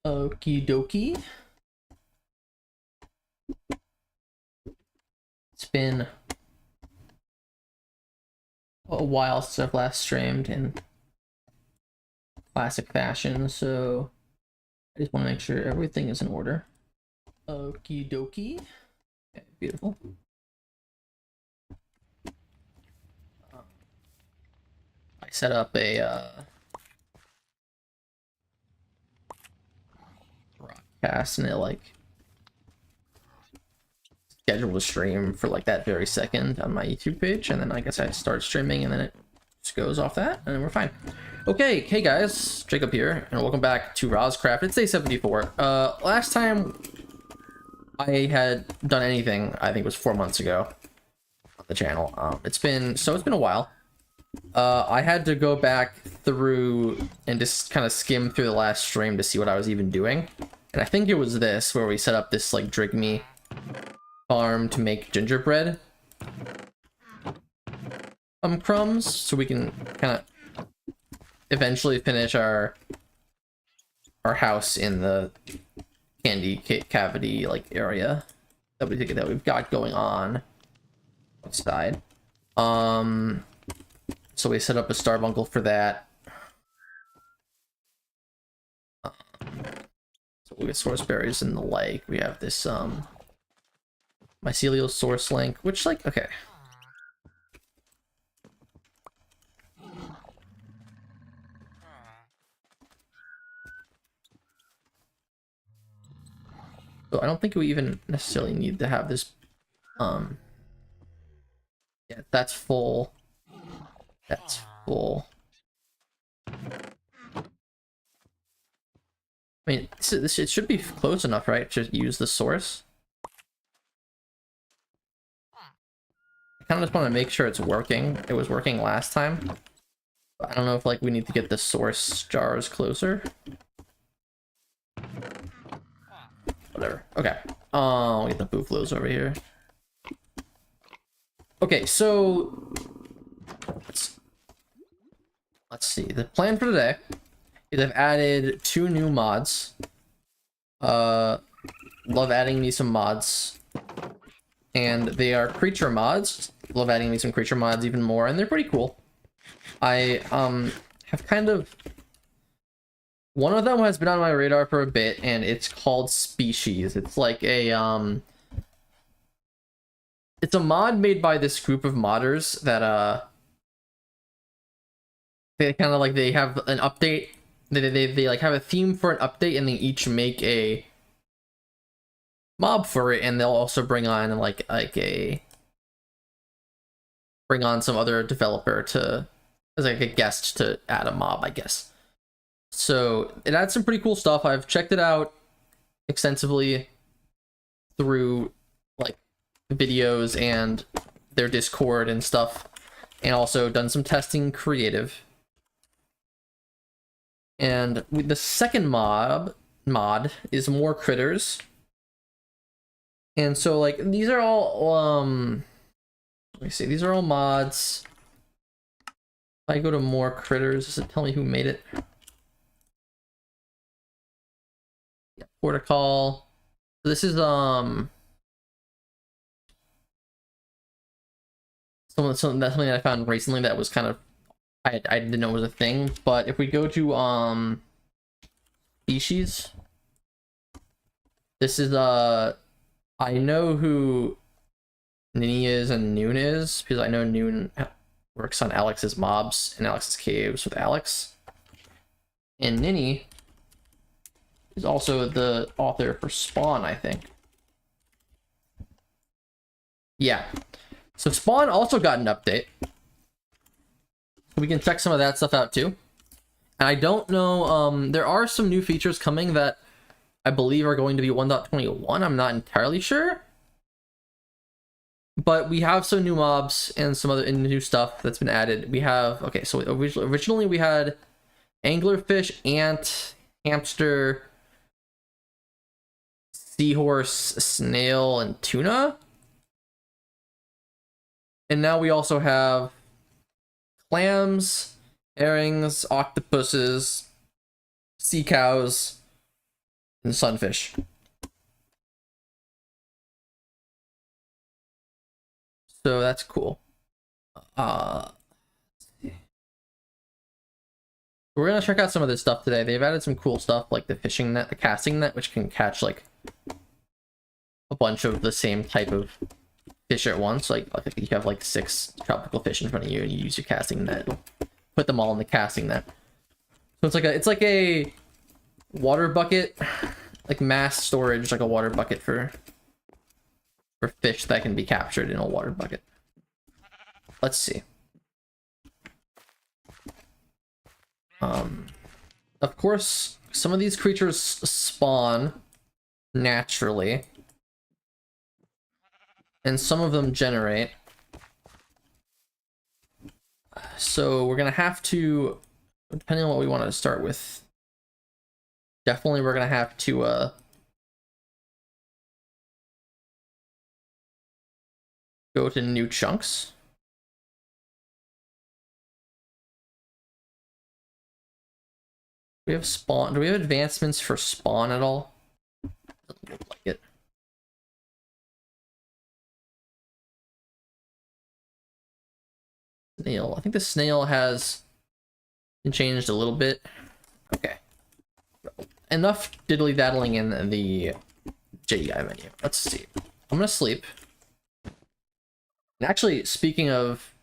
Okie dokie. It's been a while since I've last streamed in classic fashion, so I just want to make sure everything is in order. Okie dokie. Okay, beautiful. I set up a broadcast and it like scheduled a stream for like that very second on my YouTube page, and then I guess I start streaming and then it just goes off that and then we're fine. Okay, hey guys, Jacob here, and welcome back to Radz Craft. It's day 74. Last time I had done anything, I think it was 4 months ago on the channel. It's been a while. I had to go back through and just kind of skim through the last stream to see what I was even doing. And I think it was this, where we set up this like drigme farm to make gingerbread crumbs, so we can kind of eventually finish our house in the candy cavity like area that we've got going on outside. So we set up a starbuncle for that. So we get source berries in the lake. We have this mycelial source link, which like okay. So I don't think we even necessarily need to have this. Yeah, that's full. That's full. I mean, it should be close enough, right, to use the source. I kind of just want to make sure it's working. It was working last time. But I don't know if like we need to get the source jars closer. Whatever. Okay. Oh, get the buffaloes over here. Okay, so let's see. The plan for today is I've added 2 new mods. Love adding me some mods. And they are creature mods. Love adding me some creature mods even more, and they're pretty cool. I have kind of... One of them has been on my radar for a bit, and it's called Species. It's like a it's a mod made by this group of modders that they kind of like, they have an update. They like have a theme for an update, and they each make a mob for it, and they'll also bring on bring on some other developer to as like a guest to add a mob, I guess. So it adds some pretty cool stuff. I've checked it out extensively through like videos and their Discord and stuff, and also done some testing creative. And the second mod is more critters. And so like these are all let me see, these are all mods. If I go to more critters, does it tell me who made it? Yeah, Portical. So this is that's something that I found recently that was kind of I didn't know was a thing. But if we go to species, this is I know who Nini is and Noon is, because I know Noon works on Alex's mobs and Alex's caves with Alex. And Nini is also the author for Spawn, I think. Yeah. So Spawn also got an update. We can check some of that stuff out too. And I don't know, there are some new features coming that I believe are going to be 1.21. I'm not entirely sure. But we have some new mobs and some other new stuff that's been added. We have, okay, so originally we had anglerfish, ant, hamster, seahorse, snail, and tuna. And now we also have clams, herrings, octopuses, sea cows, and sunfish. So that's cool. We're gonna check out some of this stuff today. They've added some cool stuff like the fishing net, the casting net, which can catch like a bunch of the same type of fish at once. Like you have like 6 tropical fish in front of you, and you use your casting net. It'll put them all in the casting net. So it's like a water bucket, like mass storage, like a water bucket for fish that can be captured in a water bucket. Let's see. Of course, some of these creatures spawn naturally, and some of them generate. So we're gonna have to, depending on what we want to start with, definitely we're gonna have to go to new chunks. We have spawn. Do we have advancements for spawn at all? Doesn't look like it. Snail. I think the snail has been changed a little bit. Okay. Enough diddly daddling in the JEI menu. Let's see. I'm gonna sleep. And actually, speaking of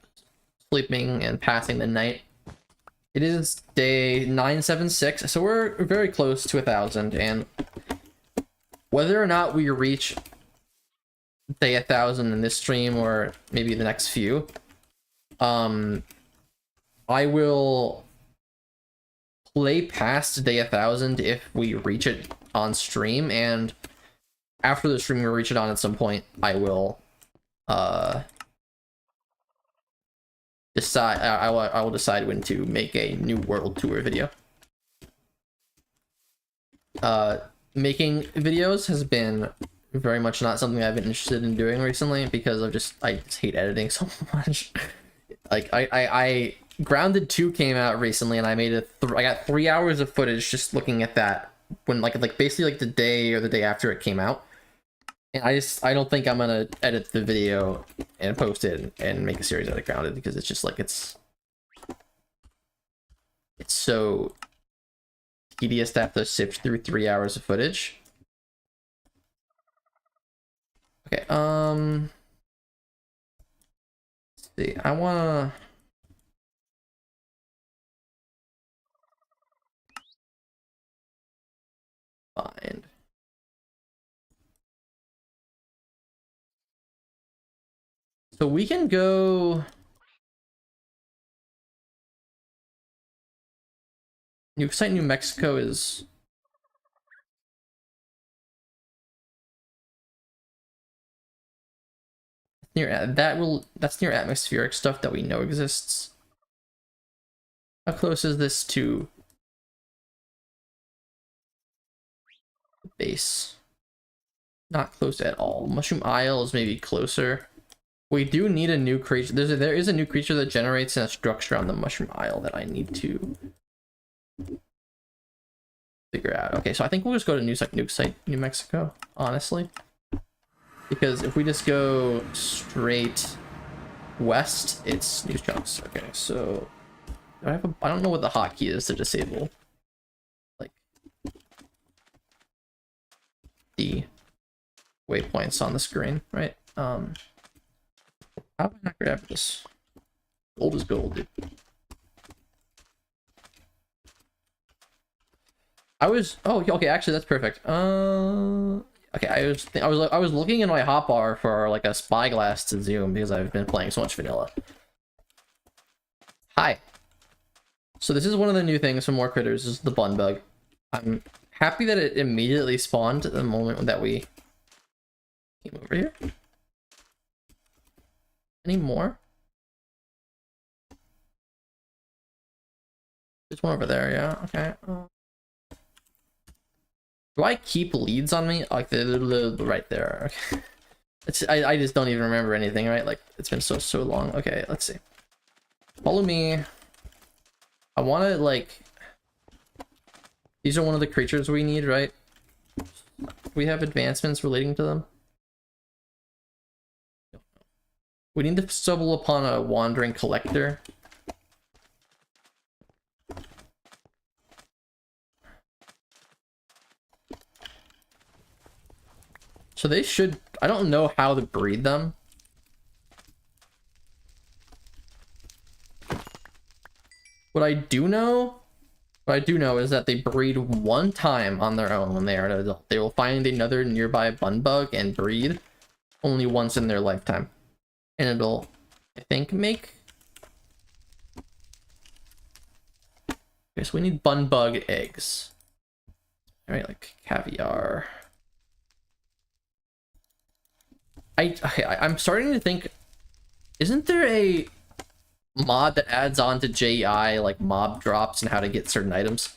sleeping and passing the night, it is day 976, so we're very close to 1,000, and whether or not we reach day 1,000 in this stream or maybe the next few, I will play past day 1,000 if we reach it on stream, and after the stream we reach it on at some point, I will decide. I will decide when to make a new world tour video. Making videos has been very much not something I've been interested in doing recently because I just hate editing so much. Like I Grounded 2 came out recently, and I made I got 3 hours of footage just looking at that when like basically like the day or the day after it came out. And I don't think I'm gonna edit the video and post it and make a series out of Grounded because it's just like it's so tedious to have to sift through 3 hours of footage. Okay, let's see. I wanna find. So we can go New Site, New Mexico is near that's near atmospheric stuff that we know exists. How close is this to the base? Not close at all. Mushroom Isle is maybe closer. We do need a new creature. There is a new creature that generates a structure on the Mushroom Isle that I need to figure out. Okay, so I think we'll just go to New Site, New Mexico, honestly. Because if we just go straight west, it's new chunks. Okay, so I don't know what the hotkey is to disable like the waypoints on the screen, right? How do I not grab this? Gold is gold, dude. Oh, okay, actually that's perfect. Okay, I was looking in my hotbar for like a spyglass to zoom because I've been playing so much vanilla. Hi. So this is one of the new things from More Critters, is the bun bug. I'm happy that it immediately spawned at the moment that we came over here. Any more? There's one over there, yeah, okay. Do I keep leads on me? Like the right there. Okay. I just don't even remember anything, right? Like it's been so long. Okay, let's see. Follow me. I want to like. These are one of the creatures we need, right? we have advancements relating to them? We need to stumble upon a wandering collector. So they should... I don't know how to breed them. What I do know is that they breed one time on their own when they are an adult. They will find another nearby bun bug and breed only once in their lifetime. And it'll, I think, make... Okay, so we need bun bug eggs. Alright, like caviar. I'm starting to think, isn't there a mod that adds on to JI like mob drops and how to get certain items?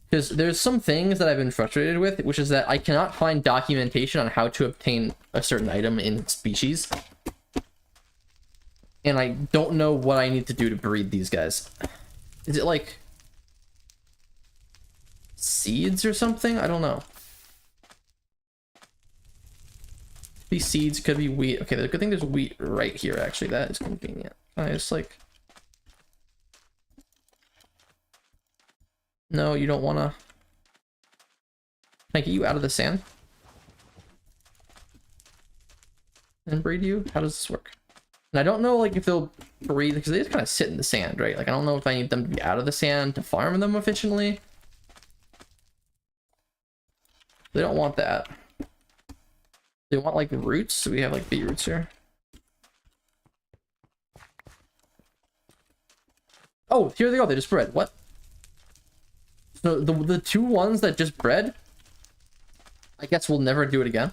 Because there's some things that I've been frustrated with, which is that I cannot find documentation on how to obtain a certain item in species. And I don't know what I need to do to breed these guys. Is it like seeds or something? I don't know. These seeds could be wheat. Okay, the good thing there's wheat right here, actually. That is convenient. I just like... No, you don't wanna... Can I get you out of the sand? And breed you? How does this work? And I don't know, like, if they'll breed, because they just kind of sit in the sand, right? Like, I don't know if I need them to be out of the sand to farm them efficiently. They don't want that. They want like roots, so we have like beetroots here. Oh, here they go. They just bred. What? So the two ones that just bred, I guess we'll never do it again.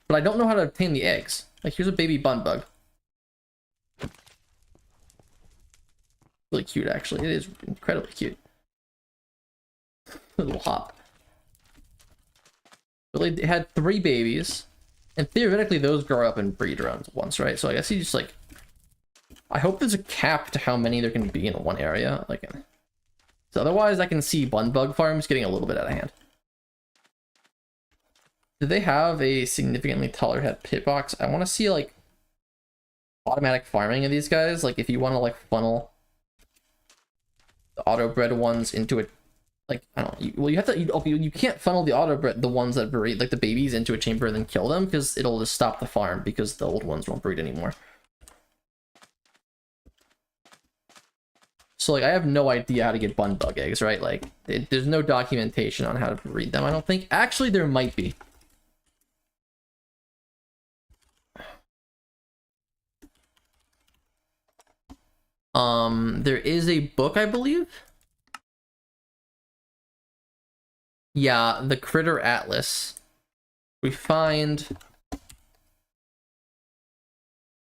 But I don't know how to obtain the eggs. Like, here's a baby bun bug. Really cute, actually. It is incredibly cute. A little hop. But they had 3 babies, and theoretically those grow up and breed around once, right? So I guess you just like... I hope there's a cap to how many there can be in one area. Like, so otherwise I can see bun bug farms getting a little bit out of hand. Do they have a significantly taller head pit box? I want to see like automatic farming of these guys. Like if you want to like funnel the auto bred ones into a... Like, I don't know, well, you have to, you can't funnel the auto-bred, the ones that breed, like the babies, into a chamber and then kill them, because it'll just stop the farm, because the old ones won't breed anymore. So, like, I have no idea how to get bun bug eggs, right? Like, there's no documentation on how to breed them, I don't think. Actually, there might be. There is a book, I believe. Yeah, the Critter Atlas. We find...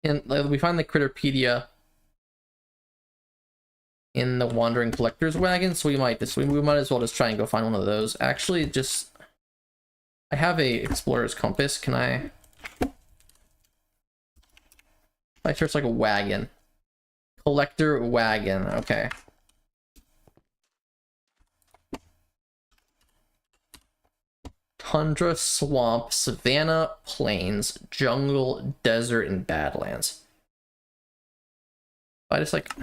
And we find the Critterpedia in the Wandering Collector's Wagon, so we might as well just try and go find one of those. Actually, just... I have a Explorer's Compass. Can I... I search like a wagon. Collector Wagon, okay. Tundra, swamp, savanna, plains, jungle, desert, and badlands. I just like...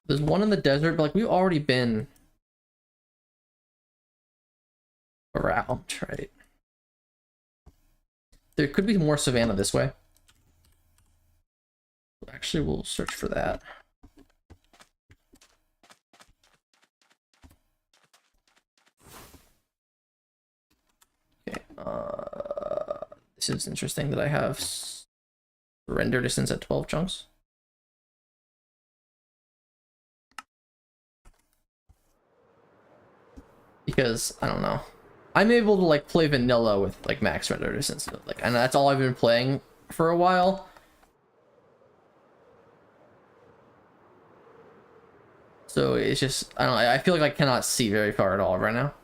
There's one in the desert, but like we've already been around, right? There could be more savanna this way. Actually, we'll search for that. Okay, this is interesting that I have render distance at 12 chunks. Because, I don't know. I'm able to like play vanilla with like max render distance, like, and that's all I've been playing for a while. So it's just, I don't know, I feel like I cannot see very far at all right now.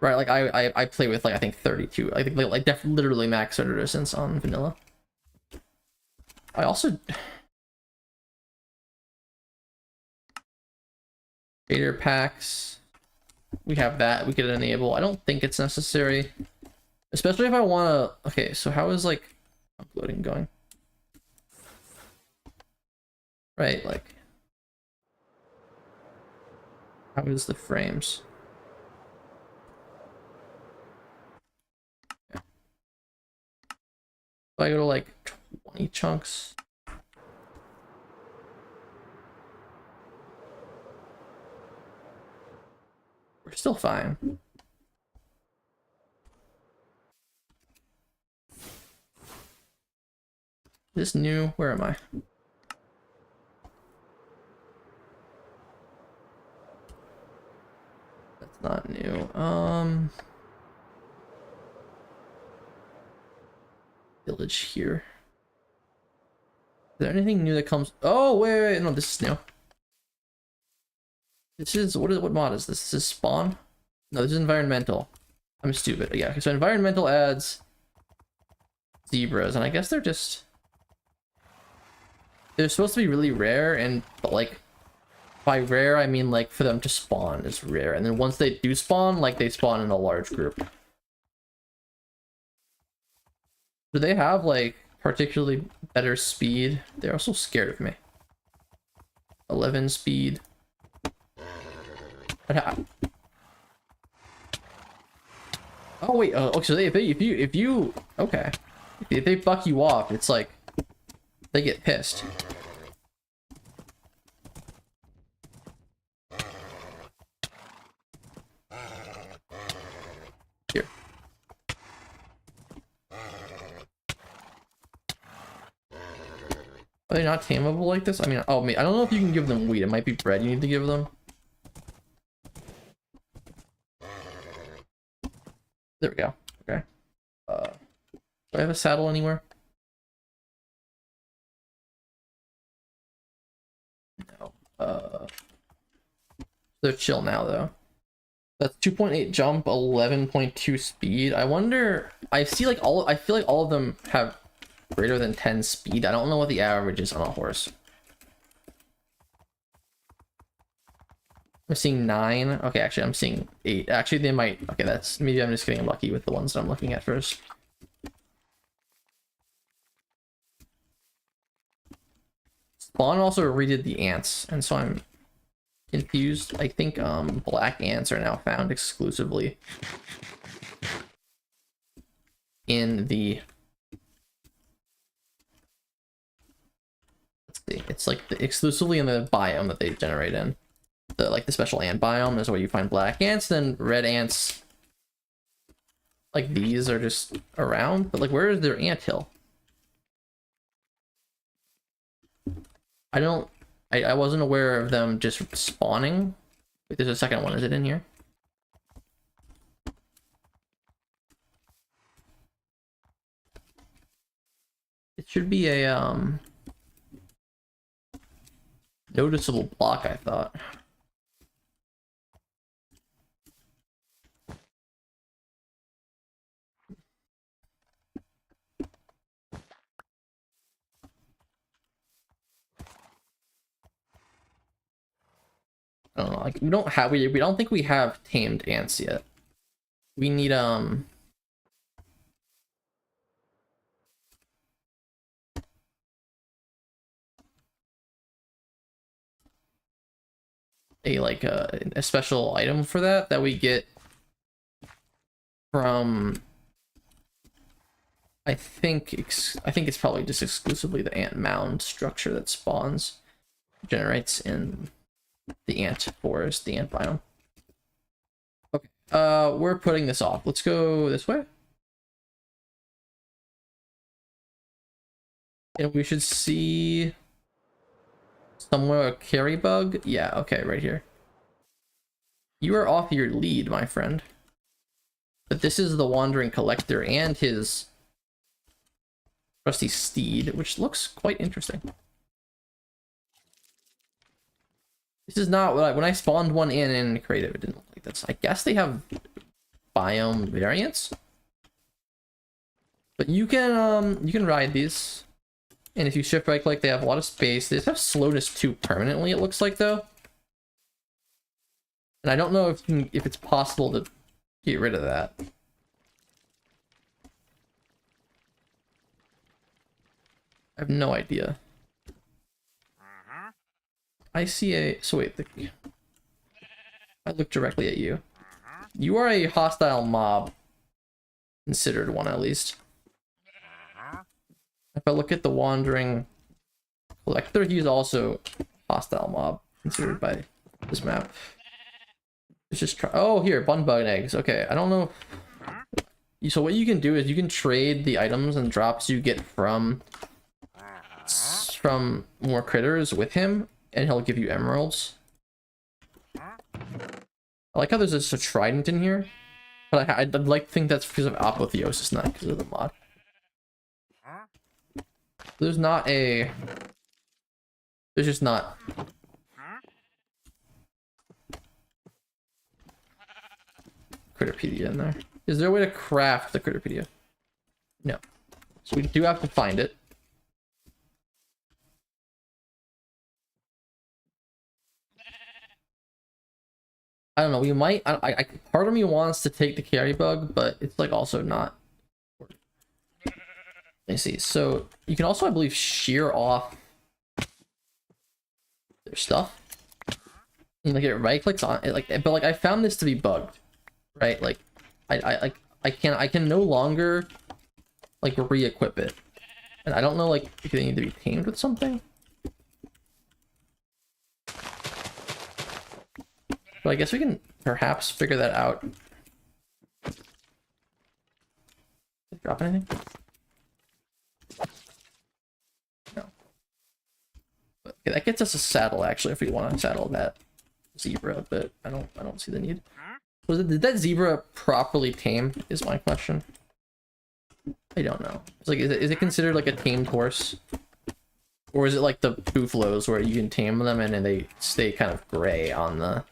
Right, like I play with like I think 32. I think like literally max render distance on vanilla. I also trader packs. We have that. We could enable. I don't think it's necessary, especially if I want to. Okay, so how is like uploading going? Right, like how is the frames? Yeah. If I go to like 20 chunks. We're still fine. Is this new? Where am I? That's not new. Village here. Is there anything new that comes? Oh, wait, no, this is new. This is, what mod is this? This is spawn? No, this is environmental. I'm stupid. Yeah, so environmental adds zebras, and I guess they're supposed to be really rare, and but like by rare I mean like for them to spawn is rare, and then once they do spawn, like they spawn in a large group. Do they have like particularly better speed? They're also scared of me. 11 speed. Oh wait, okay, so if you okay, if they fuck you off, it's like they get pissed. Here. Are they not tameable like this? I mean, oh, I don't know if you can give them wheat. It might be bread you need to give them. There we go. Okay. Do I have a saddle anywhere? No. They're chill now though. That's 2.8 jump, 11.2 speed. I wonder. I feel like all of them have greater than 10 speed. I don't know what the average is on a horse. I'm seeing 9. Okay, actually, I'm seeing 8. Actually, they might. Okay, that's maybe I'm just getting lucky with the ones that I'm looking at first. Spawn also redid the ants, and so I'm confused. I think black ants are now found exclusively in the. Let's see. It's like exclusively in the biome that they generate in. The special ant biome is where you find black ants. Then red ants, like these, are just around. But like, where is their anthill? I wasn't aware of them just spawning. Wait, there's a second one. Is it in here? It should be a noticeable block, I thought. I don't know, like we don't think we have tamed ants yet. We need a like a special item for that we get from I think it's probably just exclusively the ant mound structure that generates in the ant forest, the ant biome. Okay, we're putting this off. Let's go this way. And we should see somewhere a carry bug. Yeah, okay, right here. You are off your lead, my friend. But this is the Wandering Collector and his trusty steed, which looks quite interesting. This is not what when I spawned one in creative, it didn't look like this. I guess they have biome variants. But you can ride these. And if you shift right click, they have a lot of space. They just have slowness 2 permanently, it looks like, though. And I don't know if it's possible to get rid of that. I have no idea. I see a... So wait, I look directly at you. You are a hostile mob. Considered one, at least. If I look at the Wandering Collector, he's also hostile mob. Considered by this map. Let's just try... Oh, here, bun bug eggs. Okay, I don't know... So what you can do is you can trade the items and drops you get from more critters with him, and he'll give you emeralds. I like how there's just a trident in here, but I'd like to think that's because of apotheosis, not because of the mod. There's not a... There's just not... Critterpedia in there. Is there a way to craft the Critterpedia? No. So we do have to find it. I don't know, we might... I part of me wants to take the carry bug, but it's like also not... Let me see. So you can also, I believe, shear off their stuff. And like it right clicks on it, like, but like I found this to be bugged, right? Like I can no longer like re-equip it, and I don't know like if they need to be tamed with something. But I guess we can perhaps figure that out. Did it drop anything? No. But okay, that gets us a saddle actually if we want to saddle that zebra, but I don't see the need. Did that zebra properly tame is my question. I don't know. It's like is it considered like a tamed horse? Or is it like the buffaloes where you can tame them and then they stay kind of gray on the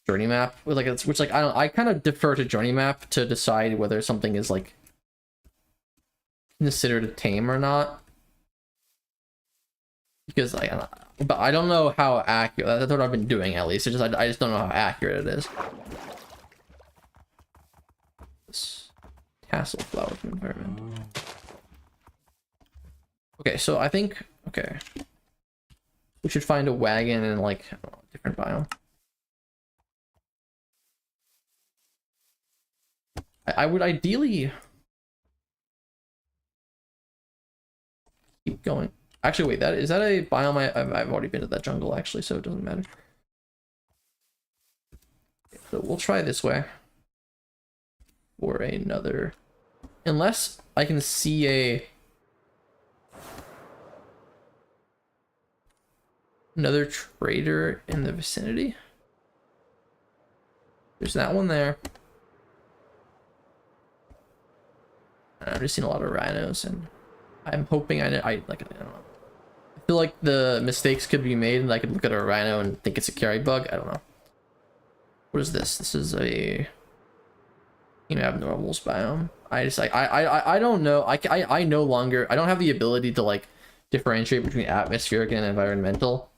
journey map, which I kind of defer to journey map to decide whether something is like considered a tame or not, because but I don't know how accurate. That's what I've been doing, at least. It's just I just don't know how accurate it is. This tassel flower from environment. Okay, so I think we should find a wagon in like I don't know, a different biome. I would ideally keep going. Actually, wait, is that a biome? I've already been to that jungle actually, so it doesn't matter. So we'll try this way for another, unless I can see another trader in the vicinity. There's that one there. I've just seen a lot of rhinos, and I'm hoping I don't know. I feel like the mistakes could be made, and I could look at a rhino and think it's a carry bug. I don't know. What is this? This is a team abnormals biome. I don't know. I no longer. I don't have the ability to like differentiate between atmospheric and environmental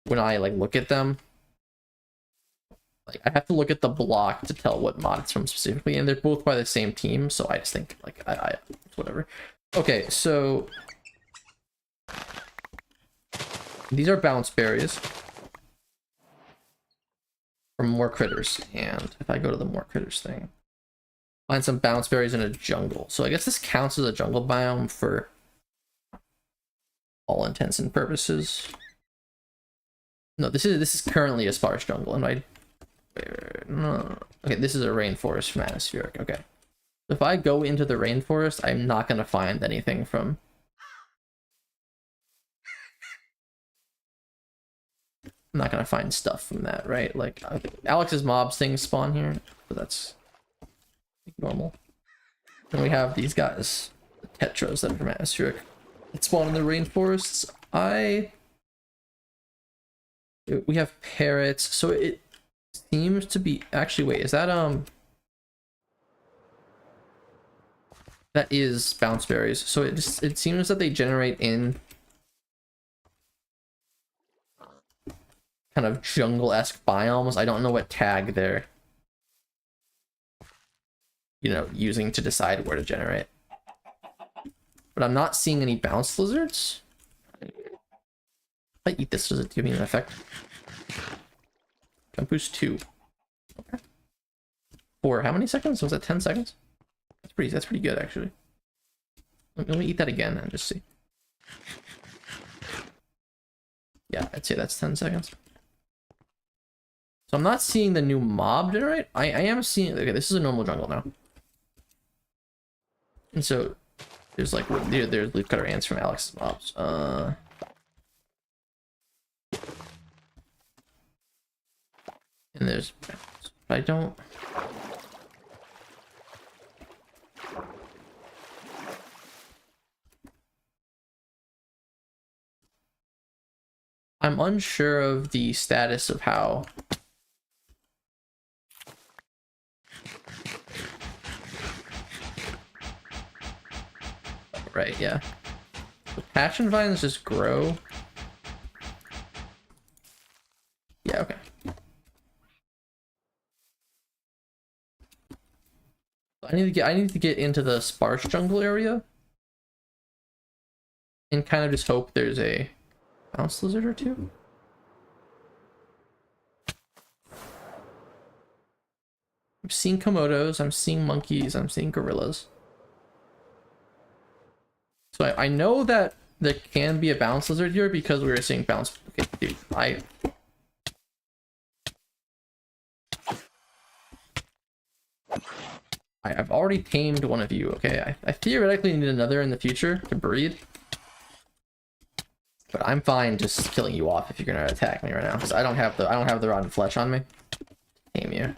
when I like look at them. Like I have to look at the block to tell what mod it's from specifically, and they're both by the same team, so I just think like whatever. Okay, so these are bounce berries from more critters, and if I go to the more critters thing, find some bounce berries in a jungle. So I guess this counts as a jungle biome for all intents and purposes. No, this is currently a sparse jungle, and no. Okay, this is a rainforest from atmospheric. Okay, if I go into the rainforest, I'm not gonna find anything from. I'm not gonna find stuff from that, right? Like Alex's mobs things spawn here, but that's normal. And we have these guys, the tetras that are from atmospheric, that spawn in the rainforests. We have parrots, so it seems to be actually. Wait, is that That is bounce berries. So it seems that they generate in kind of jungle-esque biomes. I don't know what tag they're, you know, using to decide where to generate. But I'm not seeing any bounce lizards. If I eat this, does it give me an effect? Jump boost 2. Okay. For how many seconds? Was that 10 seconds? That's pretty good actually. Let me eat that again and just see. Yeah, I'd say that's 10 seconds. So I'm not seeing the new mob generate. I am seeing, okay, this is a normal jungle now. And so there's like, there's leafcutter ants from Alex's mobs. And there's, I don't. I'm unsure of the status of how. Right, yeah. The passion vines just grow. Yeah, okay. I need to get into the sparse jungle area and kind of just hope there's a bounce lizard or two. I'm seeing komodos, I'm seeing monkeys, I'm seeing gorillas. So I know that there can be a bounce lizard here because we were seeing bounce. Okay, dude, I've already tamed one of you, okay? I theoretically need another in the future to breed. But I'm fine just killing you off if you're gonna attack me right now. Because I don't have the rotten flesh on me. Tame you.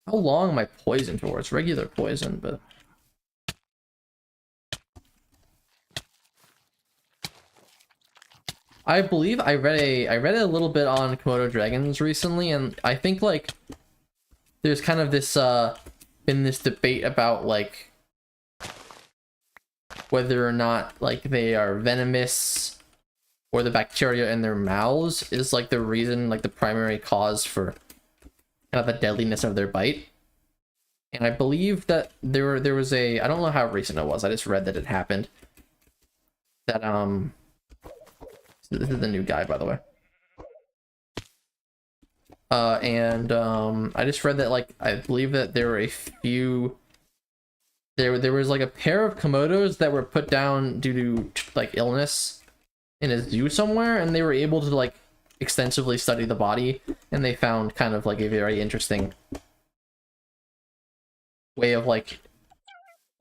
How long am I poisoned for? It's regular poison, but I believe I read a little bit on Komodo dragons recently, and I think like there's kind of this been this debate about like whether or not like they are venomous or the bacteria in their mouths is like the reason, like the primary cause for kind of the deadliness of their bite. And I believe that there was a, I don't know how recent it was, I just read that it happened, that this is the new guy, by the way. I just read that, like, I believe that there were a few, there was like a pair of Komodos that were put down due to like illness in a zoo somewhere, and they were able to like extensively study the body, and they found kind of like a very interesting way of like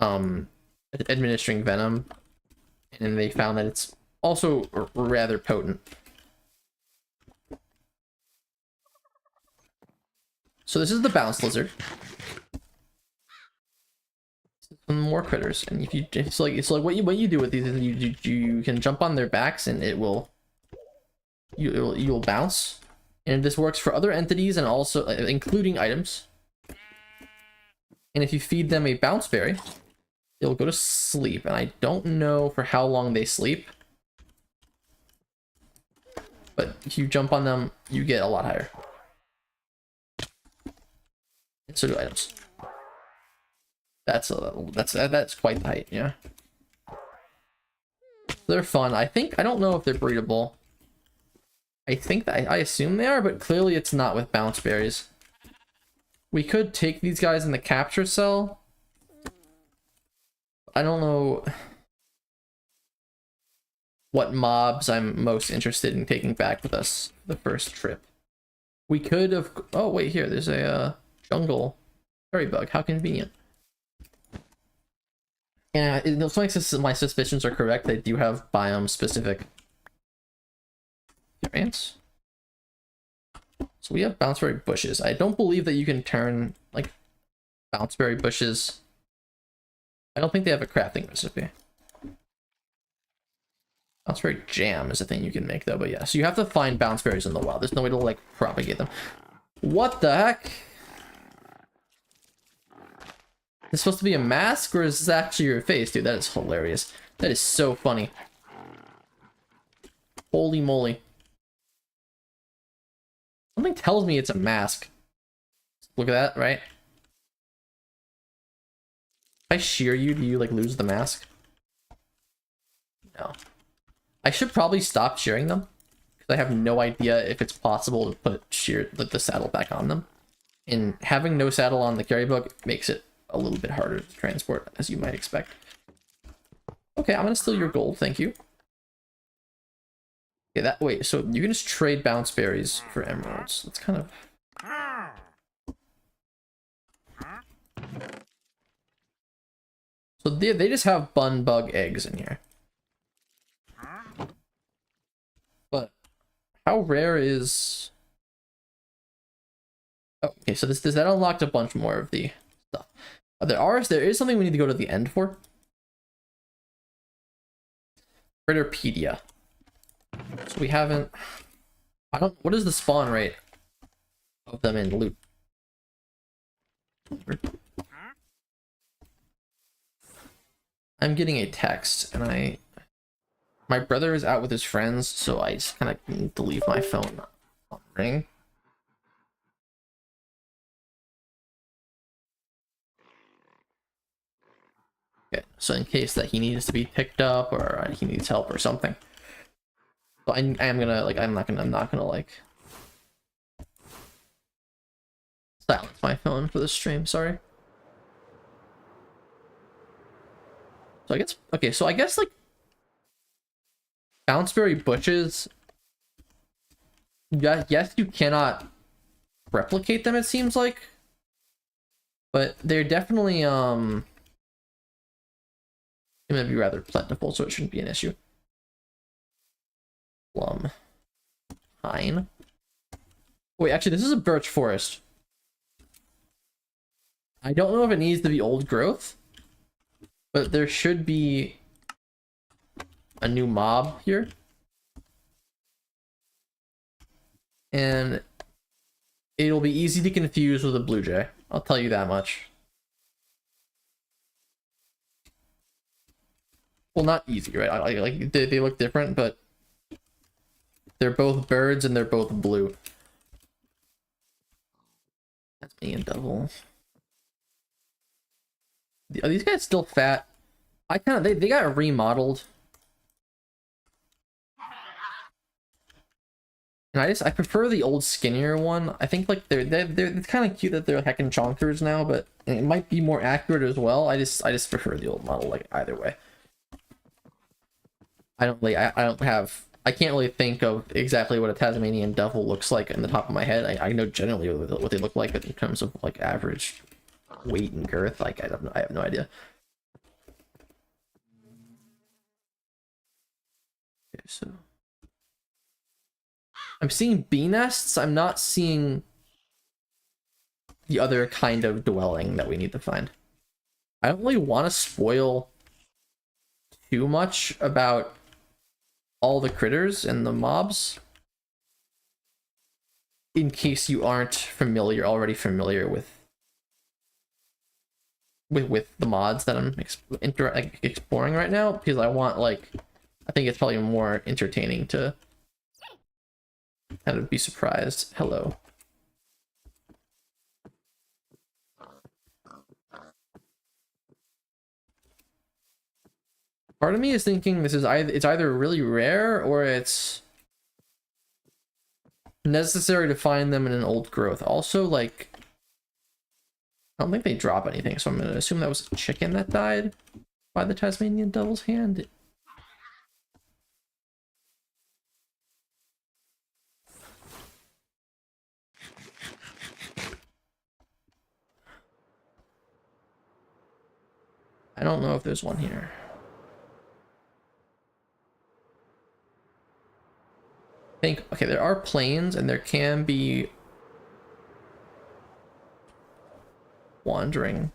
administering venom, and they found that it's also rather potent. So this is the bounce lizard. Some more critters, and if you, it's like what you do with these is you can jump on their backs and it will you'll bounce, and this works for other entities and also including items. And if you feed them a bounce berry, they'll go to sleep, and I don't know for how long they sleep, but if you jump on them, you get a lot higher. And so do items. That's quite the height, yeah. They're fun. I don't know if they're breedable. I think that I assume they are, but clearly it's not with bounce berries. We could take these guys in the capture cell. I don't know what mobs I'm most interested in taking back with us the first trip. We could have, oh wait, here there's a jungle fairy bug. How convenient. And it looks like my suspicions are correct. They do have biome specific variants. So we have bounceberry bushes. I don't believe that you can turn like bounceberry bushes. I don't think they have a crafting recipe. Bounceberry jam is a thing you can make though, but yeah. So you have to find bounceberries in the wild. There's no way to like propagate them. What the heck? this supposed to be a mask, or is this actually your face? Dude, that is hilarious. That is so funny. Holy moly. Something tells me it's a mask. Look at that, right? If I shear you, do you like lose the mask? No. I should probably stop shearing them, because I have no idea if it's possible to put the saddle back on them. And having no saddle on the carry book makes it a little bit harder to transport, as you might expect. Okay, I'm gonna steal your gold, thank you. Okay, wait, so you can just trade bounce berries for emeralds. That's kind of... So they just have bun bug eggs in here. But how rare is... Oh, okay, so that unlocked a bunch more of the stuff. There is something we need to go to the end for. Critterpedia. So we haven't... what is the spawn rate of them in loot? I'm getting a text, and my brother is out with his friends, so I just kind of need to leave my phone on ring. Okay, so in case that he needs to be picked up, or he needs help or something. So I am gonna, like, I'm not gonna like silence my phone for the stream, sorry. So I guess, okay, so I guess like bounceberry bushes, yes, you cannot replicate them, it seems like, but they're definitely gonna be rather plentiful, so it shouldn't be an issue. Plum. Pine. Wait, actually, this is a birch forest. I don't know if it needs to be old growth, but there should be a new mob here. And it'll be easy to confuse with a blue jay. I'll tell you that much. Well, not easy, right? Like they look different, but they're both birds and they're both blue. That's me and double. Are these guys still fat? I kind of they got remodeled. And I prefer the old skinnier one. I think like they're it's kind of cute that they're heckin' chonkers now, but it might be more accurate as well. I just prefer the old model, like either way. I can't really think of exactly what a Tasmanian devil looks like in the top of my head. I know generally what they look like, but in terms of like average weight and girth, like I have no idea. Okay, so I'm seeing bee nests. I'm not seeing the other kind of dwelling that we need to find. I don't really want to spoil too much about all the critters and the mobs, in case you aren't already familiar with the mods that I'm exploring right now, because I think it's probably more entertaining to kind of be surprised. Hello. Part of me is thinking it's either really rare or it's necessary to find them in an old growth. Also, like, I don't think they drop anything, so I'm gonna assume that was a chicken that died by the Tasmanian devil's hand. I don't know if there's one here. Okay, there are planes and there can be wandering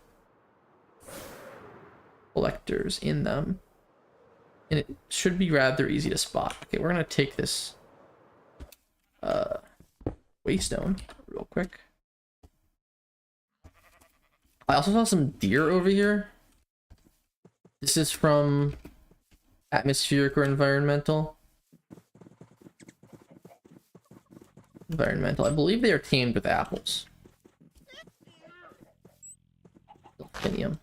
collectors in them, and it should be rather easy to spot. Okay, we're gonna take this waystone real quick. I also saw some deer over here. This is from atmospheric or environmental. Environmental. I believe they are tamed with apples. Delphinium.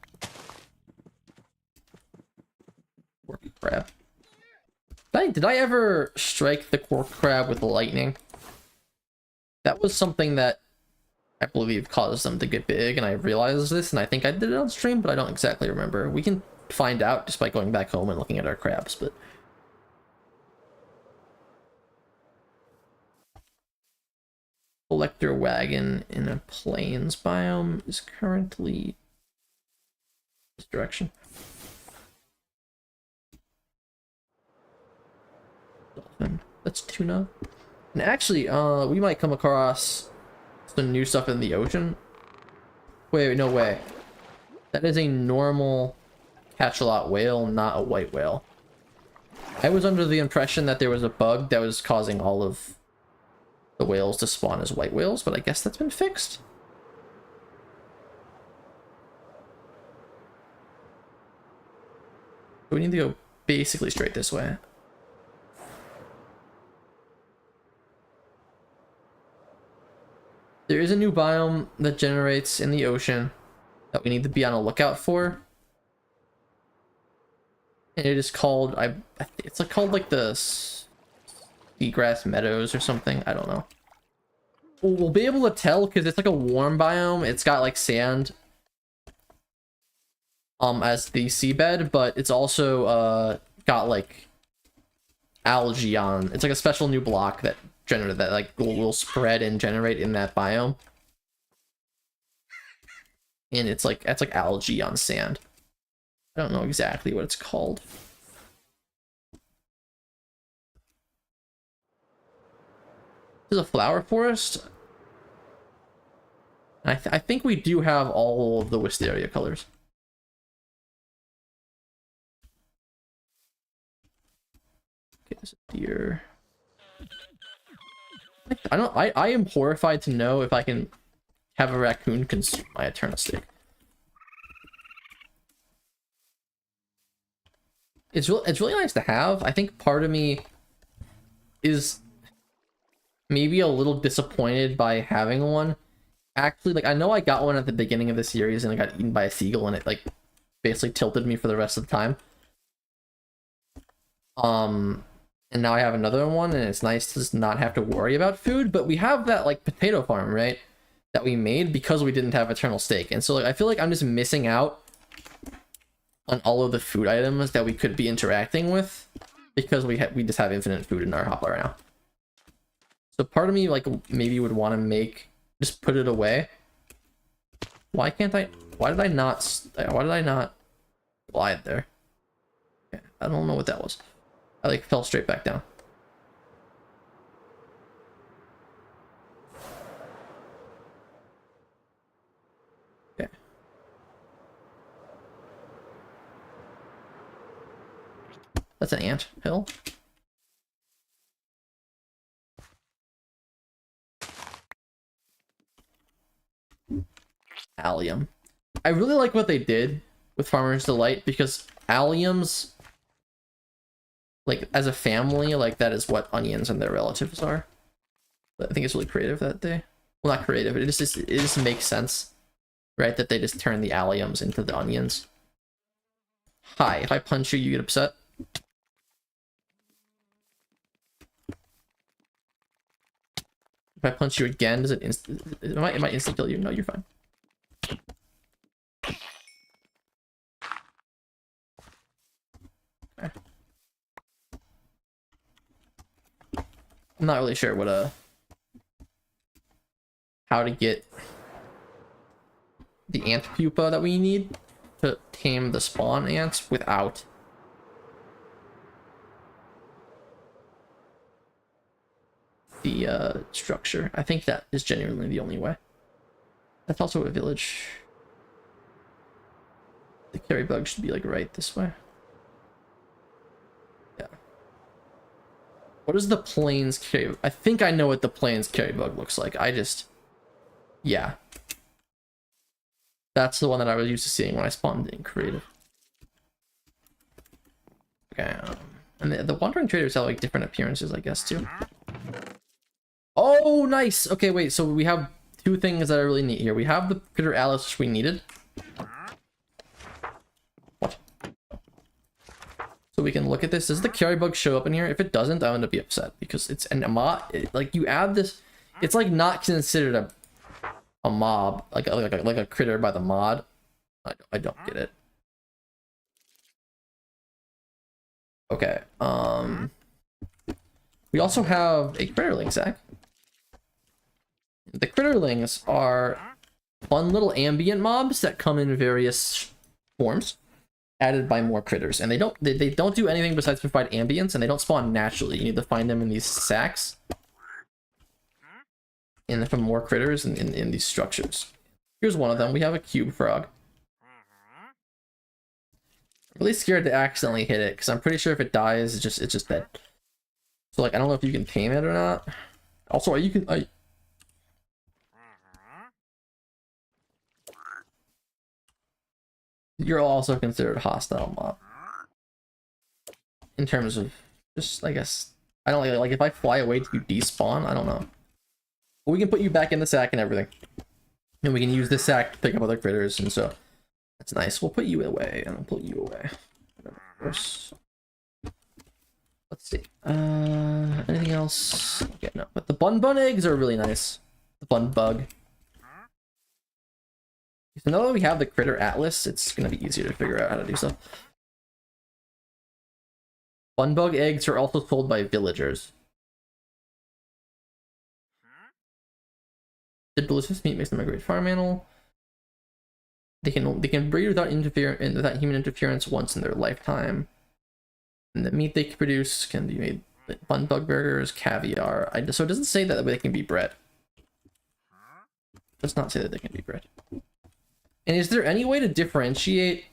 Cork crab. Did I ever strike the cork crab with lightning? That was something that I believe caused them to get big, and I realized this, and I think I did it on stream, but I don't exactly remember. We can find out just by going back home and looking at our crabs, but... Collector wagon in a plains biome is currently this direction. Dolphin. That's tuna. And actually, we might come across some new stuff in the ocean. Wait, no way. That is a normal cachalot whale, not a white whale. I was under the impression that there was a bug that was causing all of the whales to spawn as white whales, but I guess that's been fixed. We need to go basically straight this way. There is a new biome that generates in the ocean that we need to be on a lookout for. And it is called, it's like called like the seagrass meadows or something. I don't know. We'll be able to tell because it's like a warm biome. It's got like sand as the seabed, but it's also got like algae on. It's like a special new block that like will spread and generate in that biome. And it's like algae on sand. I don't know exactly what it's called. This is a flower forest. I think we do have all of the wisteria colors. Okay, there's a deer. I am horrified to know if I can have a raccoon consume my eternal stick. It's really nice to have. I think part of me is maybe a little disappointed by having one. Actually, like, I know I got one at the beginning of the series and I got eaten by a seagull and it like basically tilted me for the rest of the time. And now I have another one and it's nice to just not have to worry about food, but we have that like potato farm, right? That we made because we didn't have eternal steak. And so like I feel like I'm just missing out on all of the food items that we could be interacting with because we just have infinite food in our hopper right now. So part of me like maybe would want to just put it away. Why did I not glide there? Okay, I don't know what that was. I like fell straight back down. Okay. That's an ant hill. Allium. I really like what they did with Farmer's Delight because alliums, like as a family, like that is what onions and their relatives are. I think it's really creative that they, well, not creative, it just makes sense, right? That they just turn the alliums into the onions. Hi, if I punch you, you get upset. If I punch you again, does it might instant kill you? No, you're fine. Okay. I'm not really sure what how to get the ant pupa that we need to tame the spawn ants without the structure. I think that is genuinely the only way. That's also a village. The carry bug should be like right this way. Yeah. What is the plains carry? I think I know what the plains carry bug looks like. Yeah. That's the one that I was used to seeing when I spawned in creative. Okay, and the wandering traders have like different appearances, I guess, too. Oh, nice. Okay, wait. So we have two things that are really neat here. We have the critter Alice, which we needed. What? So we can look at this. Does the carry bug show up in here? If it doesn't, I'm gonna be upset because it's an mod. Like you add this, it's like not considered a mob, like a critter by the mod. I don't get it. Okay. We also have a critterling sack. The critterlings are fun little ambient mobs that come in various forms, added by more critters, and they don't do anything besides provide ambience, and they don't spawn naturally. You need to find them in these sacks, and from more critters in these structures. Here's one of them. We have a cube frog. I'm really scared to accidentally hit it because I'm pretty sure if it dies, it's just dead. So like I don't know if you can tame it or not. Also, you're also considered a hostile mob in terms of just, I guess, I don't like if I fly away, do you despawn? I don't know. But we can put you back in the sack and everything, and we can use this sack to pick up other critters, and so that's nice. We'll put you away, and I'll put you away. Of course. Let's see. Anything else? Okay, no. But the bun eggs are really nice. The bun bug. So now that we have the critter atlas, it's gonna be easier to figure out how to do stuff. Bun bug eggs are also sold by villagers. The delicious meat makes them a great farm animal. They can breed without human interference once in their lifetime. And the meat they can produce can be made bun bug burgers, caviar. So it doesn't say that they can be bred. It does not say that they can be bred. And is there any way to differentiate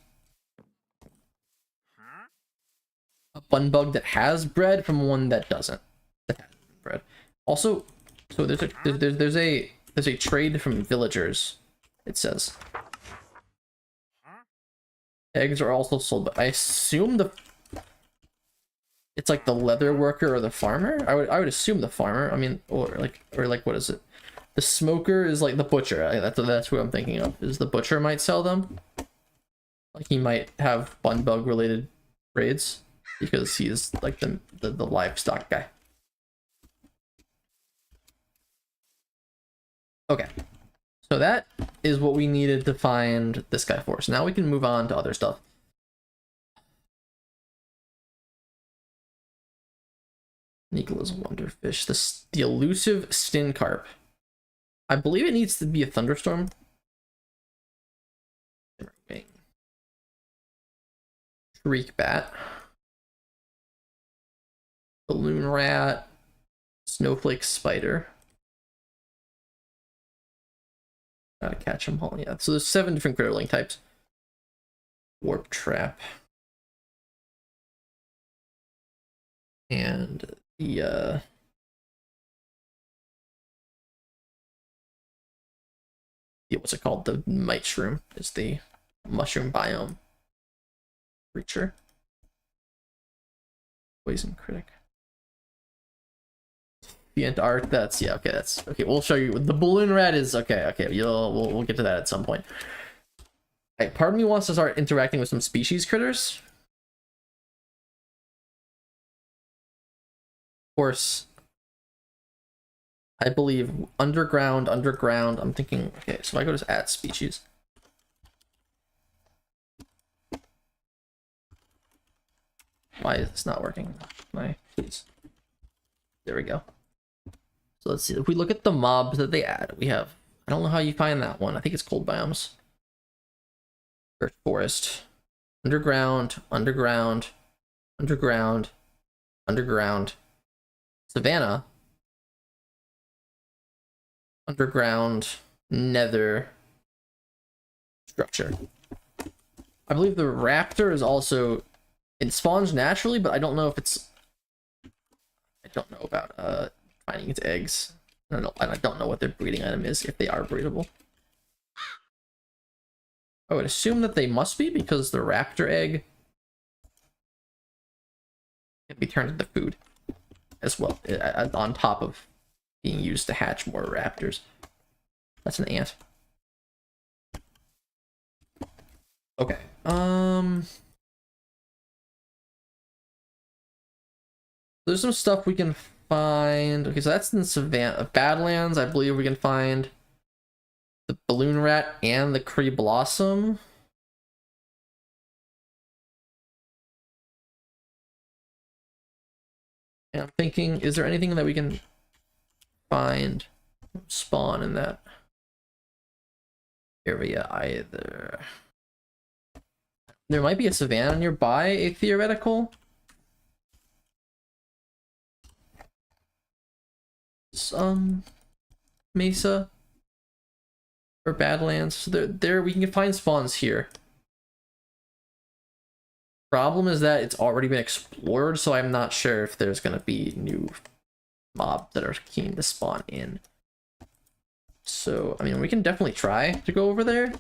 a bun bug that has bred from one that doesn't? That hasn't bred. Also, so there's a trade from villagers. It says eggs are also sold, but I assume it's like the leather worker or the farmer. I would assume the farmer. I mean, or like what is it? The smoker is like the butcher. That's who I'm thinking of. Is the butcher might sell them? Like he might have bun bug related trades because he's like the livestock guy. Okay, so that is what we needed to find this guy for. So now we can move on to other stuff. Nicola's wonderfish. The elusive stin carp. I believe it needs to be a thunderstorm. Shriek bat. Balloon rat. Snowflake spider. Gotta catch them all. Yeah, so there's 7 different critterling types. Warp trap. And the what's it called? The mite shroom is the mushroom biome creature. Poison critic. The art. That's yeah. Okay, that's okay. We'll show you. The balloon rat is okay. Okay, we'll get to that at some point. Right, part of me wants to start interacting with some species critters. Of course, I believe underground. I'm thinking, okay, so I go to add species. Why is this not working? Please. There we go. So let's see. If we look at the mobs that they add, we have, I don't know how you find that one. I think it's cold biomes. Earth forest. Underground. Savannah. Underground. Nether. Structure. I believe the raptor is also, it spawns naturally, but I don't know if it's, I don't know about finding its eggs. I don't know what their breeding item is, if they are breedable. I would assume that they must be, because the raptor egg can be turned into food as well, on top of being used to hatch more raptors. That's an ant. Okay. There's some stuff we can find. Okay, so that's in Savannah. Badlands, I believe we can find the balloon rat and the Cree blossom. And I'm thinking, is there anything that we can find spawn in that area either? There might be a savannah nearby, a theoretical. Some mesa or badlands. So there we can find spawns here. Problem is that it's already been explored, so I'm not sure if there's gonna be new mobs that are keen to spawn in. So I mean, we can definitely try to go over there.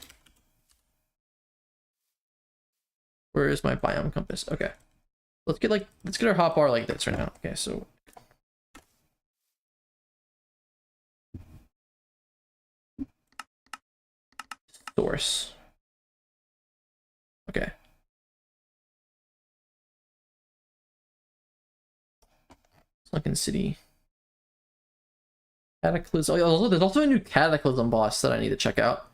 Where is my biome compass? Okay, let's get our hotbar like this right now. Okay, so source. Okay. Sunken City. Cataclysm. Oh, there's also a new Cataclysm boss that I need to check out.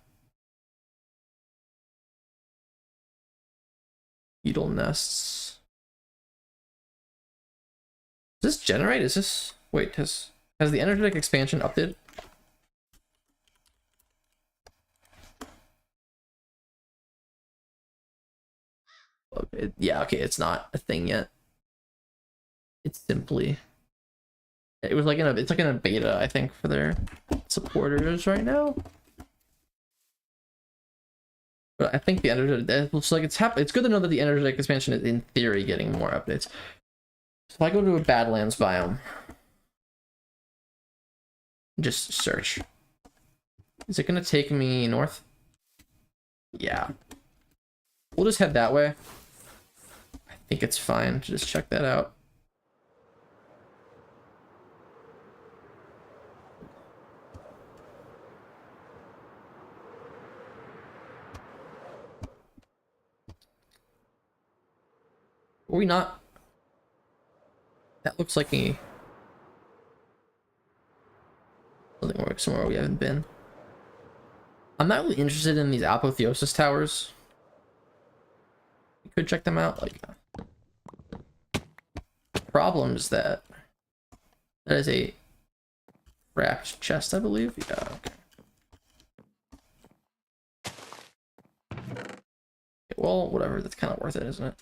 Beetle nests. Does this generate? Is this... Wait, has the energetic expansion updated? Yeah, okay, it's not a thing yet. It's simply... It was like it's like in a beta, I think, for their supporters right now. But I think the energetic, it looks like it's good to know that the energetic expansion is in theory getting more updates. So if I go to a Badlands biome, just search. Is it gonna take me north? Yeah. We'll just head that way. I think it's fine to just check that out. Are we not? That looks like somewhere we haven't been. I'm not really interested in these apotheosis towers. We could check them out. Like, the problem is that is a wrapped chest, I believe. Yeah. Okay. Well, whatever. That's kind of worth it, isn't it?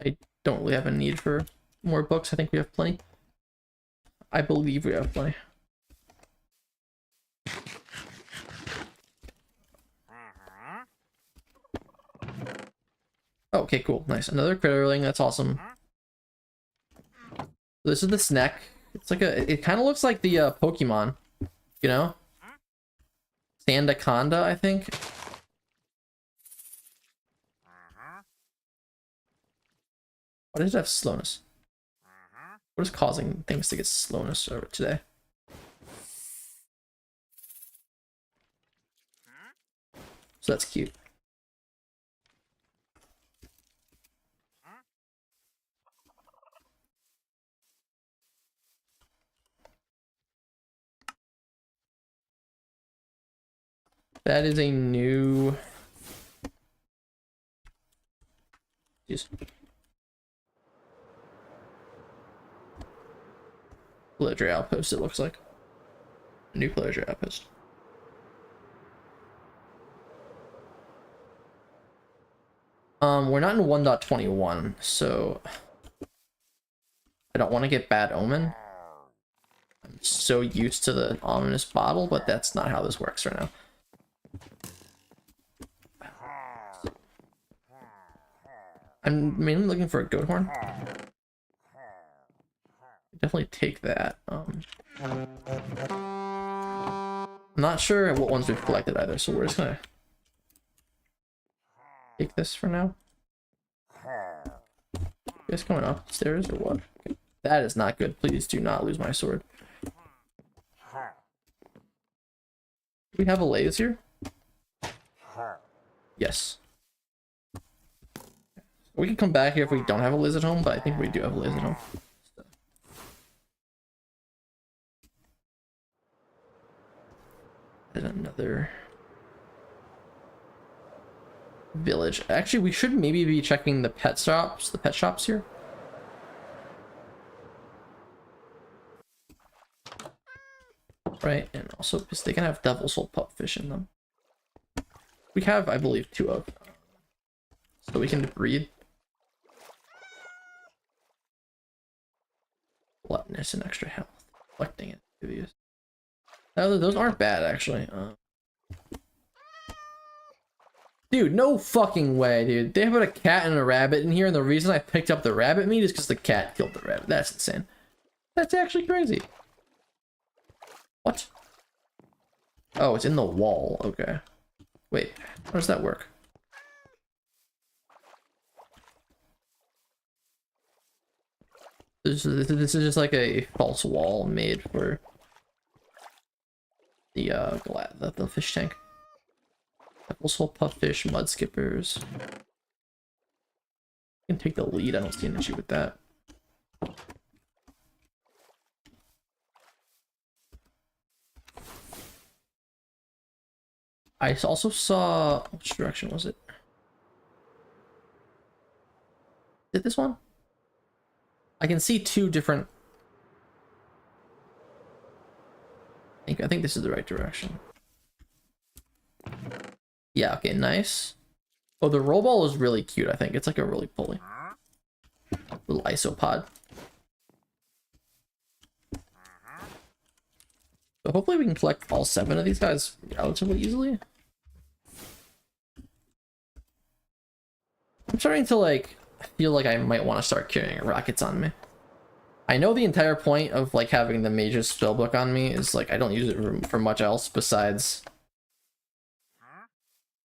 I don't really have a need for more books. I think we have plenty. I believe we have plenty. Oh, okay, cool. Nice. Another critterling. That's awesome. This is the snack. It's like it kind of looks like the Pokemon, you know? Sandaconda, I think. Why does it have slowness? What is causing things to get slowness over today? So that's cute. That is a new... Jeez. Pillager outpost, it looks like. A new pillager outpost. We're not in 1.21, so I don't want to get bad omen. I'm so used to the ominous bottle, but that's not how this works right now. I'm mainly looking for a goat horn. Definitely take that. I'm not sure what ones we've collected either, so we're just gonna take this for now. You guys coming upstairs or what? Okay. That is not good. Please do not lose my sword. Do we have a laze here? Yes. We can come back here if we don't have a laze at home, but I think we do have a laze at home. There's another village. Actually, we should maybe be checking the pet shops here. Right, and also because they can have devil soul pupfish in them. We have, I believe, 2 of them. So we can breed. Gluttonous and extra health. Collecting it. Those aren't bad, actually. Dude, no fucking way, dude. They put a cat and a rabbit in here, and the reason I picked up the rabbit meat is because the cat killed the rabbit. That's insane. That's actually crazy. What? Oh, it's in the wall. Okay. Wait, how does that work? This is just like a false wall made for the fish tank. Also puffish, mud skippers. You can take the lead. I don't see an issue with that. I also saw, which direction was it? Did this one? I can see 2 different. I think this is the right direction. Yeah, okay, nice. Oh, the roll ball is really cute, I think. It's like a really pulley. Little isopod. So hopefully we can collect all 7 of these guys relatively easily. I'm starting to like feel like I might want to start carrying rockets on me. I know the entire point of like having the mage's spellbook on me is like I don't use it for much else besides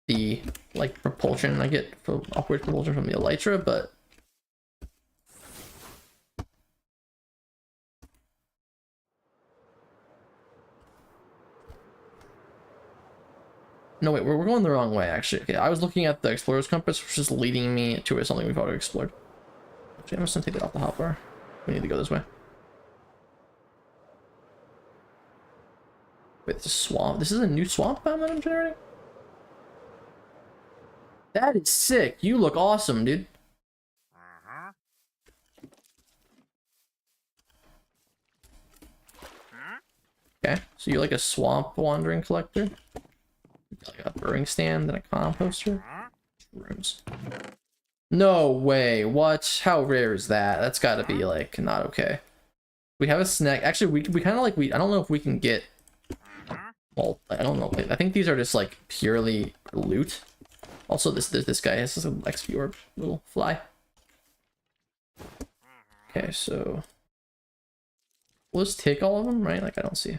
the like propulsion I get from upward propulsion from the elytra, but no wait, we're going the wrong way actually. Okay, I was looking at the explorer's compass, which is leading me to something we've already explored. Actually, I'm just gonna take that off the hotbar. We need to go this way. Wait, this is swamp. This is a new swamp biome that I'm generating? That is sick. You look awesome, dude. Okay, so you're like a swamp wandering collector? Like a brewing stand and a composter? Rooms. No way. What? How rare is that? That's gotta be like not okay. We have a snack. Actually, we kind of like I don't know if we can get. Well, I don't know. I think these are just like purely loot. Also, this guy has an XP orb, little fly. Okay, so we'll just take all of them, right? Like I don't see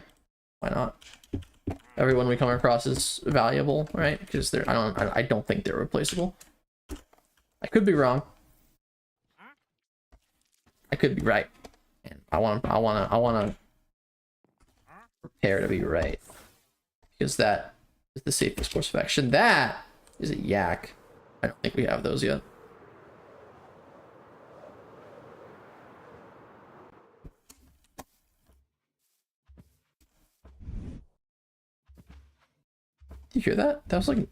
why not. Everyone we come across is valuable, right? Because they're I don't think they're replaceable. I could be wrong. I could be right. And I want to prepare to be right. Because that is the safest course of action. That is a yak. I don't think we have those yet. Did you hear that? That was like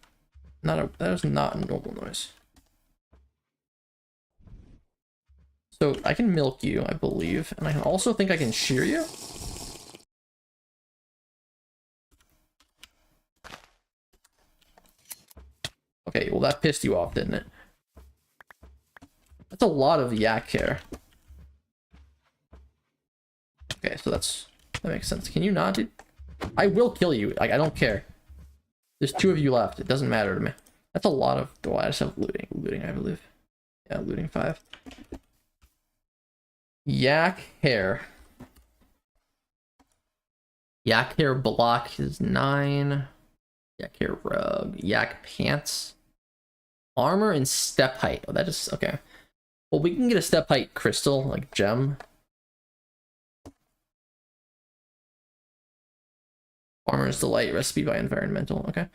that was not a normal noise. So I can milk you, I believe, and I can also think I can shear you. Okay, well that pissed you off, didn't it? That's a lot of yak hair. Okay, so that makes sense. Can you not, dude? I will kill you. Like I don't care. There's 2 of you left. It doesnn't matter to me. That's a lot of. Oh, I just have looting. Looting, I believe. Yeah, looting 5. Yak hair. Yak hair block is 9. Yak hair rug. Yak pants. Armor and step height. Oh, that is okay. Well, we can get a step height crystal, like gem. Farmer's Delight, recipe by environmental. Okay.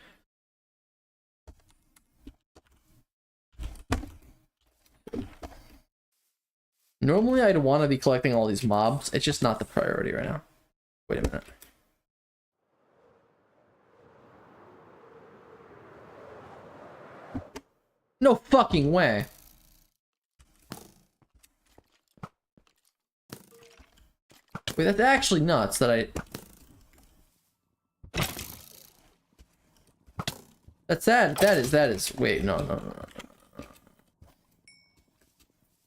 Normally, I'd want to be collecting all these mobs. It's just not the priority right now. Wait a minute. No fucking way. Wait, that's actually nuts that I... That's sad. That is... Wait, no.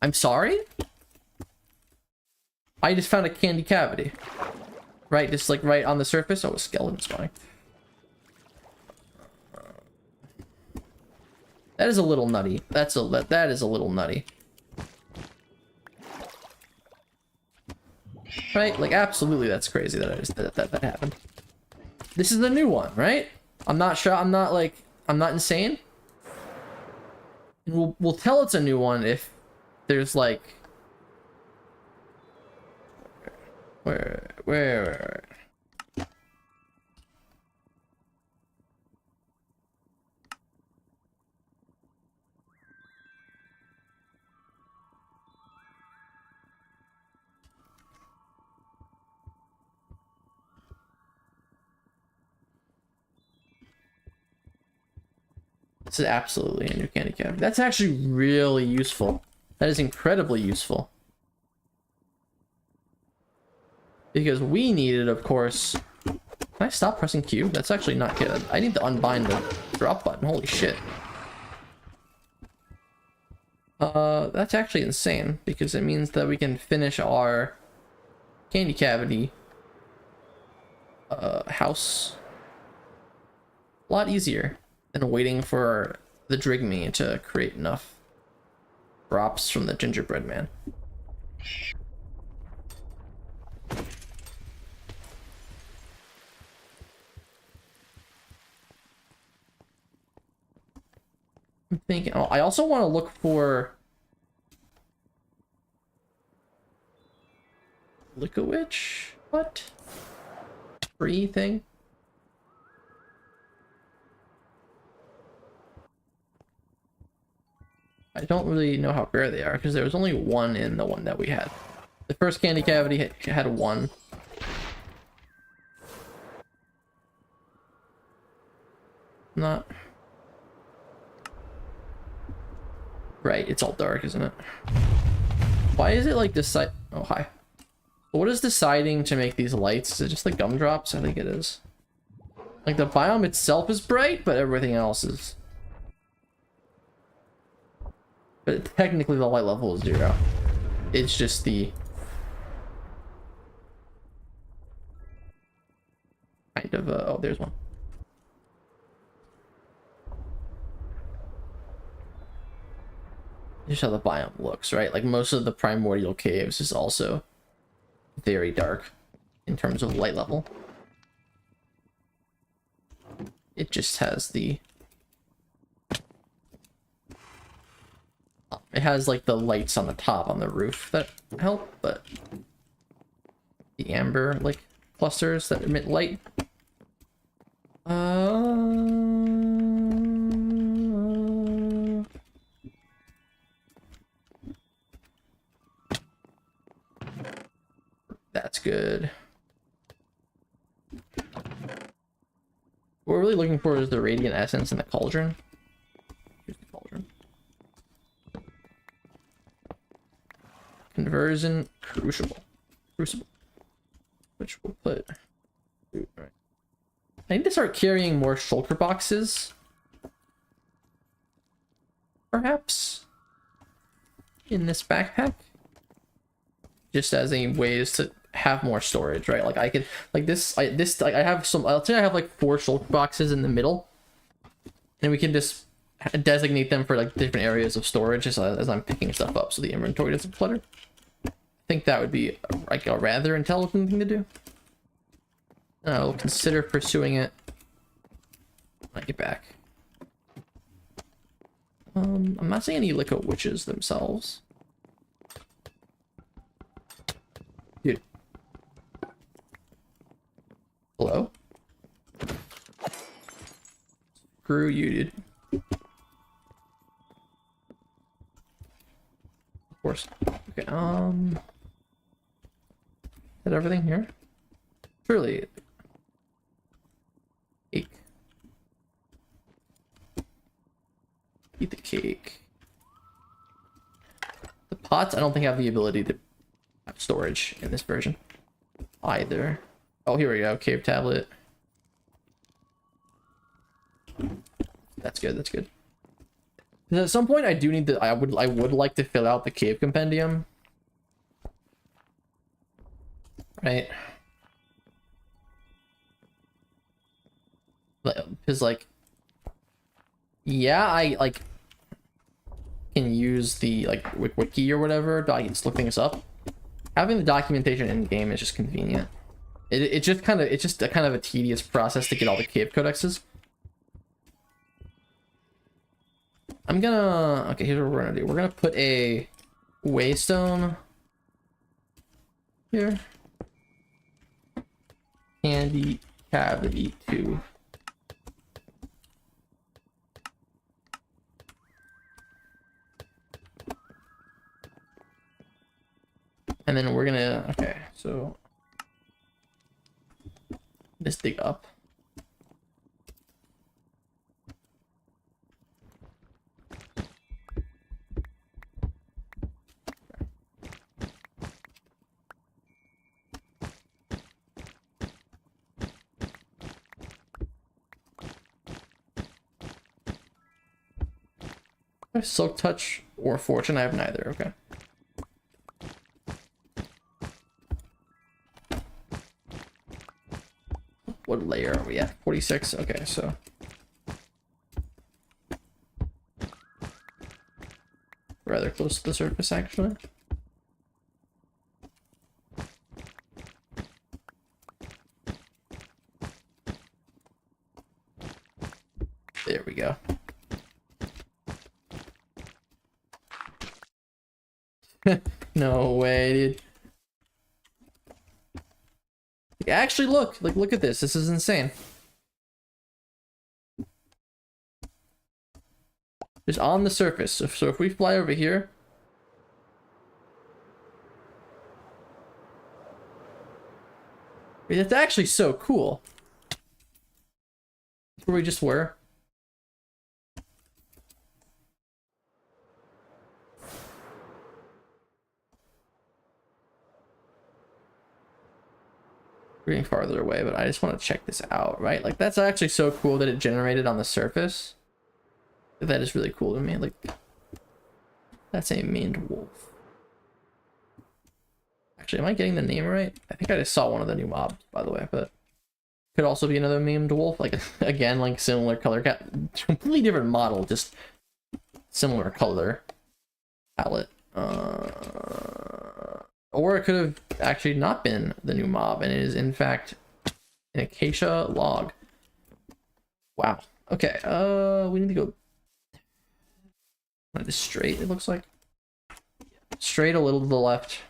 I'm sorry? I just found a candy cavity. Right, just like right on the surface. Oh, a skeleton spawning. That is a little nutty. That is a little nutty. Right? Like, absolutely, that's crazy that happened. This is the new one, right? I'm not sure. I'm not insane. And we'll tell it's a new one if there's like... Where? This is absolutely a new candy cavity. That's actually really useful. That is incredibly useful. Because we needed, of course... Can I stop pressing Q? That's actually not good. I need to unbind the drop button. Holy shit. That's actually insane. Because it means that we can finish our candy cavity house a lot easier than waiting for the Drigme to create enough drops from the gingerbread man. I'm thinking, oh, I also want to look for Lickowitch? What? Free thing? I don't really know how rare they are because there was only one in the one that we had. The first candy cavity had one. Not right. It's all dark, isn't it? Why is it like decide? Oh, hi. What is deciding to make these lights? Is it just like gumdrops? I think it is. Like the biome itself is bright, but everything else is. But technically the light level is 0. It's just the kind of oh, there's one. Just how the biome looks, right? Like most of the primordial caves is also very dark in terms of light level. It just has the... It has like the lights on the top on the roof that help, but the amber like clusters that emit light. That's good. What we're really looking for is the radiant essence in the cauldron. Here's the cauldron. Conversion crucible, which we'll put. Right. I need to start carrying more shulker boxes, perhaps, in this backpack, just as a ways to have more storage, right? Like I could, like this, I have some. I'll say I have like 4 shulker boxes in the middle, and we can just designate them for like different areas of storage as I'm picking stuff up, so the inventory doesn't clutter. I think that would be like a rather intelligent thing to do. I'll consider pursuing it when I get back. I'm not seeing any Liko witches themselves. Dude. Hello? Screw you, dude. Of course. Okay, is that everything here? Surely. Cake. Eat the cake. The pots, I don't think have the ability to have storage in this version either. Oh, here we go. Cave tablet. That's good. That's good. At some point, I do need to. I would like to fill out the cave compendium. Right. Because like, yeah, I like can use the like wiki or whatever. I can just look things up. Having the documentation in game is just convenient. It's just a kind of a tedious process to get all the cave codexes. I'm gonna okay. Here's what we're gonna do. We're gonna put a waystone here. Candy cavity 2. And then we're gonna, okay, so just dig up. Silk touch or fortune, I have neither. Okay. What layer are we at? 46. Okay, so rather close to the surface, actually. There we go. No way, dude. Actually, look at this. This is insane. Just on the surface. So if we fly over here, it's actually so cool. That's where we just were. We're getting farther away, but I just want to check this out, right? Like, that's actually so cool that it generated on the surface. That is really cool to me. Like, that's a maned wolf. Actually, am I getting the name right? I think I just saw one of the new mobs, by the way, but could also be another memed wolf. Like, again, like similar color, completely different model, just similar color palette. Or it could have actually not been the new mob, and it is in fact an acacia log. Wow. Okay. We need to go this straight. It looks like straight a little to the left.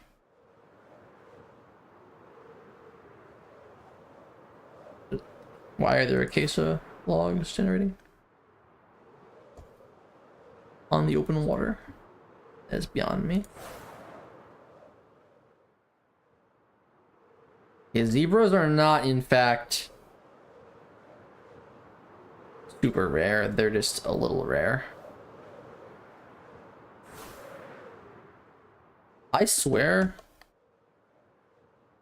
Why are there acacia logs generating on the open water? That's beyond me. Yeah, zebras are not, in fact, super rare. They're just a little rare. I swear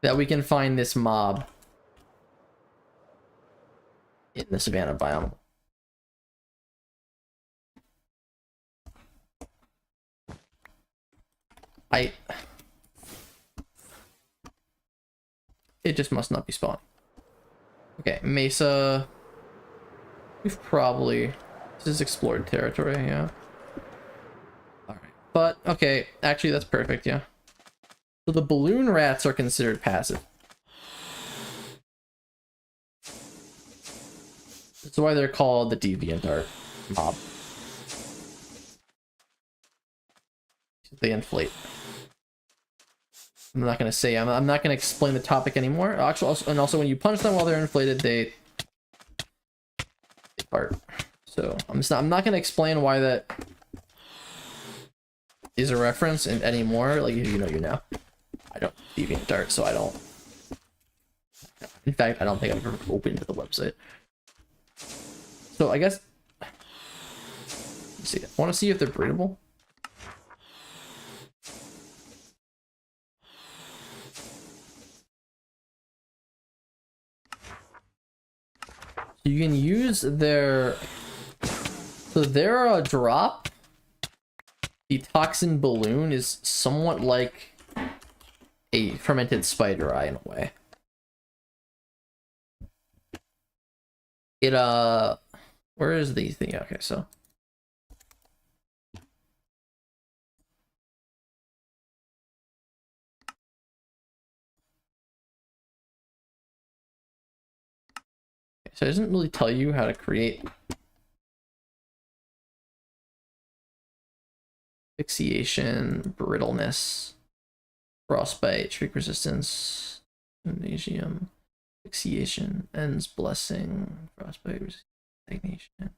that we can find this mob in the savanna biome. It just must not be spawned. Okay, Mesa. We've probably... This is explored territory, yeah. Alright. But, okay, actually that's perfect, yeah. So the balloon rats are considered passive. That's why they're called the DeviantArt mob. They inflate. I'm not gonna say. I'm not gonna explain the topic anymore. Actually, also when you punch them while they're inflated, they part. So I'm not gonna explain why that is a reference anymore. Like, you know, I don't DeviantArt, so I don't. In fact, I don't think I've ever opened the website. So I guess. Let's see. I want to see if they're breedable. You can use their. So their drop. The toxin balloon is somewhat like a fermented spider eye in a way. It where is the thing? Okay, so it doesn't really tell you how to create asphyxiation, brittleness, frostbite, shriek resistance, magnesium, asphyxiation, ends blessing, frostbite, stagnation,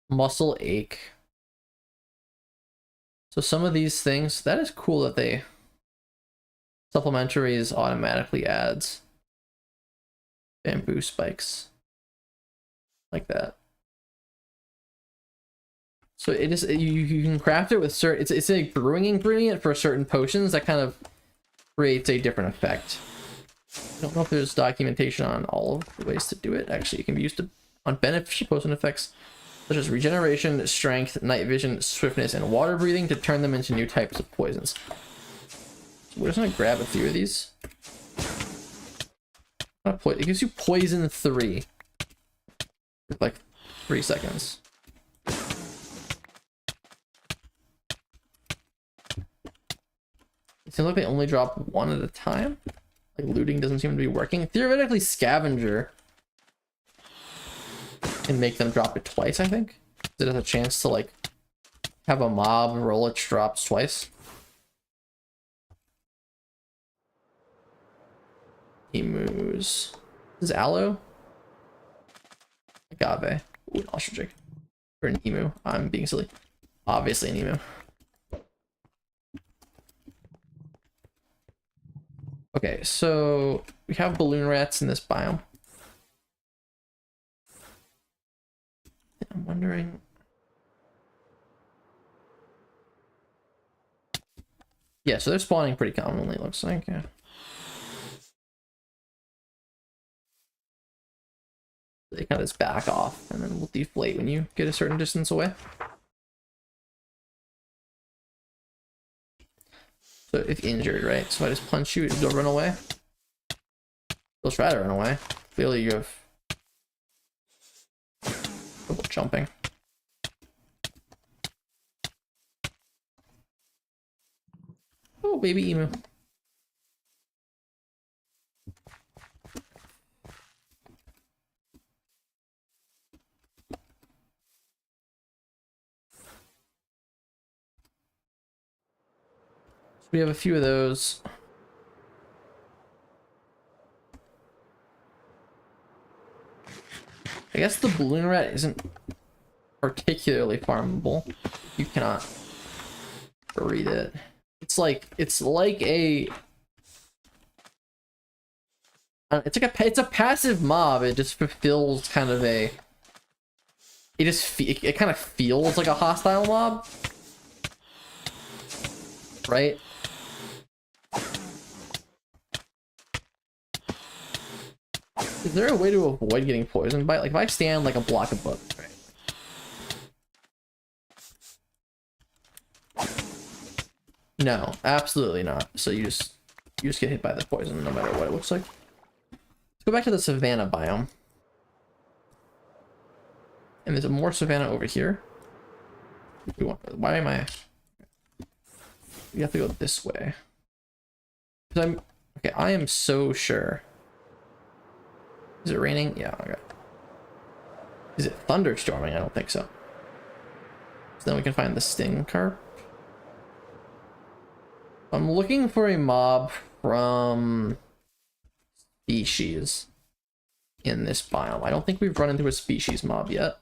muscle ache. So some of these things, that is cool that they supplementaries automatically adds bamboo spikes like that. So it is, you can craft it with certain, it's a brewing ingredient for certain potions that kind of creates a different effect. I don't know if there's documentation on all of the ways to do it. Actually, it can be used on beneficial potion effects such as regeneration, strength, night vision, swiftness, and water breathing to turn them into new types of poisons. So we're just gonna grab a few of these. It gives you poison 3 for like 3 seconds. It seems like they only drop 1 at a time. Like, looting doesn't seem to be working. Theoretically, scavenger can make them drop it twice, I think. It has a chance to, like, have a mob roll its drops twice. Emus. This is aloe? Agave. Ooh, an ostrich. Or an emu. I'm being silly. Obviously an emu. Okay, so we have balloon rats in this biome. I'm wondering. Yeah, so they're spawning pretty commonly, it looks like. Yeah. They kind of just back off, and then will deflate when you get a certain distance away. So if injured, right? So if I just punch you, you'll run away. You'll try to run away. Clearly you have trouble jumping. Oh, baby emu. We have a few of those. I guess the balloon rat isn't particularly farmable. You cannot breed it. It's like a it's a passive mob. It just fulfills kind of a it kind of feels like a hostile mob, right? Is there a way to avoid getting poisoned by it? Like if I stand like a block of books, right? No, absolutely not. So you just get hit by the poison no matter what it looks like. Let's go back to the savanna biome. And there's more savanna over here. Why am I? You have to go this way. Because okay, I am so sure. Is it raining? Yeah, okay. Is it thunderstorming? I don't think so. So then we can find the sting carp. I'm looking for a mob from species in this biome. I don't think we've run into a species mob yet.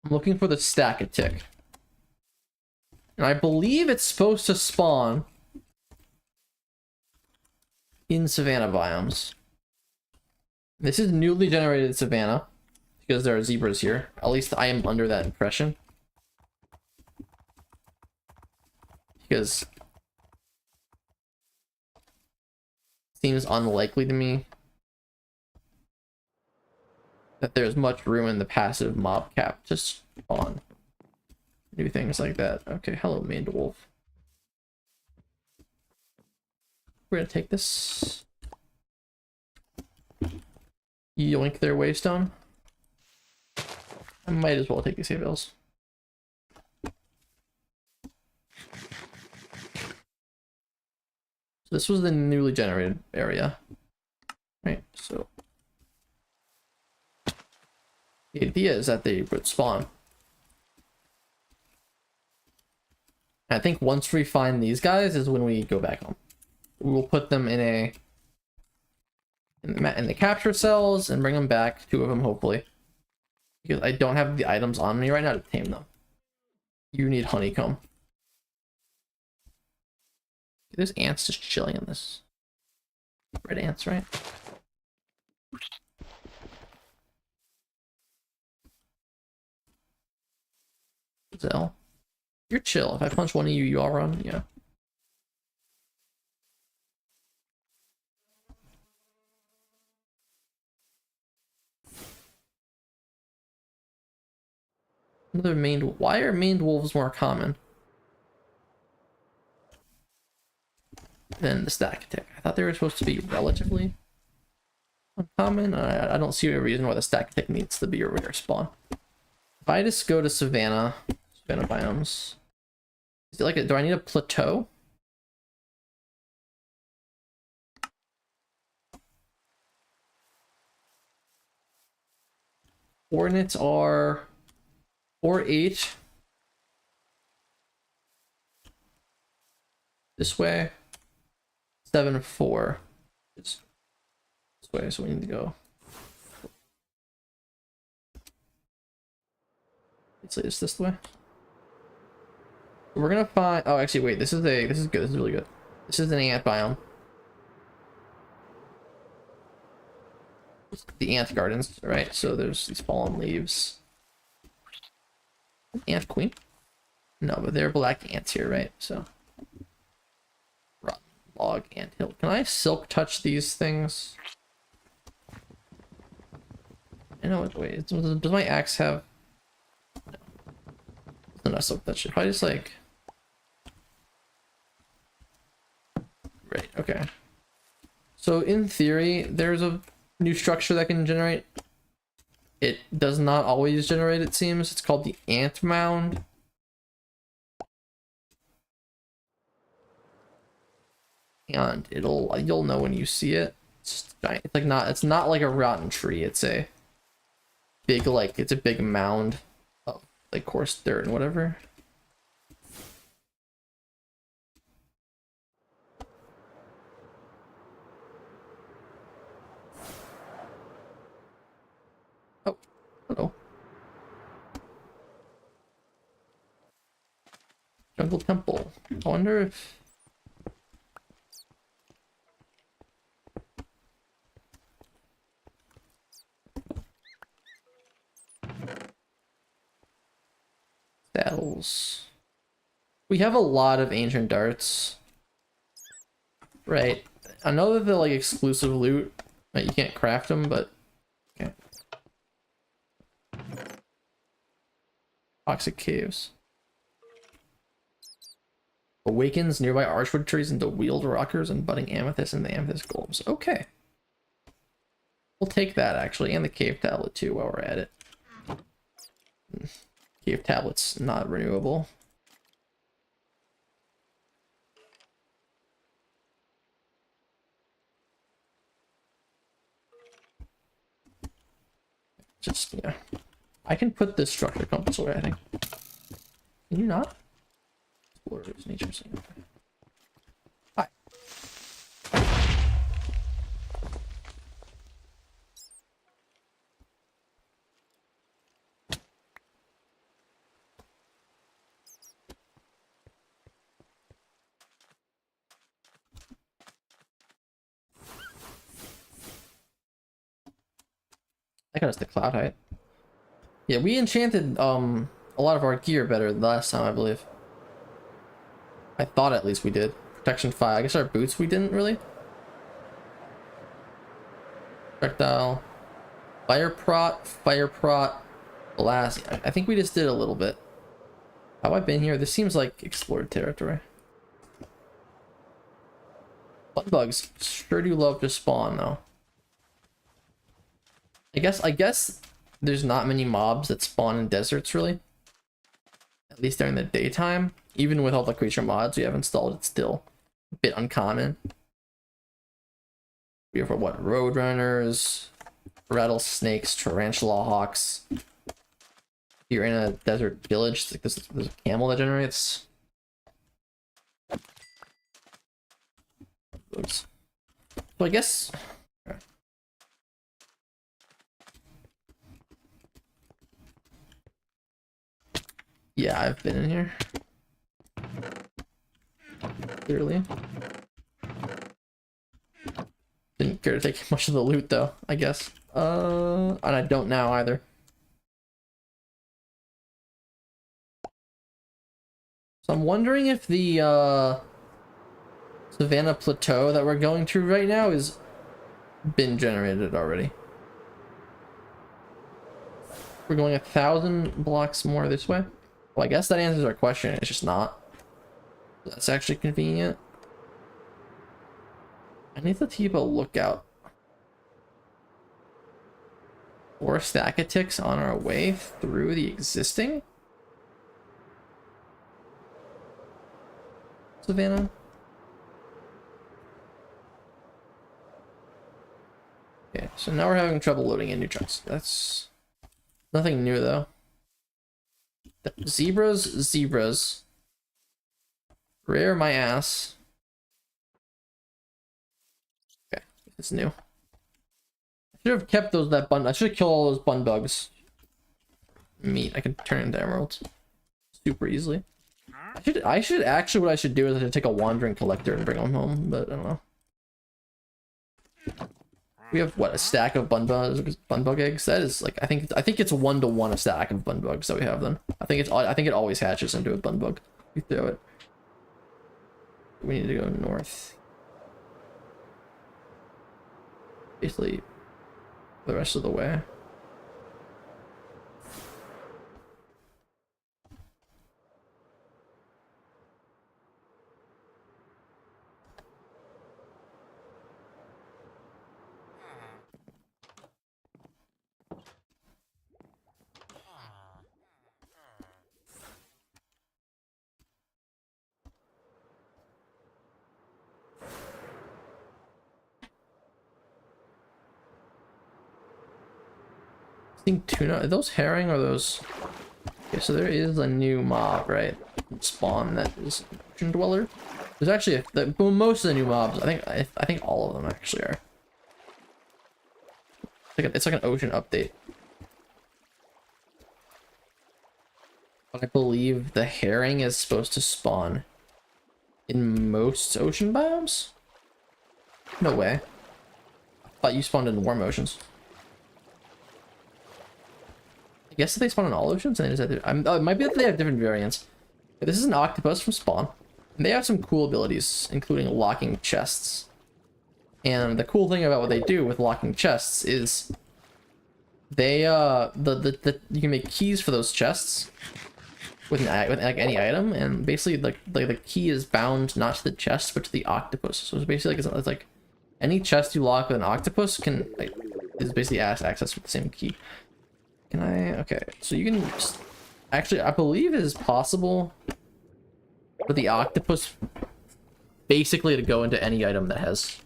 I'm looking for the stack-a-tick. And I believe it's supposed to spawn in savanna biomes. This is newly generated savanna because there are zebras here. At least I am under that impression. Because it seems unlikely to me that there's much room in the passive mob cap to spawn new things like that. Okay, hello, maned wolf. We're gonna take this. Yoink their waystone. I might as well take these hay bales. So this was the newly generated area. Right, so the idea is that they would spawn. I think once we find these guys is when we go back home. We will put them in the capture cells and bring them back, 2 of them hopefully. Because I don't have the items on me right now to tame them. You need honeycomb. There's ants just chilling in this. Red ants, right? Zell. You're chill. If I punch one of you, you all run? Yeah. Another maned. Why are maned wolves more common than the stack-a-tick? I thought they were supposed to be relatively uncommon. I don't see a reason why the stack-a-tick needs to be a rare spawn. If I just go to savanna biomes, is it like do I need a plateau? Coordinates are 4-8 this way, 7-4 this way, so we need to go. Let's say it's this way. We're gonna find. Oh, actually, wait. This is good. This is really good. This is an ant biome. The ant gardens, right? So there's these fallen leaves. Ant queen? No, but they're black ants here, right? So rotten log ant hill. Can I silk touch these things? I know. Wait, does my axe have? No. It's not silk touch. If I just like. Right. Okay. So in theory, there's a new structure that can generate. It does not always generate, it seems. It's called the ant mound. And you'll know when you see it. It's giant. It's not like a rotten tree. It's a big it's a big mound of like coarse dirt and whatever. Hello. Jungle Temple. I wonder if... Saddles. We have a lot of ancient darts. Right. I know that they're like exclusive loot. Right, you can't craft them, but... Okay. Toxic caves. Awakens nearby archwood trees into wheeled rockers and budding amethyst and the amethyst golems. Okay. We'll take that actually, and the cave tablet too while we're at it. Cave tablet's not renewable. just, yeah. I can put this structure compass away, I think. Can you not? Explorers, nature scene. Hi. I got us the cloud height. Yeah, we enchanted a lot of our gear better last time, I believe. I thought at least we did. Protection 5. I guess our boots we didn't really. Projectile. Fire prot, blast. I think we just did a little bit. Have I been here? This seems like explored territory. Bug bugs sure do love to spawn though. I guess there's not many mobs that spawn in deserts really. At least during the daytime. Even with all the creature mods we have installed, it's still a bit uncommon. We have what? Roadrunners, rattlesnakes, tarantula hawks. You're in a desert village, like there's a camel that generates. Oops. So I guess. Yeah, I've been in here. Clearly. Didn't care to take much of the loot though, I guess. And I don't now either. So I'm wondering if the Savannah Plateau that we're going to right now is been generated already. We're going 1,000 blocks more this way. Well, I guess that answers our question. It's just not. That's actually convenient. I need to keep a lookout for stack of ticks on our way through the existing Savannah. Okay, so now we're having trouble loading in new chunks. That's nothing new though. Zebras. Rare my ass. Okay, it's new. I should have kept I should have killed all those bun bugs. Meat, I can turn into emeralds super easily. I should actually, what I should do is I should take a wandering collector and bring them home, but I don't know. We have what, a stack of bun bug eggs? That is like I think it's 1-to-1 a stack of bun bugs that we have then. I think it always hatches into a bun bug. You throw it. We need to go north. Basically the rest of the way. I think tuna, are those herring or those? Okay, so there is a new mob, right? Spawn that is an ocean dweller. There's actually most of the new mobs. I think all of them actually are. It's like an ocean update. But I believe the herring is supposed to spawn in most ocean biomes. No way. I thought you spawned in warm oceans. I guess they spawn in all oceans, and they just have it might be that they have different variants. But this is an octopus from Spawn, and they have some cool abilities, including locking chests. And the cool thing about what they do with locking chests is they you can make keys for those chests with like any item, and basically like the key is bound not to the chest but to the octopus. So it's basically like it's like any chest you lock with an octopus can is basically access with the same key. Can I? Okay, so you can just, actually, I believe it is possible for the octopus basically to go into any item that has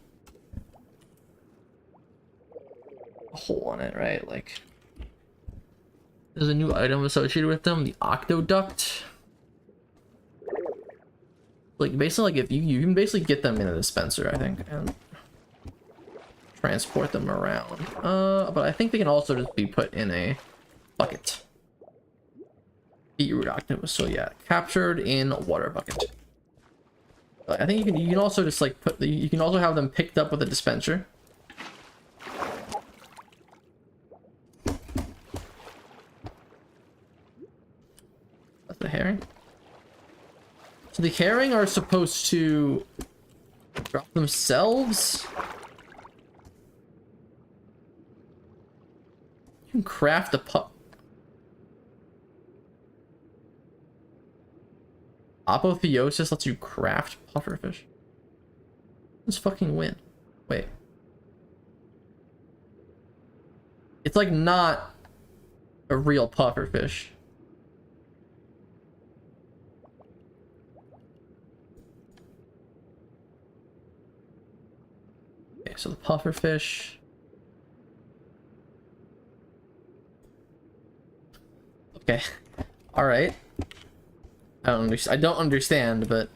a hole in it, right? Like, There's a new item associated with them, the Octoduct. Like basically, like if you can basically get them in a dispenser, I think, and transport them around. But I think they can also just be put in a bucket. Beetroot octopus. So yeah, captured in a water bucket. But I think you can also just like you can also have them picked up with a dispenser. That's the herring. So the herring are supposed to drop themselves. You can craft a pup. Apotheosis lets you craft pufferfish. Let's fucking win. Wait. It's like not a real pufferfish. Okay, so the pufferfish. Okay. All right. I don't understand, but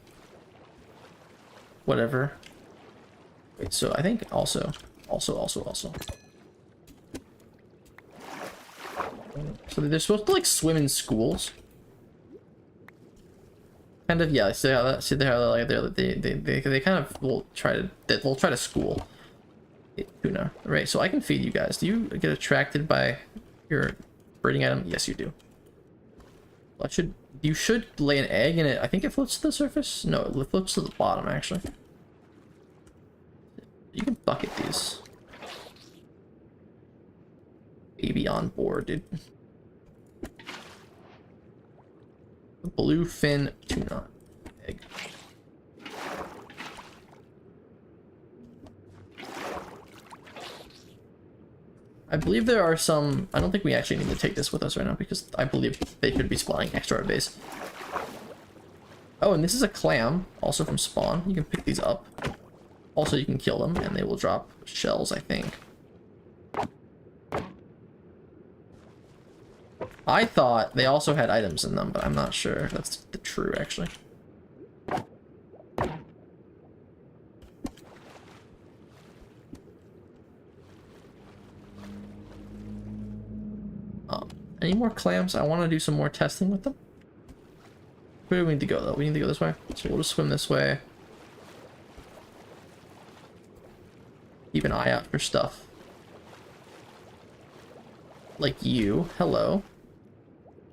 whatever. Wait, so I think also. So they're supposed to like swim in schools. Kind of, yeah. See how that? See how like they kind of will try to they'll try to school tuna, right? So I can feed you guys. Do you get attracted by your breeding item? Yes, you do. Well, you should lay an egg in it. I think it floats to the surface. No, it floats to the bottom actually. You can bucket these. Baby on board, dude. Bluefin tuna egg. I believe there are some. I don't think we actually need to take this with us right now because I believe they could be spawning next to our base. Oh, and this is a clam, also from spawn. You can pick these up. Also, you can kill them and they will drop shells, I think. I thought they also had items in them, but I'm not sure if that's true, actually. Any more clams? I want to do some more testing with them. Where do we need to go, though? We need to go this way. So we'll just swim this way. Keep an eye out for stuff. Like you. Hello.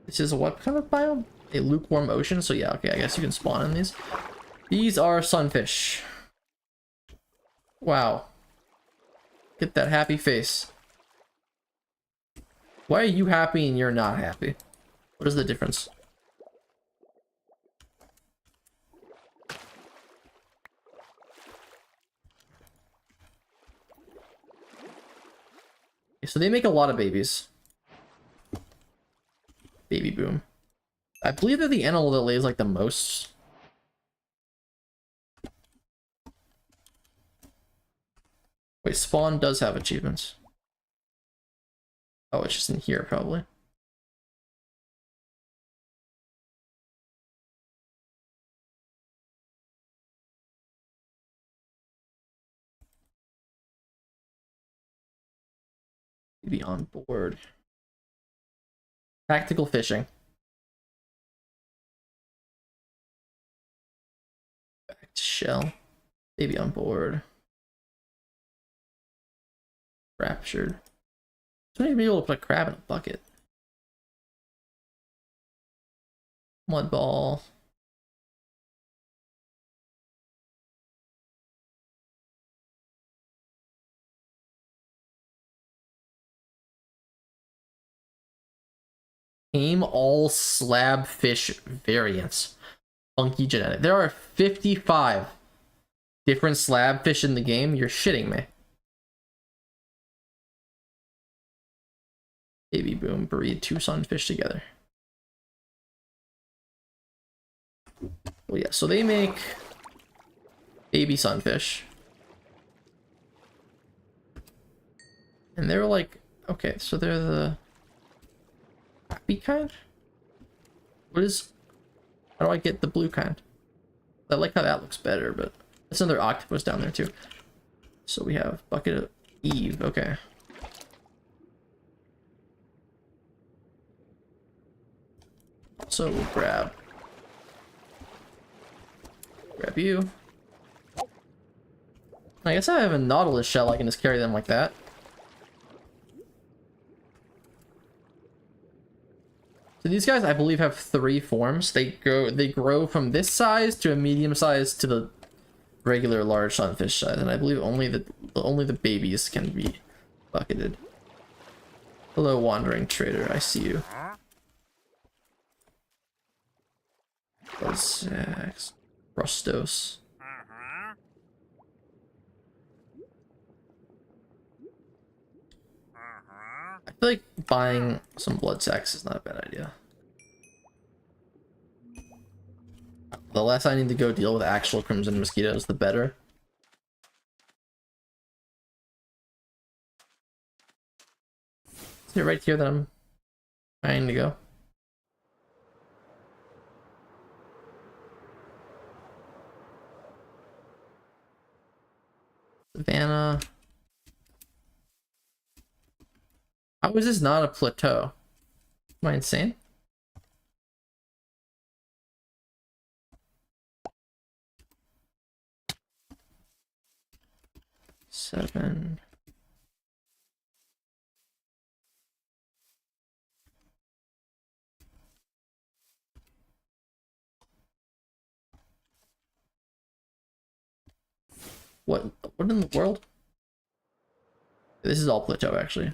This is a what kind of biome? A lukewarm ocean. So yeah, okay, I guess you can spawn in these. These are sunfish. Wow. Get that happy face. Why are you happy and you're not happy? What is the difference? Okay, so they make a lot of babies. Baby boom. I believe they're the animal that lays like the most. Wait, spawn does have achievements. Oh, it's just in here, probably. Maybe on board. Tactical fishing. Back to shell. Maybe on board. Raptured. So maybe be able to put a crab in a bucket. Mud ball. Aim all slab fish variants. Funky genetic. There are 55 different slab fish in the game. You're shitting me. Baby boom, breed 2 sunfish together. Well, yeah, so they make baby sunfish. And they're like, okay, so they're the... Happy kind? What is... How do I get the blue kind? I like how that looks better, but... There's another octopus down there, too. So we have Bucket of Eve. Okay. Also, we'll grab you. I guess I have a nautilus shell. I can just carry them like that. So these guys, I believe, have 3 forms. They grow from this size to a medium size to the regular large sunfish size, and I believe only the babies can be bucketed. Hello, wandering trader. I see you. Rustos. I feel like buying some blood sacks is not a bad idea. The less I need to go deal with actual crimson mosquitoes, the better. Is it right here that I'm trying to go? Savannah. How is this not a plateau? Am I insane? Seven. What in the world? This is all plateau, actually.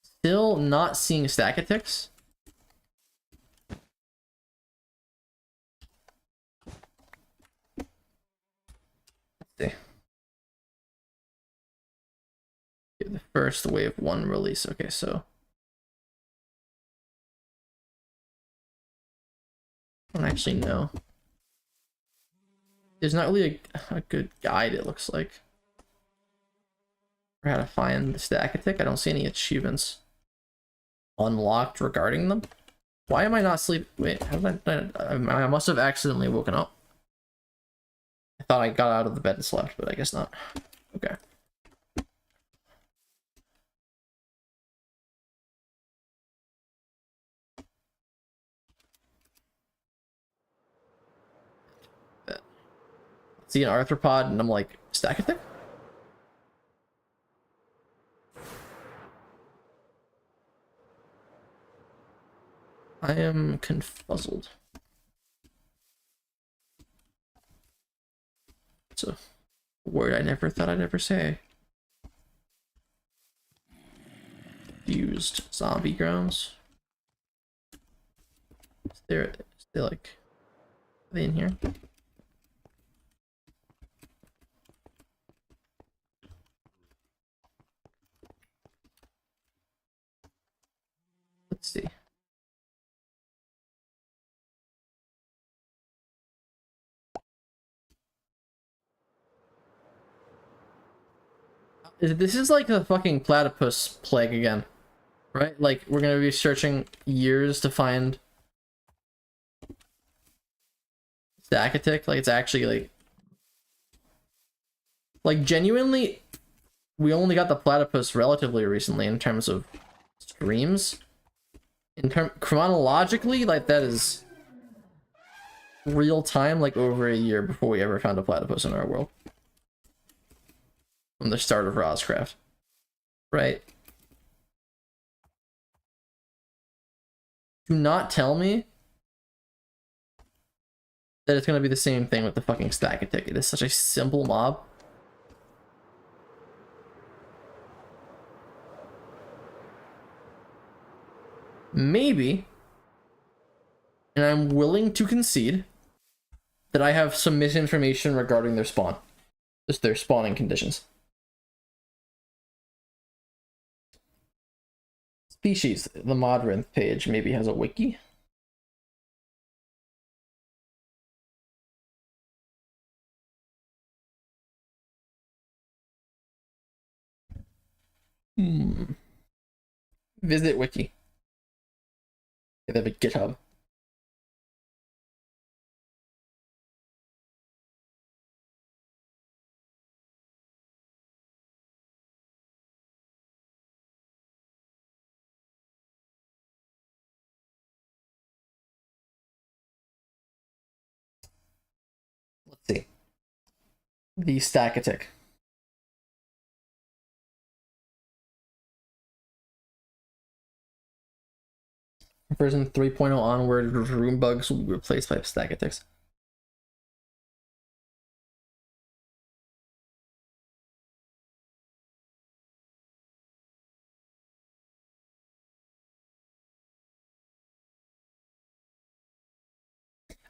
Still not seeing stackaticks. Let's see. The first wave 1 release. Okay, so I don't actually know. There's not really a good guide, it looks like, for how to find the stackatic. I don't see any achievements unlocked regarding them. Why am I not sleep? Wait, how did I must have accidentally woken up. I thought I got out of the bed and slept, but I guess not. Okay. See an arthropod, and I'm like, stackatic? I am confuzzled. It's a word I never thought I'd ever say. Used zombie grounds. Is they like, are they in here? Let's see. This is like the fucking platypus plague again, right? Like, we're gonna be searching years to find stackatic. Like, it's actually like genuinely, we only got the platypus relatively recently in terms of streams. Chronologically, like, that is real time, like over a year before we ever found a platypus in our world. From the start of Radz Craft, right? Do not tell me that it's gonna be the same thing with the fucking stackatic. It is such a simple mob. Maybe, and I'm willing to concede that I have some misinformation regarding their spawn, just their spawning conditions. Species, the Modrinth page maybe has a wiki. Visit wiki. They have a GitHub. Let's see. The Stackatic. Version 3.0 onward, room bugs will be replaced by Stackatics.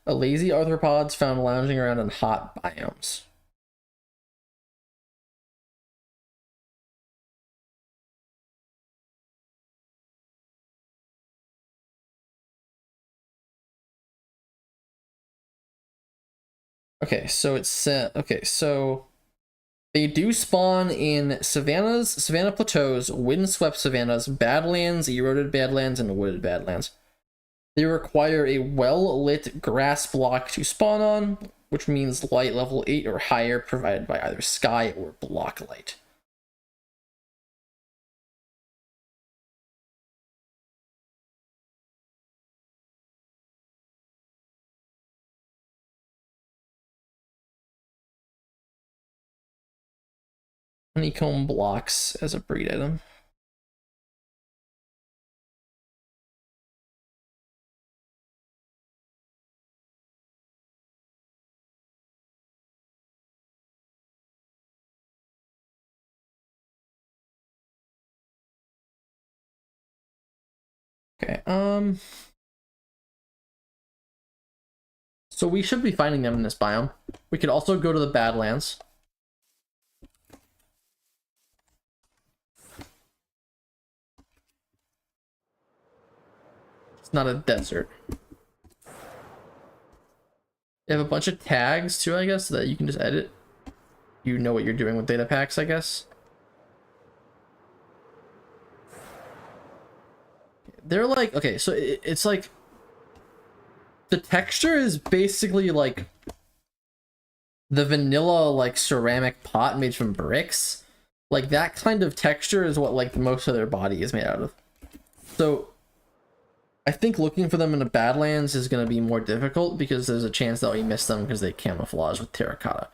A lazy arthropods found lounging around in hot biomes. Okay, so it's set. Okay, so they do spawn in savannas, savanna plateaus, windswept savannas, badlands, eroded badlands, and wooded badlands. They require a well-lit grass block to spawn on, which means light level 8 or higher provided by either sky or block light. Honeycomb blocks as a breed item. Okay, so we should be finding them in this biome. We could also go to the Badlands. It's not a desert. You have a bunch of tags too, I guess, that you can just edit. You know what you're doing with data packs, I guess. They're like, okay, so it's like the texture is basically like the vanilla like ceramic pot made from bricks. Like that kind of texture is what like most of their body is made out of. So I think looking for them in the Badlands is going to be more difficult because there's a chance that we miss them because they camouflage with terracotta.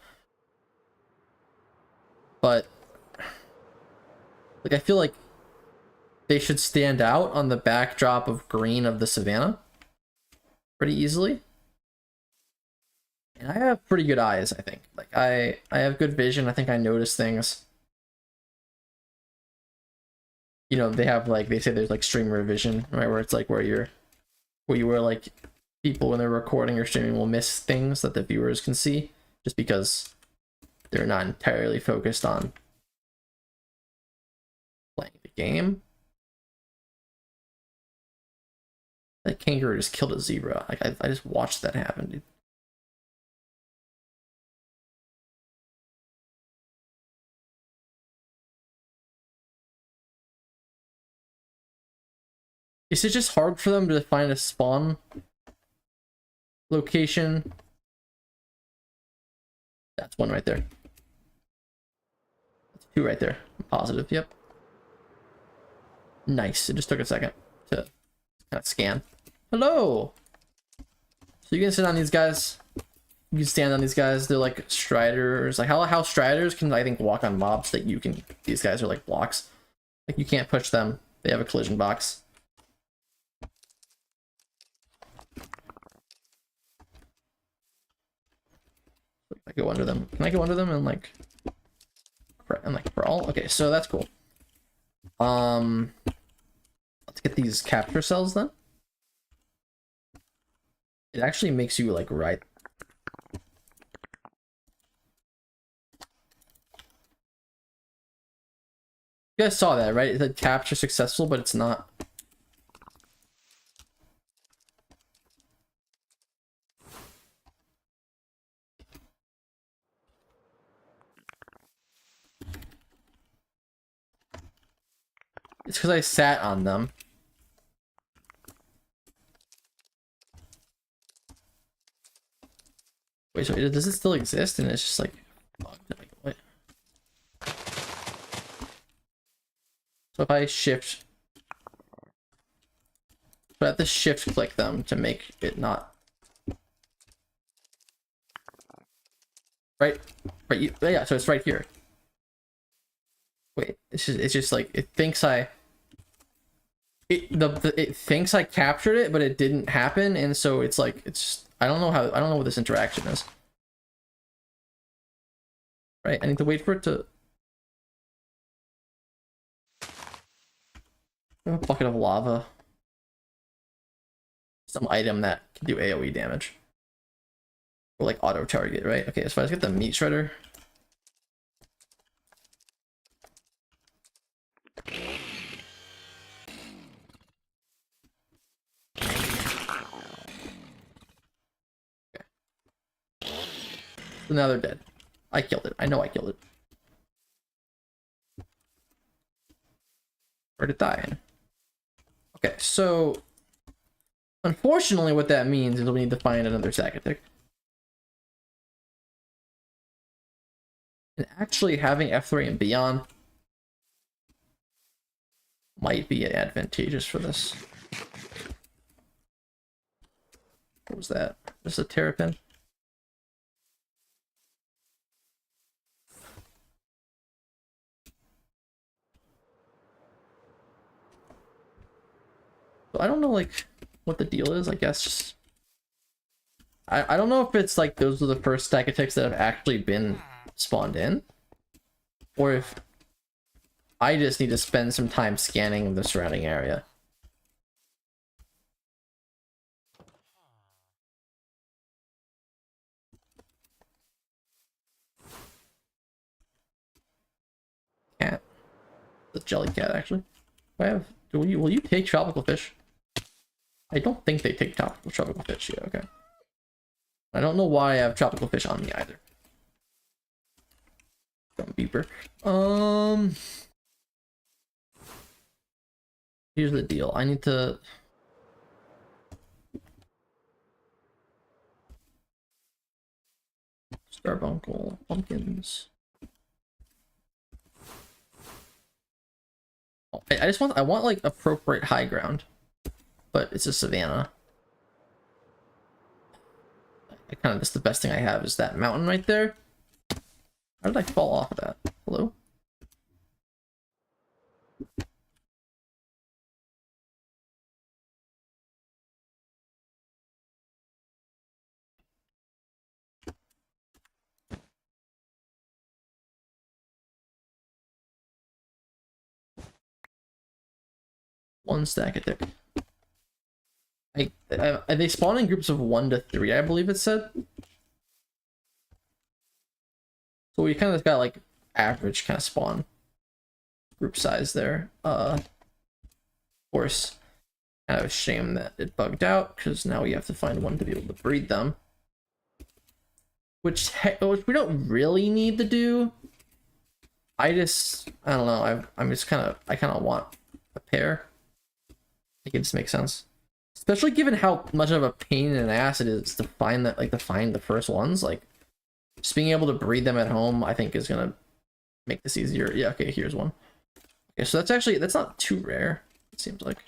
But like I feel like they should stand out on the backdrop of green of the savannah pretty easily. And I have pretty good eyes, I think. Like I have good vision. I think I notice things. You know, they have like, they say there's like streamer vision, right? Where it's like where you were like people when they're recording or streaming will miss things that the viewers can see just because they're not entirely focused on playing the game. That kangaroo just killed a zebra. Like I just watched that happen, dude. Is it just hard for them to find a spawn location? That's one right there. That's two right there. I'm positive. Yep. Nice. It just took a second to kind of scan. Hello. So you can sit on these guys. You can stand on these guys. They're like striders. Like how striders can, I think, walk on mobs that you can. These guys are like blocks. Like you can't push them. They have a collision box. I go under them. Can I go under them and like crawl? Okay, so that's cool. Let's get these capture cells then. It actually makes you like right. You guys saw that, right? It said capture successful, but it's not. It's because I sat on them. Wait, so does it still exist? And it's just like, what? So if I shift, so I have to shift click them to make it not. Right, yeah. So it's right here. Wait, it's just like it thinks it thinks I captured it, but it didn't happen, and so it's like I don't know what this interaction is. Right, I need to wait for it to. I have a bucket of lava. Some item that can do AoE damage. Or like auto target, right? Okay, so let's get the meat shredder. Okay. So now they're dead. I killed it. I know I killed it. Where'd it die in? Okay, so unfortunately what that means is we need to find another Zacathic. And actually having F3 and beyond might be advantageous for this. What was that? Just a terrapin? So I don't know like what the deal is. I guess just I don't know if it's like those are the first stack of ticks that have actually been spawned in, or if I just need to spend some time scanning the surrounding area. Cat, the jelly cat actually. Will you take tropical fish? I don't think they take tropical fish. Yeah, okay. I don't know why I have tropical fish on me either. Beeper. Here's the deal. I need to Starbuncle pumpkins. Oh, I want like appropriate high ground, but it's a savanna. That's the best thing I have is that mountain right there. How did I fall off of that? Hello? One stack of dick. They spawn in groups of 1 to 3, I believe it said. So we kind of got like average kind of spawn group size there. Of course, kind of a shame that it bugged out because now we have to find one to be able to breed them, which we don't really need to do. I don't know. I kind of want a pair. I think it just makes sense. Especially given how much of a pain in the ass it is to find the first ones. Like, just being able to breed them at home, I think is gonna make this easier. Yeah, okay, here's one. Okay, so that's not too rare, it seems like.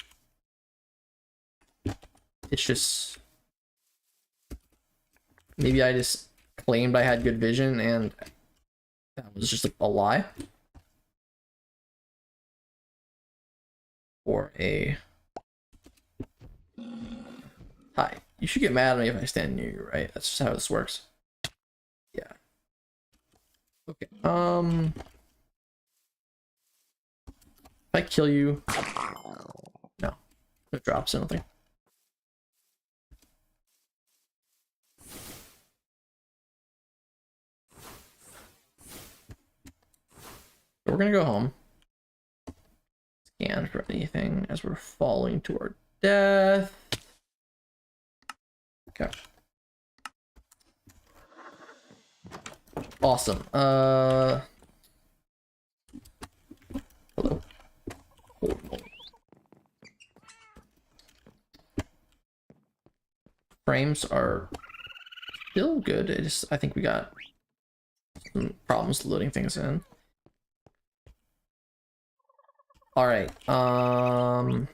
It's just maybe I just claimed I had good vision and that was just a lie. Or a hi. You should get mad at me if I stand near you, right? That's just how this works. Yeah. Okay. If I kill you, no drops. I don't think. We're gonna go home. Scan for anything as we're falling to our death. Okay. Awesome. Hello. Oh, frames are still good. I think we got some problems loading things in. All right. All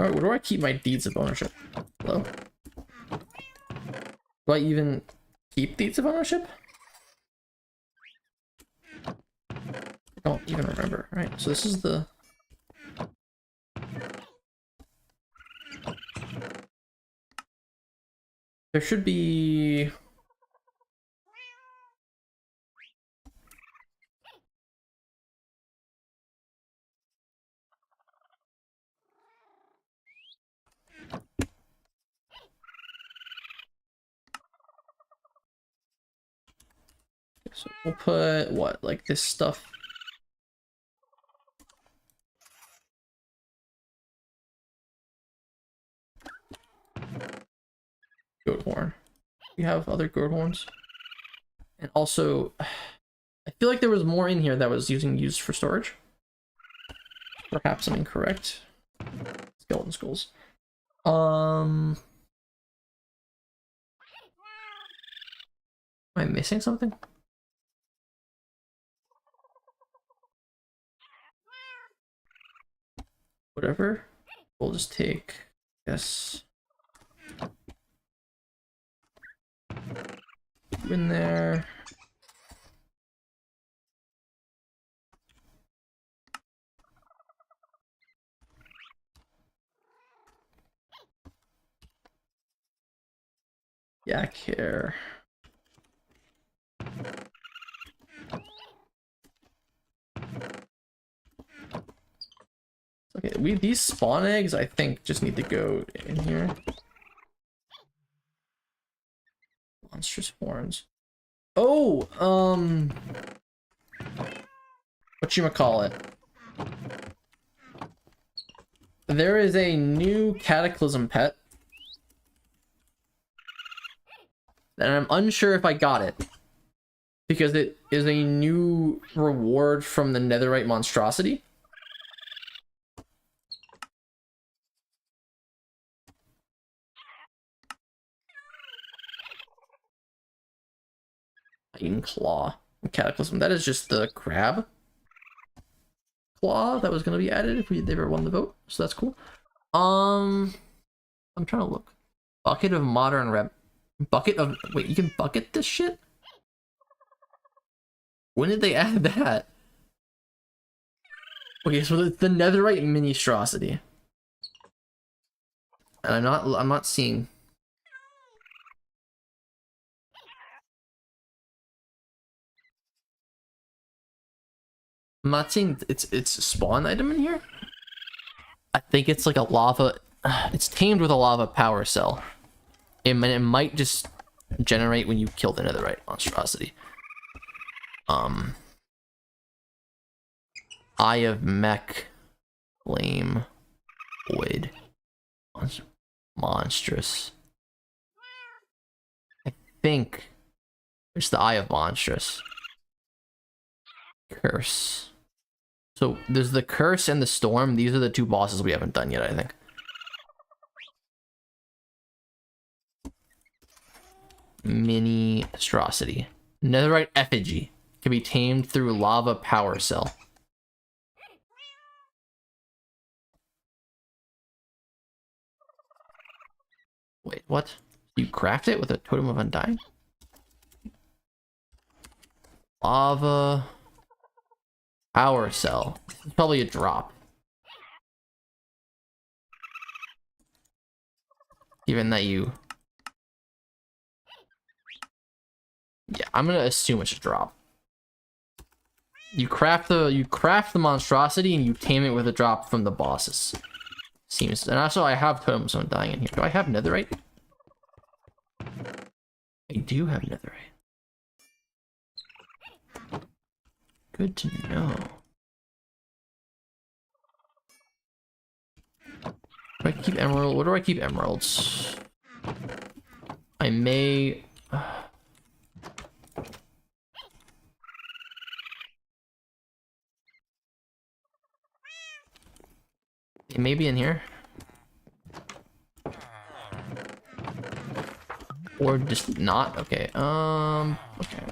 right, where do I keep my deeds of ownership? Hello? Do I even keep deeds of ownership? I don't even remember. All right, so this is the... There should be... So we'll put, what, like this stuff? Goat horn. We have other goat horns. And also, I feel like there was more in here that was used for storage. Perhaps I'm incorrect. Skeleton skulls. Am I missing something? Whatever. We'll just take this in there. Yak hair. Okay, these spawn eggs I think just need to go in here. Monstrous horns. Oh, whatchamacallit? There is a new cataclysm pet. And I'm unsure if I got it. Because it is a new reward from the netherite monstrosity. Titan claw. Cataclysm. That is just the crab claw that was going to be added if they ever won the vote. So that's cool. I'm trying to look. Bucket of modern rep. Bucket of... Wait, you can bucket this shit? When did they add that? Okay, so it's the netherite ministrosity. And I'm not seeing... I'm not seeing it's a spawn item in here. I think it's like a lava... It's tamed with a lava power cell. It might just generate when you kill the netherite monstrosity. Eye of Mech, Flame, Void, Monstrous. I think it's the Eye of Monstrous. Curse. So there's the Curse and the Storm. These are the two bosses we haven't done yet, I think. Mini-strosity. Netherite effigy can be tamed through lava power cell. Wait, what? You craft it with a totem of undying? Lava power cell. It's probably a drop. Given that you... Yeah, I'm gonna assume it's a drop. You craft the monstrosity and you tame it with a drop from the bosses. Seems, and also I have totems of undying in here. Do I have netherite? I do have netherite. Good to know. Do I keep emerald? Where do I keep emeralds? I may... It may be in here. Or just not? Okay, okay.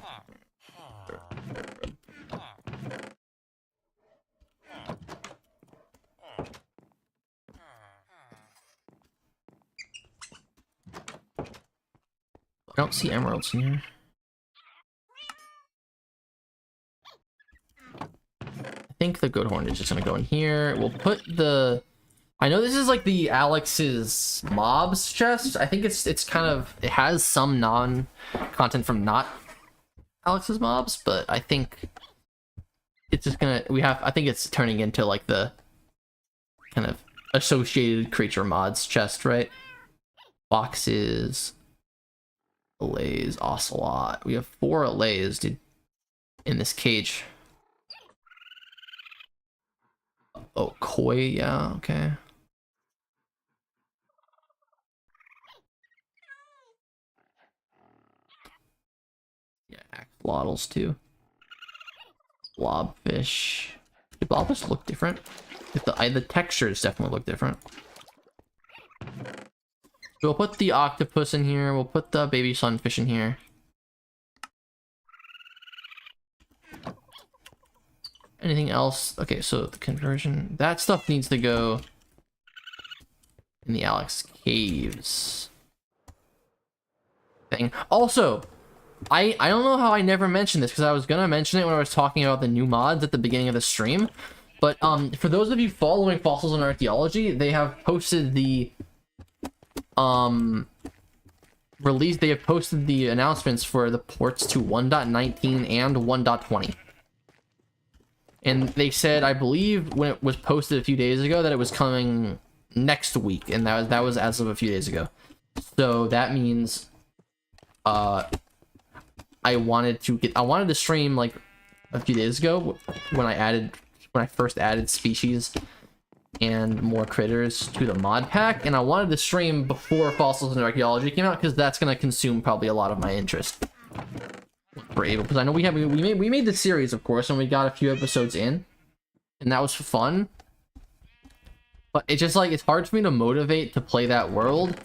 I don't see emeralds in here. I think the goat horn is just gonna go in here. We'll put the... I know this is like the Alex's mobs chest. I think it's kind of... It has some non-content from not Alex's mobs, but I think it's just gonna... I think it's turning into like the kind of associated creature mods chest, right? Boxes... Allays, Ocelot. We have 4 Allays, dude, in this cage. Oh, Koi, yeah, okay. Yeah, axolotls too. Blobfish. Do blobfish look different? The textures definitely look different. We'll put the octopus in here. We'll put the baby sunfish in here. Anything else? Okay, so the conversion. That stuff needs to go in the Alex caves thing. Also, I don't know how I never mentioned this, because I was gonna mention it when I was talking about the new mods at the beginning of the stream. But for those of you following Fossils and Archaeology, they have posted the they have posted the announcements for the ports to 1.19 and 1.20. And they said, I believe when it was posted a few days ago, that it was coming next week, and that was as of a few days ago. So that means I wanted to stream like a few days ago when I first added species and more critters to the mod pack, and I wanted to stream before Fossils and Archaeology came out, because that's going to consume probably a lot of my interest. We're able, because I know we made the series, of course, and we got a few episodes in, and that was fun. But it's just like, it's hard for me to motivate to play that world,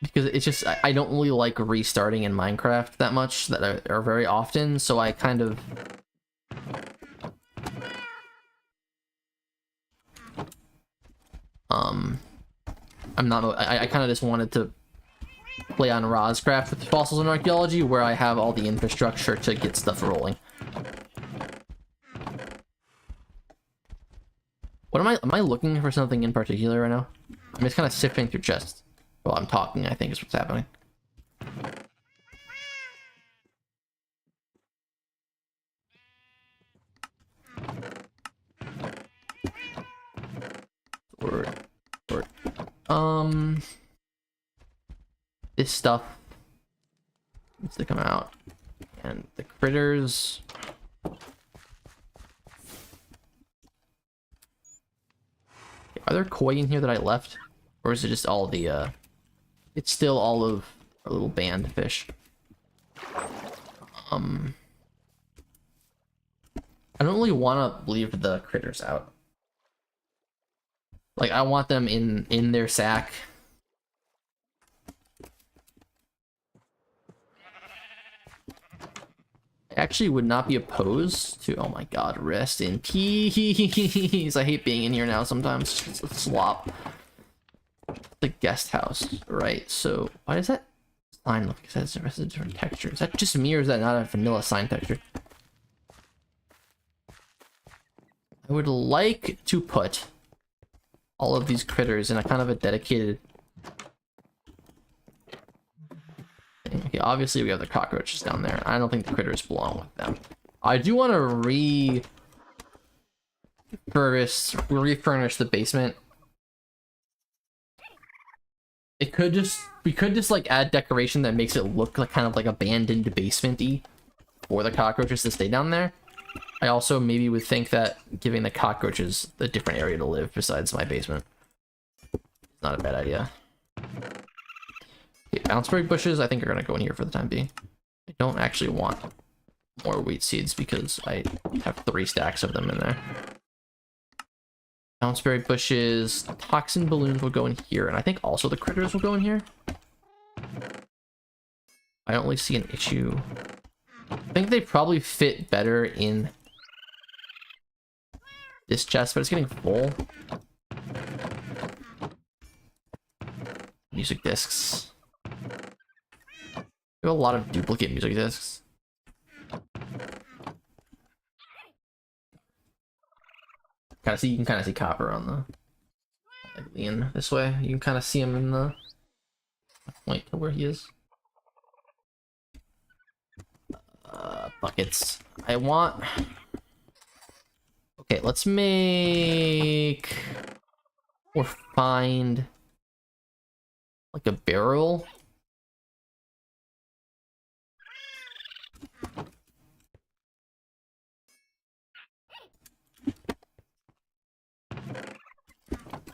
because it's just, I don't really like restarting in Minecraft that much, or very often, so I kind of... I kind of just wanted to play on Radz Craft with Fossils and Archaeology, where I have all the infrastructure to get stuff rolling. What am I looking for something in particular right now? I'm just kind of sifting through chests while I'm talking, I think is what's happening. This stuff needs to come out, and the critters. Are there koi in here that I left, or is it just all the it's still all of our little band fish? I don't really want to leave the critters out. Like, I want them in their sack. I actually would not be opposed to... Oh my god, rest in peace. I hate being in here now sometimes. It's a slop. The guest house, right? So, why does that sign look like it has a different texture? Is that just me, or is that not a vanilla sign texture? I would like to put all of these critters in a kind of a dedicated thing. Okay, obviously we have the cockroaches down there. I don't think the critters belong with them. I do want to refurnish the basement. We could just like add decoration that makes it look like kind of like abandoned basement-y for the cockroaches to stay down there. I also maybe would think that giving the cockroaches a different area to live besides my basement. Not a bad idea. Okay, bounceberry bushes I think are going to go in here for the time being. I don't actually want more wheat seeds because I have 3 stacks of them in there. Bounceberry bushes, toxin balloons will go in here, and I think also the critters will go in here. I don't really see an issue. I think they probably fit better in this chest, but it's getting full. Music discs. We have a lot of duplicate music discs. You can kind of see Copper on the lean this way. You can kind of see him in the point to where he is. Buckets. I want. Okay, let's make or find like a barrel.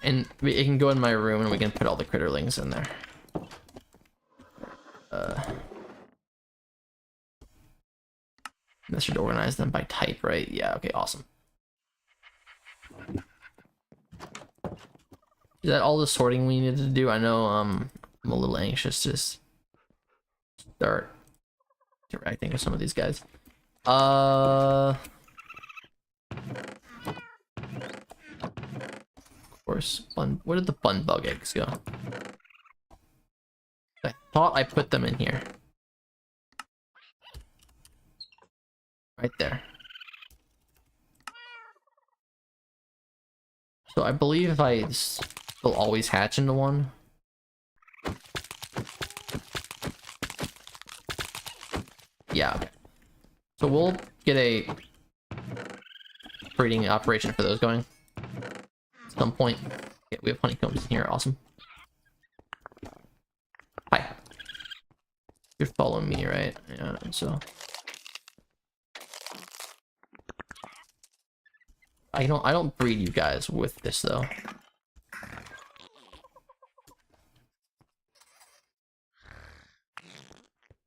And it can go in my room and we can put all the critterlings in there. That should organize them by type, right? Yeah, okay, awesome. Is that all the sorting we needed to do? I know I'm a little anxious to start interacting with some of these guys. Of course, where did the bun bug eggs go? I thought I put them in here. Right there. So I believe if they'll always hatch into one. Yeah, okay. So we'll get a breeding operation for those going at some point. Okay, we have honeycombs in here, awesome. Hi. You're following me, right? Yeah, so I don't breed you guys with this though.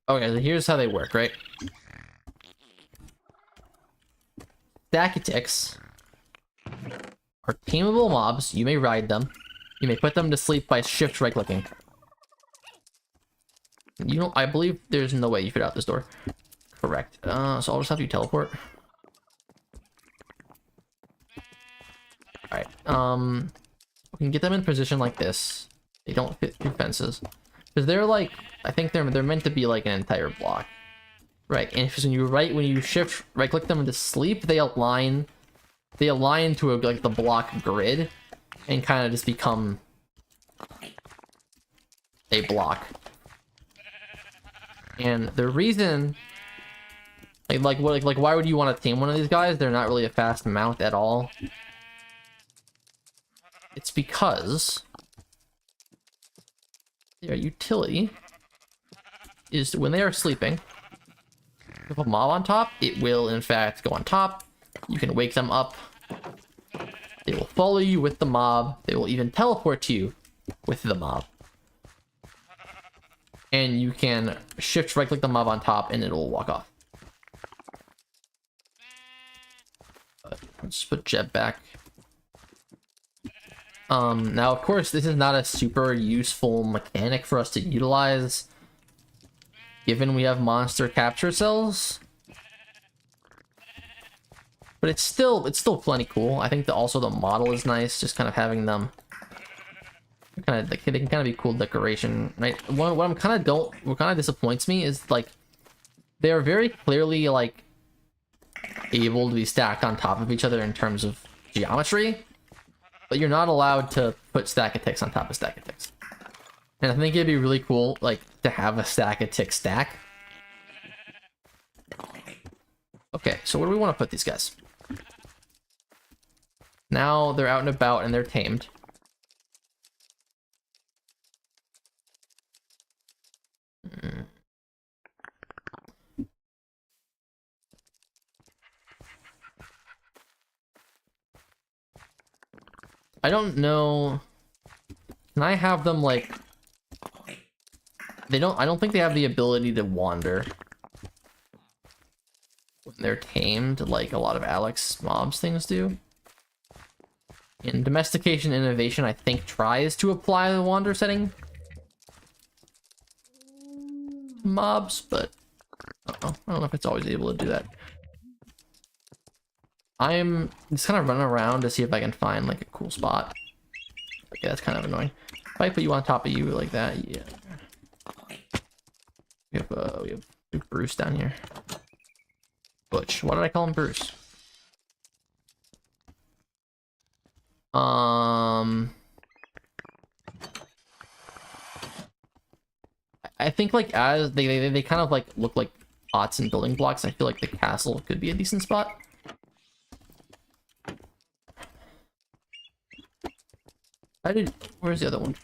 Okay, so here's how they work, right? Stacketics are tameable mobs. You may ride them. You may put them to sleep by shift right clicking. You don't. I believe there's no way you fit out this door. Correct. So I'll just have you teleport. Alright, we can get them in position like this. They don't fit through fences. Because they're like, I think they're meant to be like an entire block. Right, and when you shift right click them into sleep, they align to like the block grid and kind of just become a block. And the reason like why would you want to tame one of these guys? They're not really a fast mount at all. It's because their utility is when they are sleeping, if a mob on top, it will in fact go on top. You can wake them up. They will follow you with the mob. They will even teleport to you with the mob. And you can shift right click the mob on top and it'll walk off. Let's put Jeb back. Now, of course, this is not a super useful mechanic for us to utilize, given we have monster capture cells. But it's still plenty cool. I think also the model is nice, just kind of having them. They can kind of be cool decoration, right? What kind of disappoints me is like they are very clearly like able to be stacked on top of each other in terms of geometry. But you're not allowed to put stack of ticks on top of stack of ticks. And I think it'd be really cool, like, to have a stack of tick stack. Okay, so where do we want to put these guys? Now they're out and about and they're tamed. I don't know. Can I have them like I don't think they have the ability to wander when they're tamed like a lot of Alex mobs things do. In domestication innovation, I think tries to apply the wander setting mobs, but I don't know if it's always able to do that. I'm just kind of running around to see if I can find like a cool spot. Okay, that's kind of annoying. If I put you on top of you like that, yeah. We have Big Bruce down here. Butch. Why did I call him Bruce? I think like as they kind of like look like pots and building blocks. I feel like the castle could be a decent spot. Where's the other one?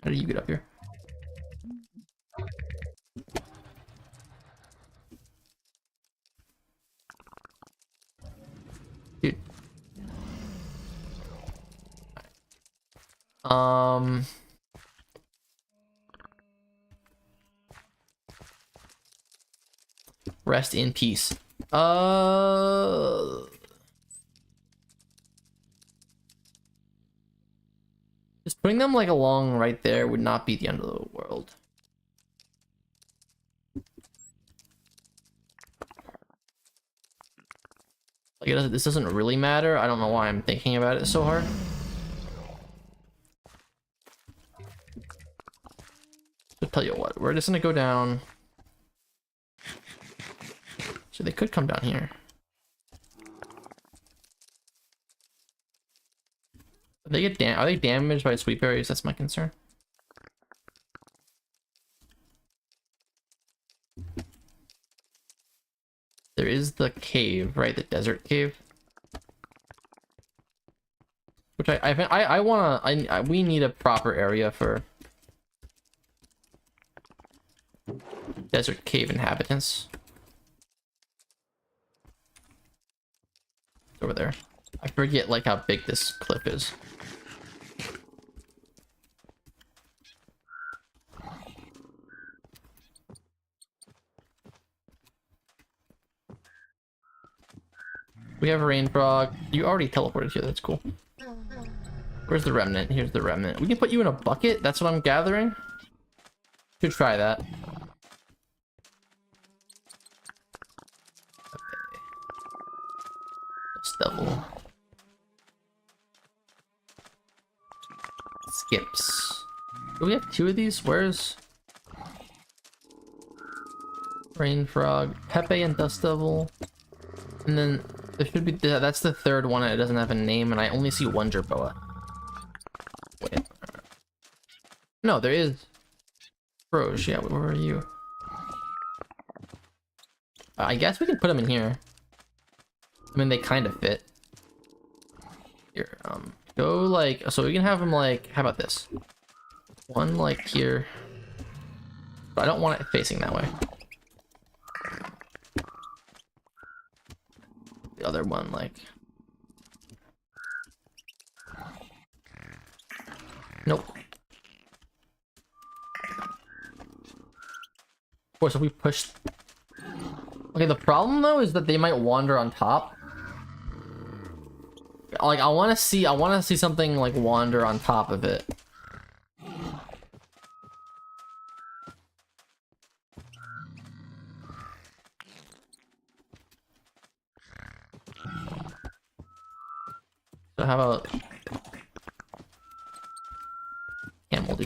How did you get up here? Dude. Rest in peace. Just putting them like along right there would not be the end of the world. Like this doesn't really matter. I don't know why I'm thinking about it so hard. I'll tell you what, we're just gonna go down. So they could come down here. Are they damaged by sweet berries? That's my concern. There is the cave, right? The desert cave. Which we need a proper area for desert cave inhabitants. It's over there. I forget like how big this cliff is. We have a rain frog. You already teleported here, that's cool. Where's the remnant? Here's the remnant. We can put you in a bucket? That's what I'm gathering? Should try that. Okay. Stubble. Skips. Do we have two of these? Where's rain frog? Pepe and dust devil. And then there should be that's the third one. It doesn't have a name, and I only see one jerboa. Wait. No, there is. Broge, yeah, where are you? I guess we can put them in here. I mean, they kind of fit. Here, go like, so we can have them like, how about this? One like here. But I don't want it facing that way. The other one like. Nope. Of course, if we push. Okay, the problem though is that they might wander on top. Like I want to see something like wander on top of it. So how about camel?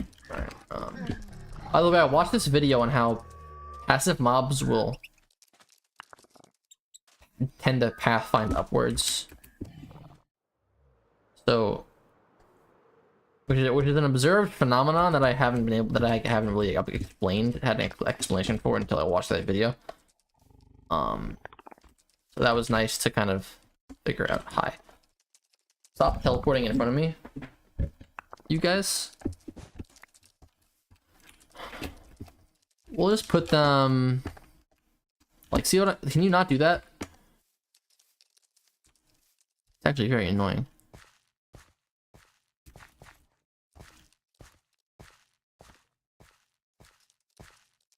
By the way, I watched this video on how passive mobs will tend to pathfind upwards. So, which is an observed phenomenon that I haven't really explained, had an explanation for until I watched that video. So that was nice to kind of figure out. Hi. Stop teleporting in front of me. You guys. We'll just put them like, see what can you not do that? It's actually very annoying.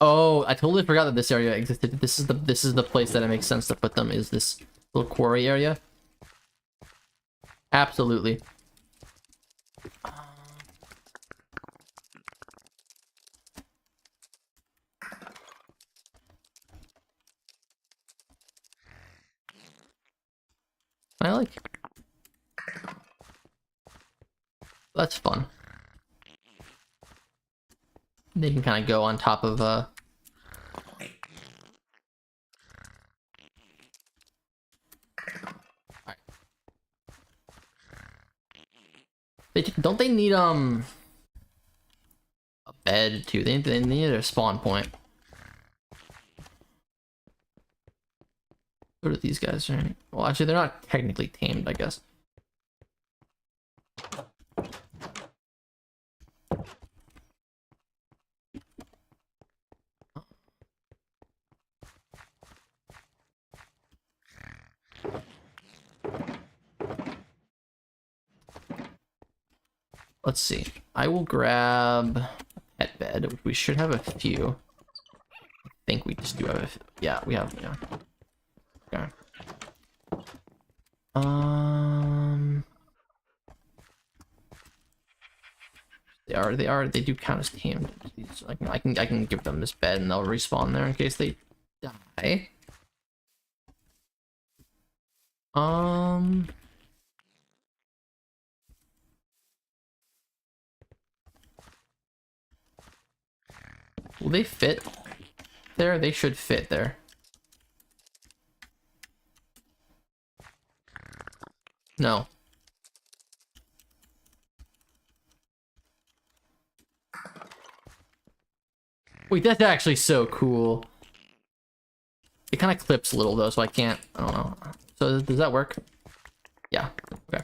Oh, I totally forgot that this area existed. This is the place that it makes sense to put them, is this little quarry area. Absolutely. I like. That's fun. They can kind of go on top of don't they need a bed too? They need a spawn point. What are these guys? Well, actually, they're not technically tamed, I guess. Let's see. I will grab pet bed. We should have a few. I think we just do have a few. Yeah, we have, yeah. Okay. They do count as tamed. I can give them this bed and they'll respawn there in case they die. Will they fit there? They should fit there. No. Wait, that's actually so cool. It kind of clips a little though, so I don't know. So does that work? Yeah, okay.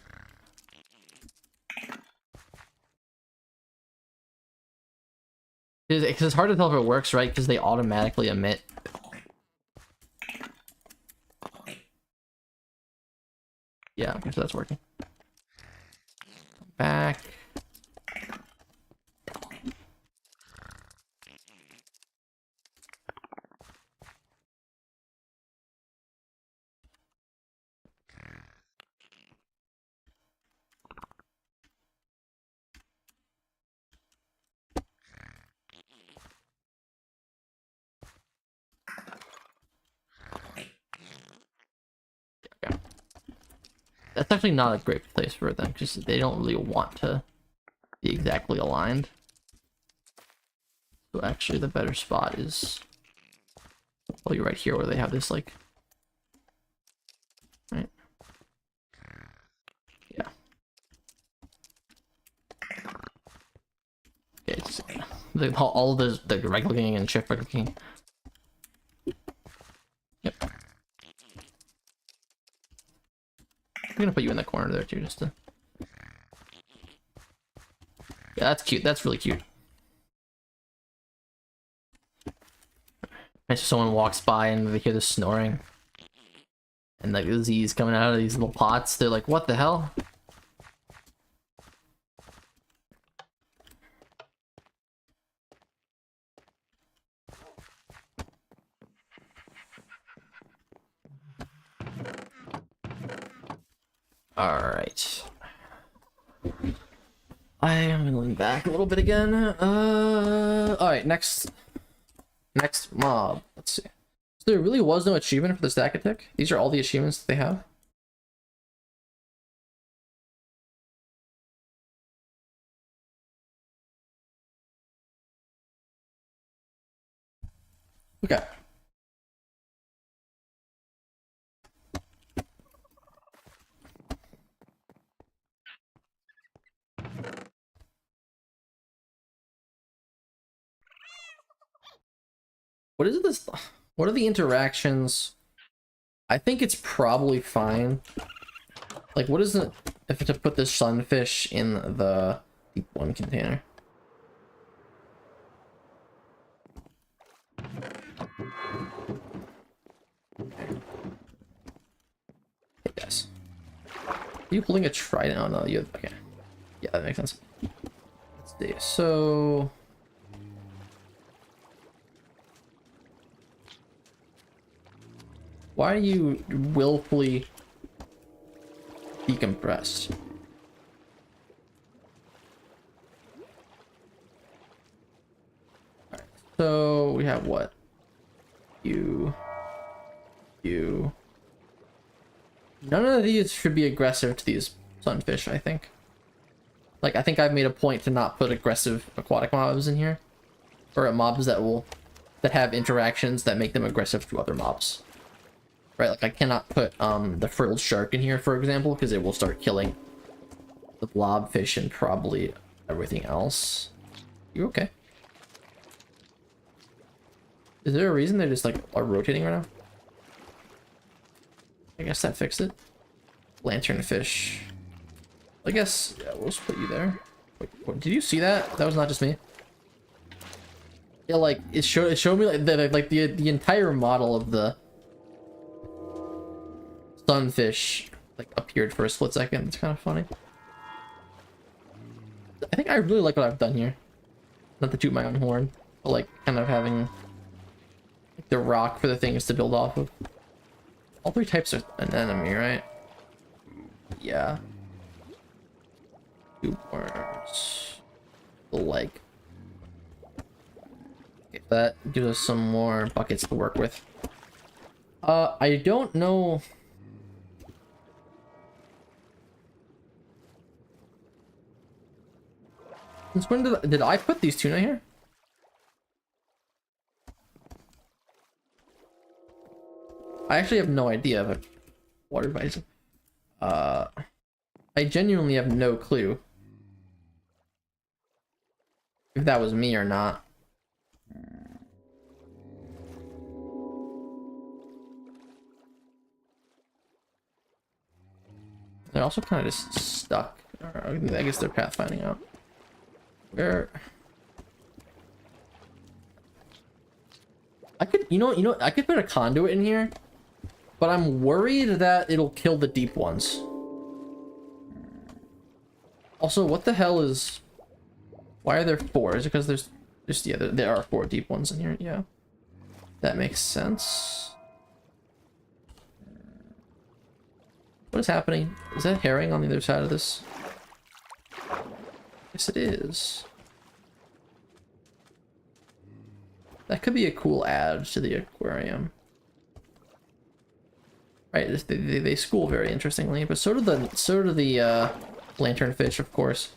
Because it's hard to tell if it works, right? Because they automatically emit. Yeah, okay, so that's working. Back. That's actually not a great place for them, because they don't really want to be exactly aligned. So actually the better spot is probably right here where they have this, like... Right? Yeah. Okay, it's, all the right clicking and shift clicking. Yep. I'm gonna put you in the corner there too, just to... Yeah, that's cute. That's really cute. If someone walks by and they hear the snoring, and like the Z's coming out of these little pots, they're like, "What the hell?" All right. I am gonna lean back a little bit again. All right, next mob. Let's see. So there really was no achievement for the stack attack. These are all the achievements that they have. Okay. What is this? What are the interactions? I think it's probably fine. Like, what is it if to put this sunfish in the deep one container? Hey guys, are you holding a trident? Oh no, you have, okay. Yeah, that makes sense. Let's see. So. Why are you willfully decompress. Alright, so we have what? You. None of these should be aggressive to these sunfish, I think. Like, I think I've made a point to not put aggressive aquatic mobs in here. Or mobs that have interactions that make them aggressive to other mobs. Right, like I cannot put the frilled shark in here, for example, because it will start killing the blobfish and probably everything else. You okay? Is there a reason they just like are rotating right now? I guess that fixed it. Lanternfish. I guess, yeah, we'll just put you there. Wait, what, did you see that? That was not just me. Yeah, like it showed me like the entire model of the sunfish like appeared for a split second. It's kind of funny. I think I really like what I've done here. Not to toot my own horn, but like kind of having the rock for the things to build off of. All three types are an enemy, right? Yeah. Two worms. The leg. Okay, that gives us some more buckets to work with. I don't know. Since when did I put these tuna here? I actually have no idea, but water bison. I genuinely have no clue if that was me or not. They're also kind of just stuck. I guess they're pathfinding out. Where? I could, you know, I could put a conduit in here, but I'm worried that it'll kill the deep ones. Also, what the hell is? Why are there four? Is it because there's yeah, there are four deep ones in here. Yeah, that makes sense. What is happening? Is that herring on the other side of this? Yes, it is. That could be a cool add to the aquarium. Right, they school very interestingly, but so do the lanternfish, of course.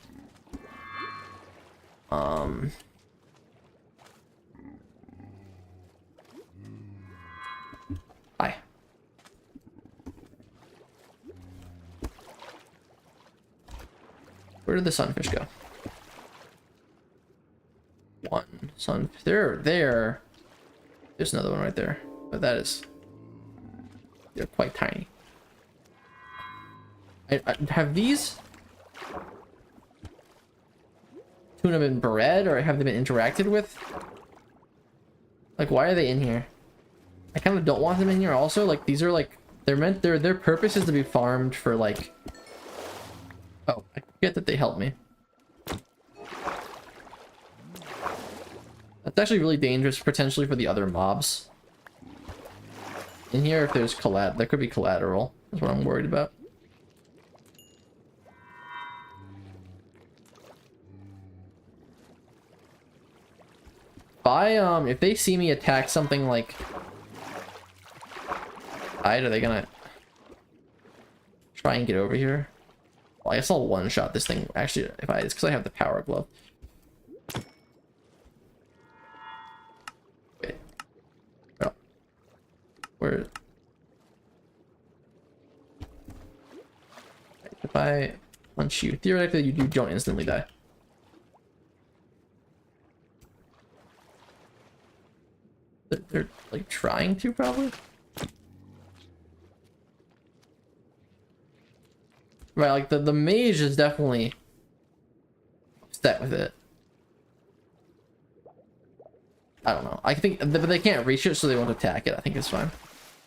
Hi. Where did the sunfish go? One sun. There. There's another one right there, but they're quite tiny. I have these tuna been bred, or have they been interacted with? Like, why are they in here? I kind of don't want them in here. Also, like, these are like their purpose is to be farmed for like. Oh, I forget that they help me. That's actually really dangerous potentially for the other mobs. In here, if there's there could be collateral. That's what I'm worried about. If they see me attack something like are they gonna try and get over here? Well, I guess I'll one-shot this thing. Actually, it's because I have the power glove. Okay. Oh. Where? If I punch you, theoretically you don't instantly die. They're like trying to probably. Right, like the mage is definitely upset with it. I don't know. I think, but they can't reach it, so they won't attack it. I think it's fine.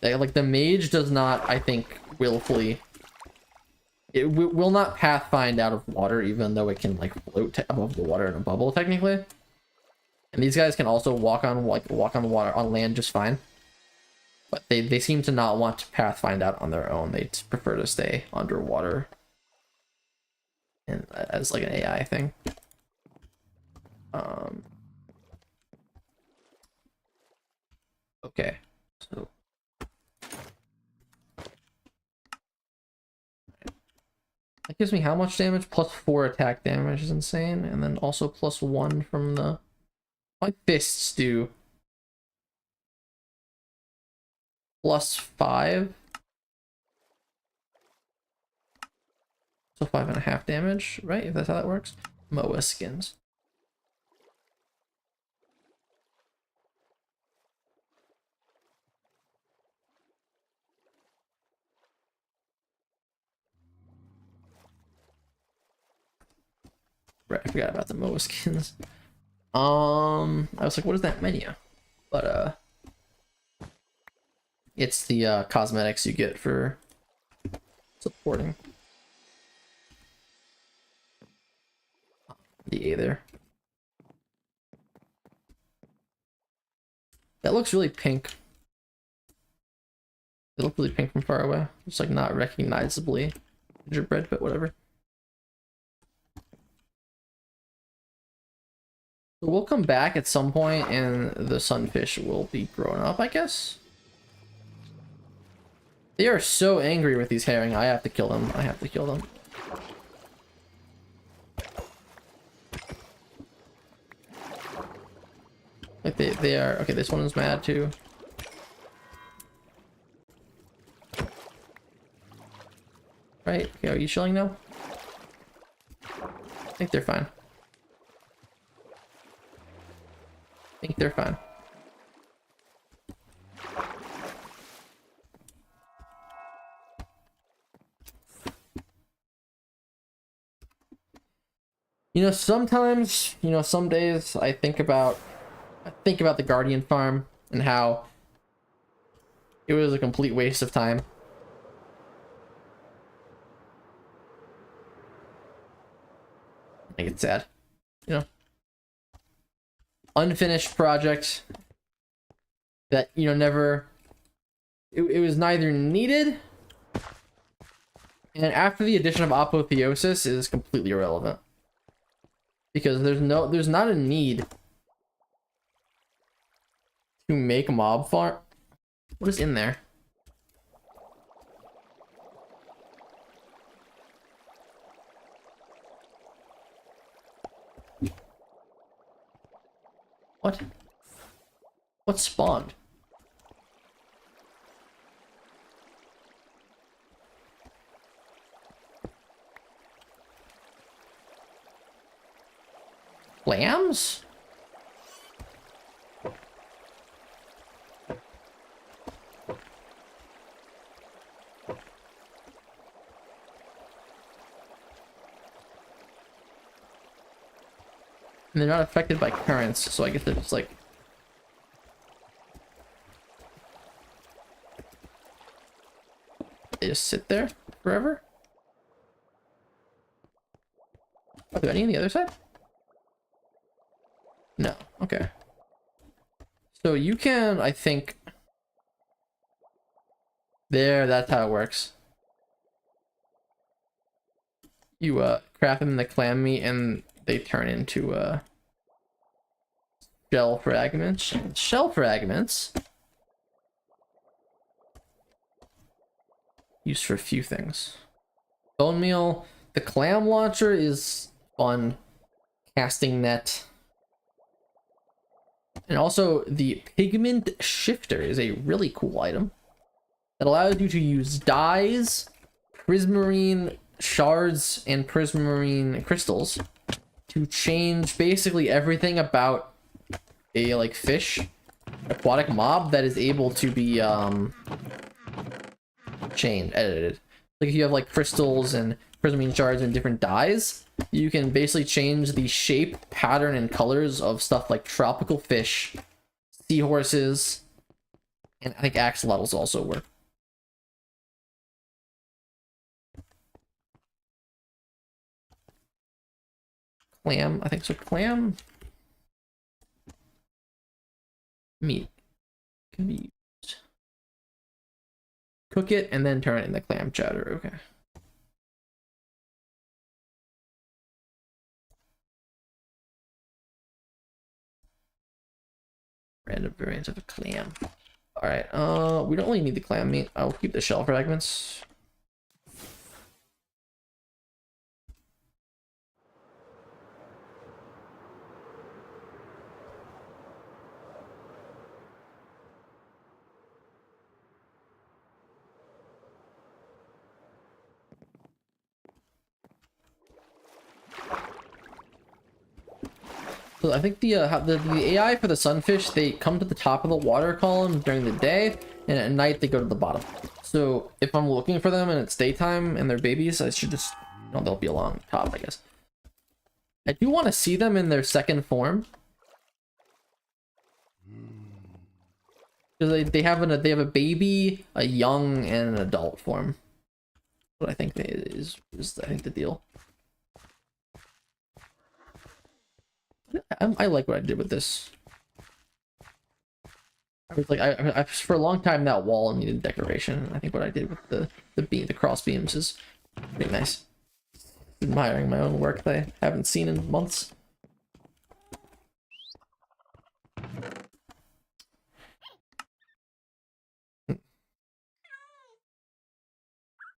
Like the mage does not, I think, willfully. It will not pathfind out of water, even though it can like float above the water in a bubble, technically. And these guys can also walk on the water on land just fine. But they seem to not want to pathfind out on their own. They prefer to stay underwater and as like an AI thing. Okay, so that gives me how much damage? +4 attack damage is insane, and then also +1 from the my fists do +5. So 5.5 damage, right? If that's how that works. MOA skins. Right, I forgot about the MOA skins. I was like, what is that menu? But it's the cosmetics you get for supporting the A there. That looks really pink. It looked really pink from far away. It's like not recognizably gingerbread, but whatever. So we'll come back at some point and the sunfish will be grown up, I guess. They are so angry with these herring. I have to kill them. I have to kill them. Like they are. Okay, this one is mad too. Right? Okay, are you chilling now? I think they're fine. I think they're fine. You know, sometimes, you know, some days I think about the Guardian farm and how it was a complete waste of time. I get sad, you know. Unfinished project that, you know, never it was neither needed, and after the addition of apotheosis is completely irrelevant because there's not a need to make mob farm. What is in there? What? What spawned? Lambs? And they're not affected by currents, so I guess they're just like... They just sit there forever? Are there any on the other side? No. Okay. So you can, I think... There, that's how it works. You craft them in the clam meat and they turn into shell fragments. Shell fragments used for a few things. Bone meal. The clam launcher is fun. Casting net. And also the pigment shifter is a really cool item that allows you to use dyes, prismarine shards, and prismarine crystals to change basically everything about a like fish aquatic mob that is able to be edited. Like if you have like crystals and prismarine shards and different dyes, you can basically change the shape, pattern, and colors of stuff like tropical fish, seahorses, and I think axolotls also work. Clam, I think so. Clam meat can be used. cook it, and then turn it into clam chowder. Okay. Random variants of a clam. All right. We don't really need the clam meat. I'll keep the shell fragments. So I think the AI for the sunfish, they come to the top of the water column during the day, and at night they go to the bottom. So if I'm looking for them and it's daytime and they're babies, I should just, you know, they'll be along top, I guess. I do want to see them in their second form, because they have a baby, a young, and an adult form. What I think is I think the deal. I like what I did with this. I was like, I for a long time that wall needed decoration. I think what I did with the cross beams is pretty nice. Admiring my own work that I haven't seen in months.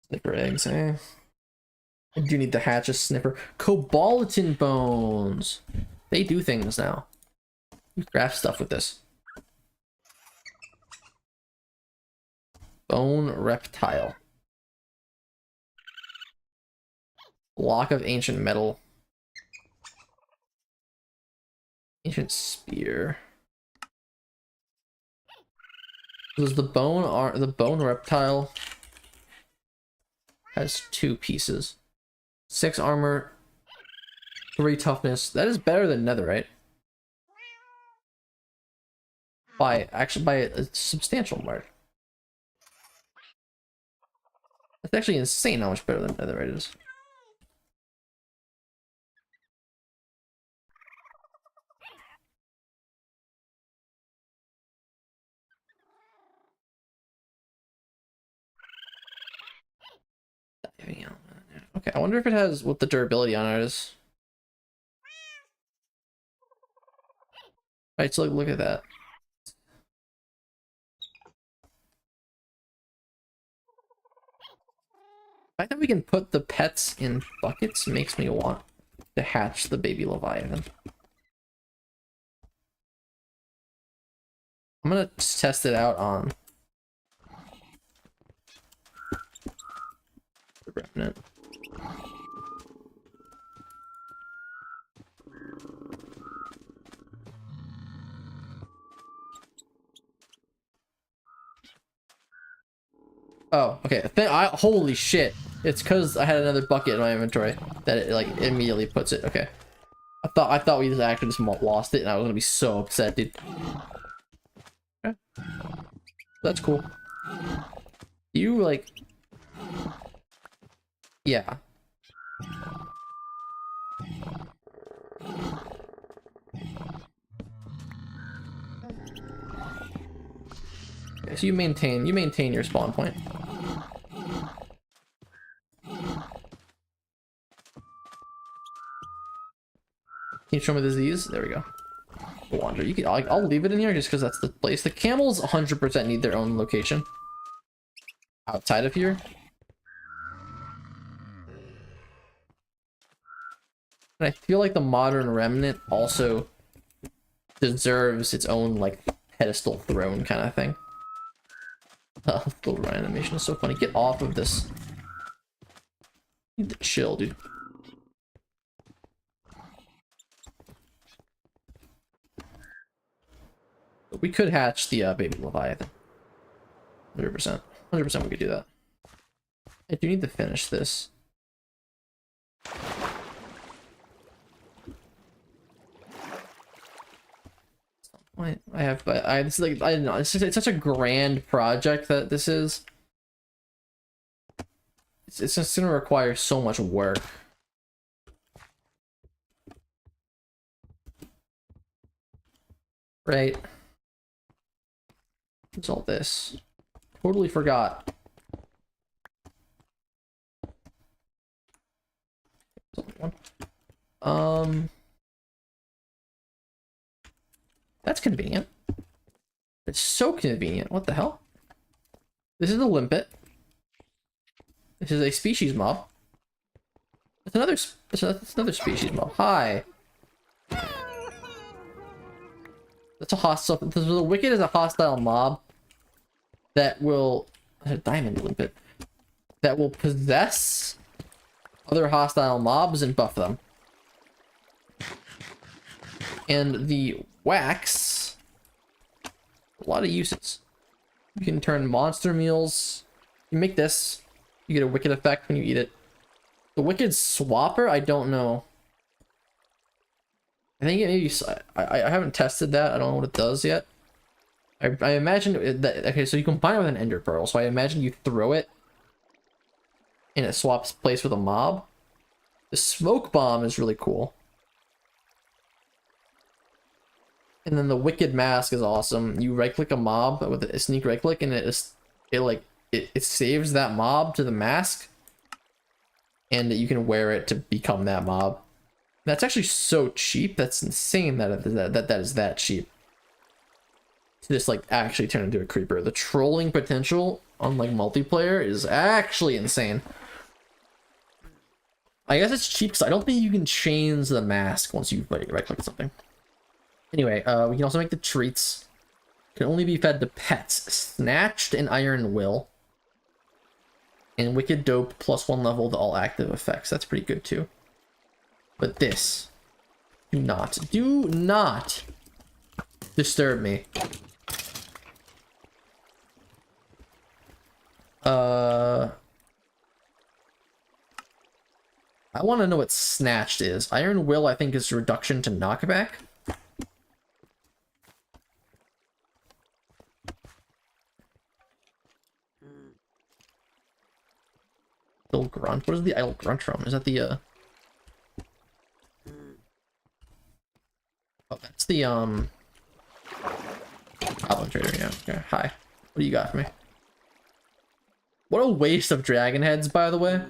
Snipper eggs, eh? I do need to hatch a snipper. Cobalatin bones! They do things now. You craft stuff with this. Bone reptile. Block of ancient metal. Ancient spear. Does the bone reptile has 2 pieces. 6 armor, 3 toughness. That is better than netherite. By a substantial mark. That's actually insane how much better than netherite is. Okay, I wonder if it has what the durability on it is. Alright, so look at that. The fact that we can put the pets in buckets makes me want to hatch the baby Leviathan. I'm gonna test it out on the Remnant. Oh, okay. Holy shit. It's because I had another bucket in my inventory that it like immediately puts it. Okay. I thought we just actually just lost it, and I was gonna be so upset, dude. Okay. That's cool. You like, yeah. Okay, so you maintain your spawn point. Can you show me the Z's? There we go. Wander. You can. I'll leave it in here just because that's the place. The camels 100% need their own location outside of here. And I feel like the modern remnant also deserves its own like pedestal throne kind of thing. The little run animation is so funny. Get off of this. You need to chill, dude. But we could hatch the baby Leviathan. 100%. 100% we could do that. I do need to finish this. I have, but this is like, I don't know, it's such a grand project that this is. It's just gonna require so much work. Right? What's all this? Totally forgot one. That's convenient. It's so convenient. What the hell? This is a limpet. This is a species mob. It's another species mob. Hi. That's a hostile. The wicked is a hostile mob that will a diamond limpet that will possess other hostile mobs and buff them. And the wax, a lot of uses. You can turn monster meals. You make this. You get a wicked effect when you eat it. The wicked swapper, I don't know. I think it maybe I haven't tested that. I don't know what it does yet. I imagine that, okay, so you combine it with an ender pearl, so I imagine you throw it and it swaps place with a mob. The smoke bomb is really cool. And then the wicked mask is awesome. You right click a mob with a sneak right click and it saves that mob to the mask, and you can wear it to become that mob. That's actually so cheap. That's insane that is that cheap to just like actually turn into a creeper. The trolling potential on like multiplayer is actually insane. I guess it's cheap because I don't think you can change the mask once you right click something. Anyway, we can also make the treats. Can only be fed to pets. Snatched and Iron Will. And Wicked Dope +1 level to all active effects. That's pretty good too. But this, do not disturb me. I want to know what snatched is. Iron Will, I think, is reduction to knockback. Idle grunt. What is the idle grunt from? Is that the Oh, that's the Goblin Trader, yeah. Okay, hi. What do you got for me? What a waste of dragon heads, by the way.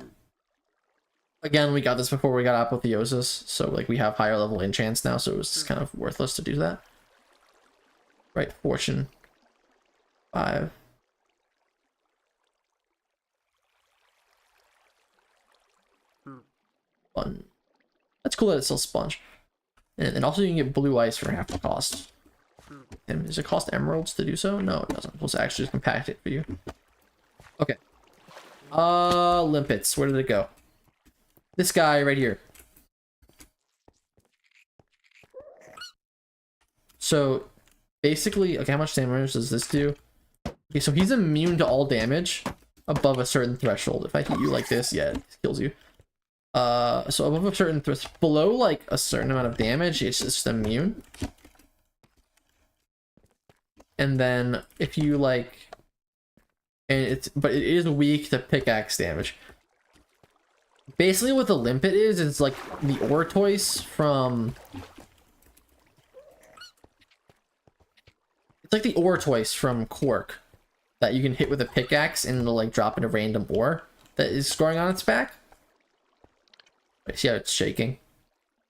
Again, we got this before we got Apotheosis, so like we have higher level enchants now, so it was just kind of worthless to do that. Right, fortune 5. Fun. That's cool that it's still sponge. And also you can get blue ice for half the cost. And does it cost emeralds to do so? No, it doesn't. Let's actually just compact it for you. Okay. Limpets. Where did it go? This guy right here. So basically, okay, how much damage does this do? Okay, so he's immune to all damage above a certain threshold. If I hit you like this, yeah, it kills you. So above a certain threshold, below like a certain amount of damage, it's just immune. And then if you like, but it is weak to pickaxe damage. Basically what the limpet is, it's like the Ortoise from... It's like the Ortoise from Quark that you can hit with a pickaxe and it'll like drop in a random ore that is scoring on its back. Wait, see how it's shaking?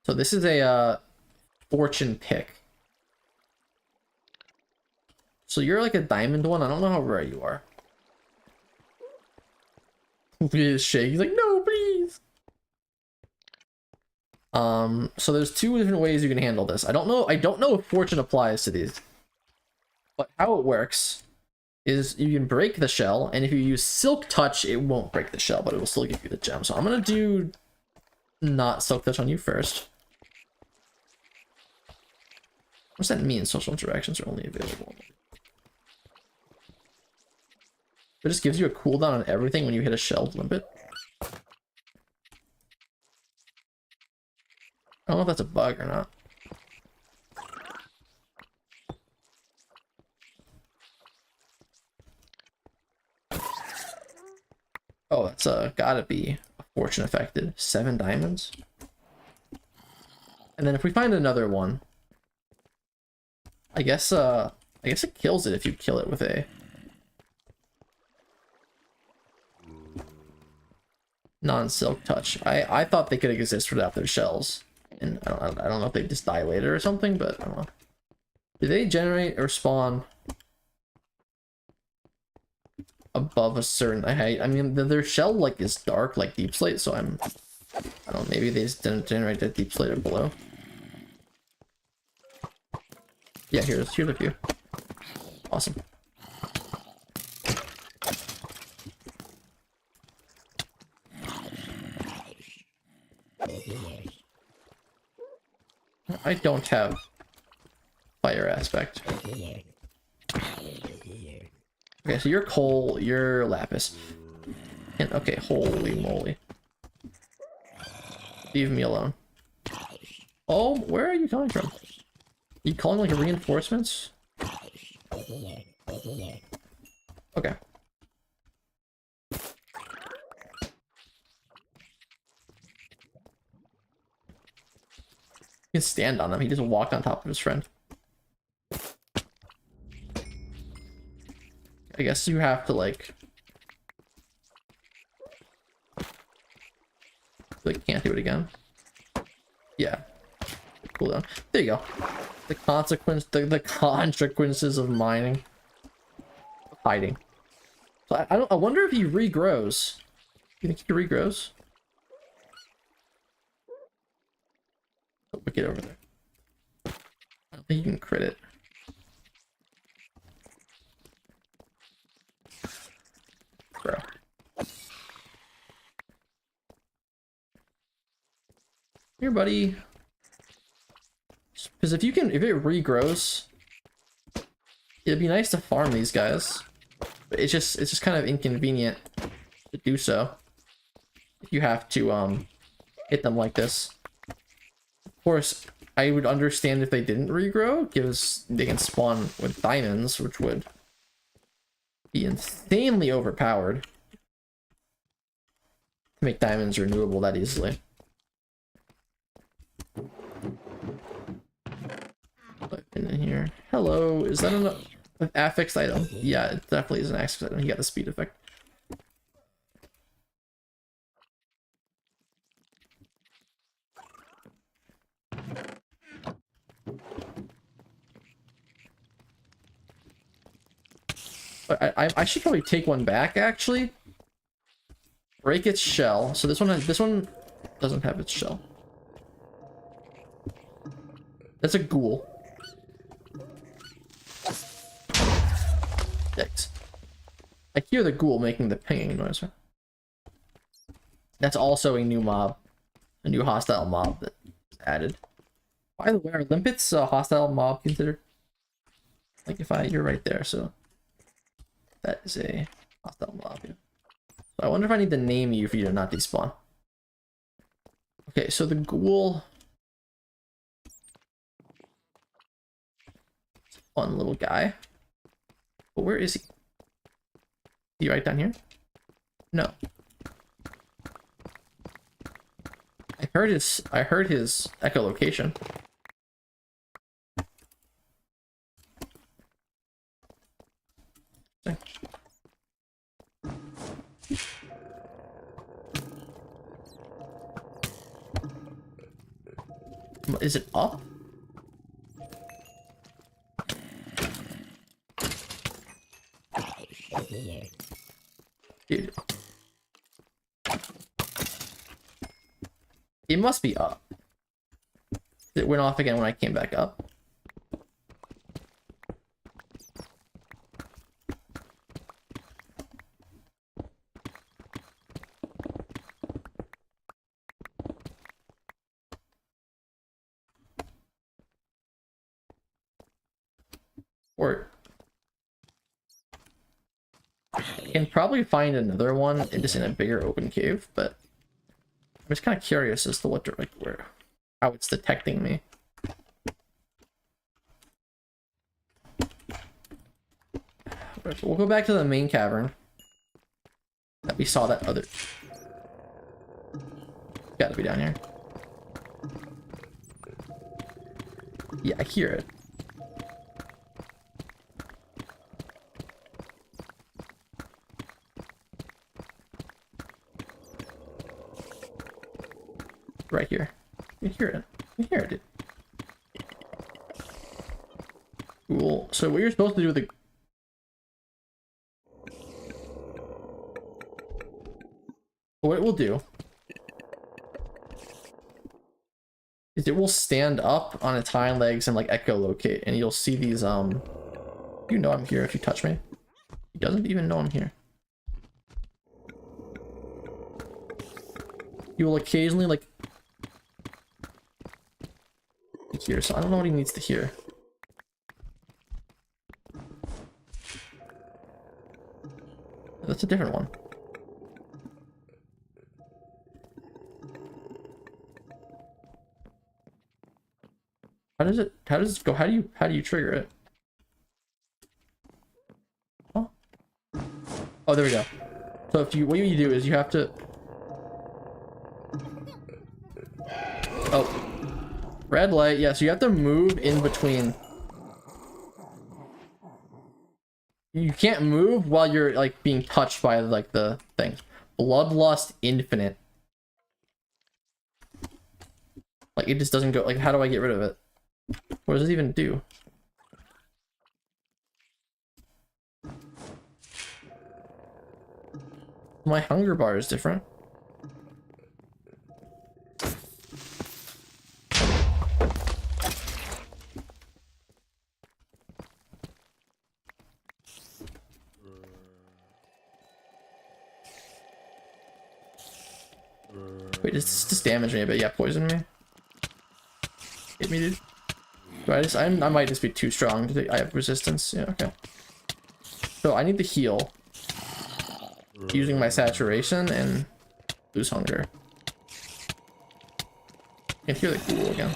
So this is a fortune pick. So you're like a diamond one. I don't know how rare you are. He is shaking. He's like, no, please. So there's two different ways you can handle this. I don't know if fortune applies to these. But how it works is you can break the shell, and if you use silk touch, it won't break the shell, but it will still give you the gem. So I'm gonna do not silk touch on you first. What's that mean? Social interactions are only available. It just gives you a cooldown on everything when you hit a shelled limpet. I don't know if that's a bug or not. Oh, that's gotta be a fortune affected. 7 diamonds. And then if we find another one, I guess it kills it if you kill it with a... Non-silk touch. I thought they could exist without their shells, and I don't know if they just die later or something, but I don't know. Do they generate or spawn above a certain height? I mean, their shell like is dark like deep slate, so I don't know, maybe they just didn't generate that deep slate or below. Yeah, here's a few. Awesome. I don't have fire aspect. Okay, so you're coal, you're lapis. And okay, holy moly. Leave me alone. Oh, where are you coming from? You calling like reinforcements? Okay. He can stand on them. He just walked on top of his friend. I guess you have to like can't do it again. Yeah. Cool down. There you go. The consequences of mining. Hiding. So I wonder if he regrows. You think he regrows? Oh, get over there. I don't think you can crit it. Bro. Here, buddy. Because if it regrows, it'd be nice to farm these guys. But it's just kind of inconvenient to do so. If you have to hit them like this. Of course, I would understand if they didn't regrow, because they can spawn with diamonds, which would be insanely overpowered to make diamonds renewable that easily. In here. Hello, is that an affixed item? Yeah, it definitely is an affixed item. You got the speed effect. I should probably take one back actually. Break its shell. So this one doesn't have its shell. That's a ghoul. Yikes. I hear the ghoul making the pinging noise. That's also a new mob. A new hostile mob that was added. By the way, are limpets a hostile mob considered? Like you're right there, so that is a hostile mob. Yeah. So I wonder if I need to name you for you to not despawn. Okay, so the ghoul. Fun little guy. But where is he? Is he right down here? No. I heard his echolocation. Is it up? Dude. It must be up. It went off again when I came back up. Or I can probably find another one just in a bigger open cave, but I'm just kind of curious as to what how it's detecting me. Right, so we'll go back to the main cavern that we saw that other. Gotta be down here. Yeah, I hear it. right here. You hear it. You hear it, dude. Cool. So what you're supposed to do with the... What it will do is it will stand up on its hind legs and like echolocate, and you'll see these you know I'm here if you touch me. He doesn't even know I'm here. You will occasionally like hear, so I don't know what he needs to hear. That's a different one. How does it go? How do you trigger it? Oh. Oh, there we go. So if you, what you do is you have to... Oh. Red light, yeah, so you have to move in between. You can't move while you're like being touched by like the thing. Bloodlust infinite. Like it just doesn't go, like how do I get rid of it? What does it even do? My hunger bar is different. Wait, does this damage me a bit? Yeah, poison me. Hit me, dude. I might just be too strong. I have resistance. Yeah, okay. So I need to heal using my saturation and lose hunger. I can hear the ghoul again.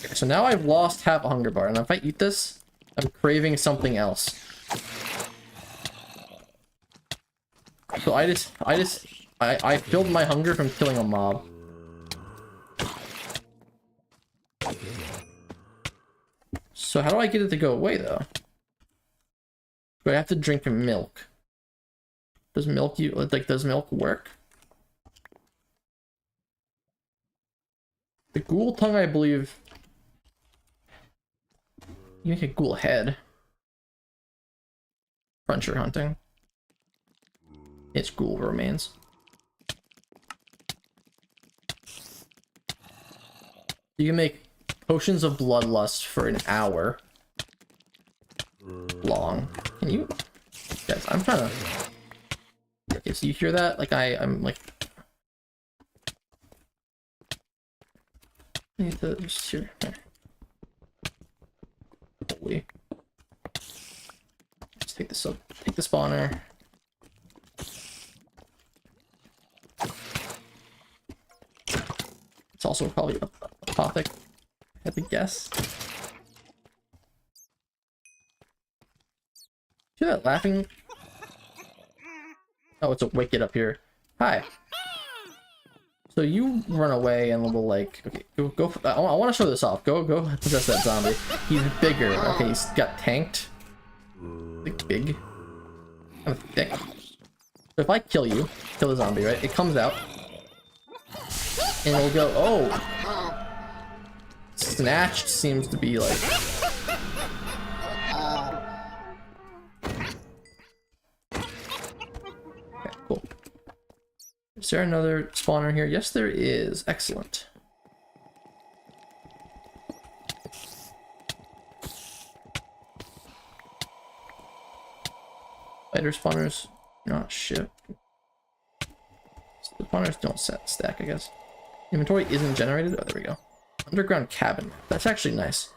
Okay, so now I've lost half a hunger bar, and if I eat this, I'm craving something else. So I filled my hunger from killing a mob. So how do I get it to go away though? Do I have to drink milk? Does milk does milk work? The ghoul tongue, I believe. You make a ghoul head. Cruncher hunting. It's ghoul remains. You can make potions of bloodlust for an hour long. Can you? Guys, I'm trying to. Okay, so you hear that? Like I'm like. I need to just hear. Holy. Let's take this up. Take the spawner. It's also probably a Apothic, I had to guess. See that laughing? Oh, it's a wicked up here. Hi. So you run away and we'll like, okay, go. I want to show this off. Go possess that zombie. He's bigger. Okay, he's got tanked. Like big. Kind of thick. So if I kill you, kill the zombie, right? It comes out. And it'll go, oh. Snatched seems to be like. Okay, cool. Is there another spawner here? Yes, there is. Excellent. Spider spawners, not shit. The spawners don't stack, I guess. Inventory isn't generated. Oh, there we go. Underground cabin. That's actually nice.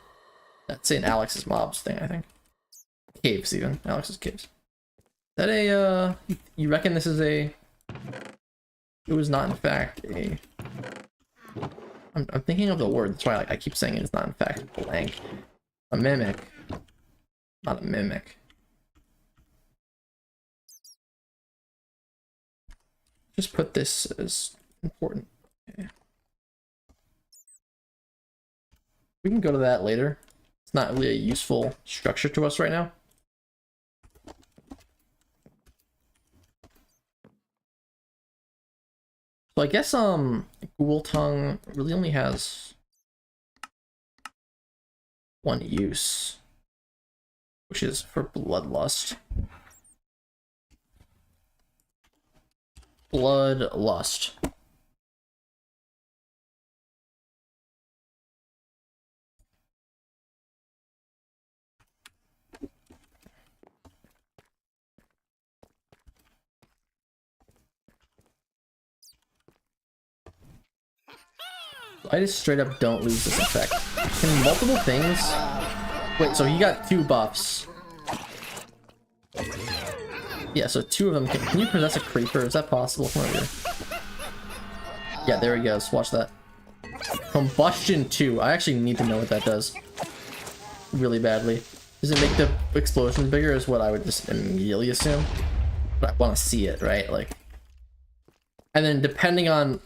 That's in Alex's mobs thing, I think. Caves, even. Alex's caves. Is that a, you reckon this is a... It was not, in fact, a... I'm thinking of the word. That's why I keep saying it's not, in fact, blank. A mimic. Not a mimic. Just put this as important. Okay. We can go to that later. It's not really a useful structure to us right now. So I guess Ghoul Tongue really only has one use, which is for Bloodlust. Bloodlust. I just straight up don't lose this effect. Can multiple things... Wait, so he got 2 buffs. Yeah, so 2 of them. Can you possess a creeper? Is that possible? Come over here. Yeah, there he goes. Watch that. Combustion 2. I actually need to know what that does. Really badly. Does it make the explosions bigger is what I would just immediately assume. But I want to see it, right? Like... And then depending on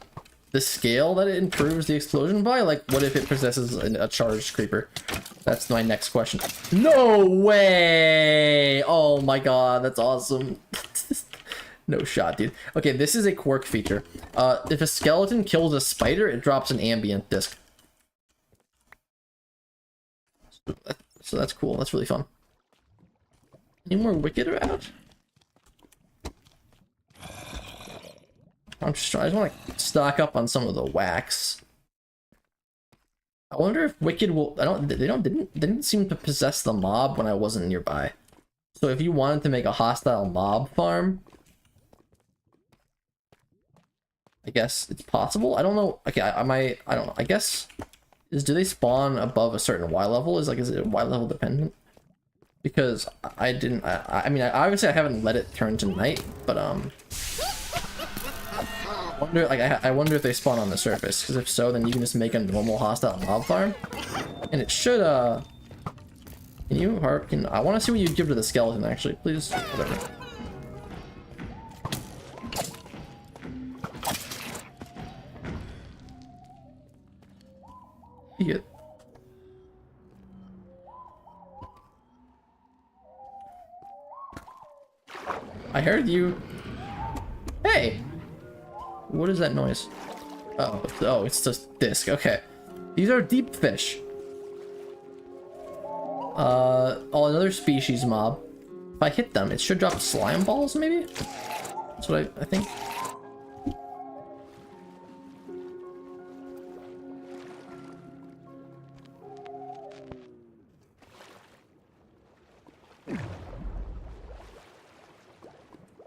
the scale that it improves the explosion by, like, what if it possesses a charged creeper? That's my next question. No way! Oh my god, that's awesome. No shot, dude. Okay, this is a quirk feature. If a skeleton kills a spider, it drops an ambient disc. So that's cool. That's really fun. Any more wicked around? I just want to stock up on some of the wax. I wonder if Wicked will... They didn't seem to possess the mob when I wasn't nearby. So if you wanted to make a hostile mob farm, I guess it's possible. I don't know. Okay, I don't know. I guess do they spawn above a certain Y level? Is it Y level dependent? Because I mean, obviously I haven't let it turn to night, but I wonder if they spawn on the surface, because if so, then you can just make a normal hostile mob farm, and it should I want to see what you give to the skeleton, actually, please. Whatever. You get. I heard you. Hey. What is that noise? Oh, it's just disc. Okay. These are deep fish. Another species mob. If I hit them, it should drop slime balls, maybe? That's what I think. I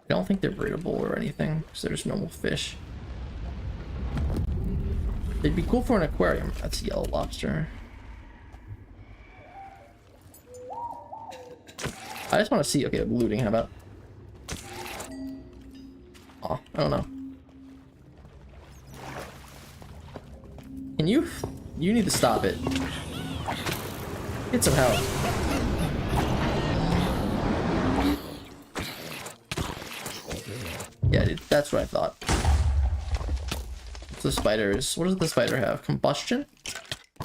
don't think they're breedable or anything, because they're just normal fish. They'd be cool for an aquarium. That's a yellow lobster. I just want to see. Okay, looting. How about? Oh, I don't know. Can you? You need to stop it. Get some help. Yeah, dude, that's what I thought. The spiders. What does the spider have? Combustion?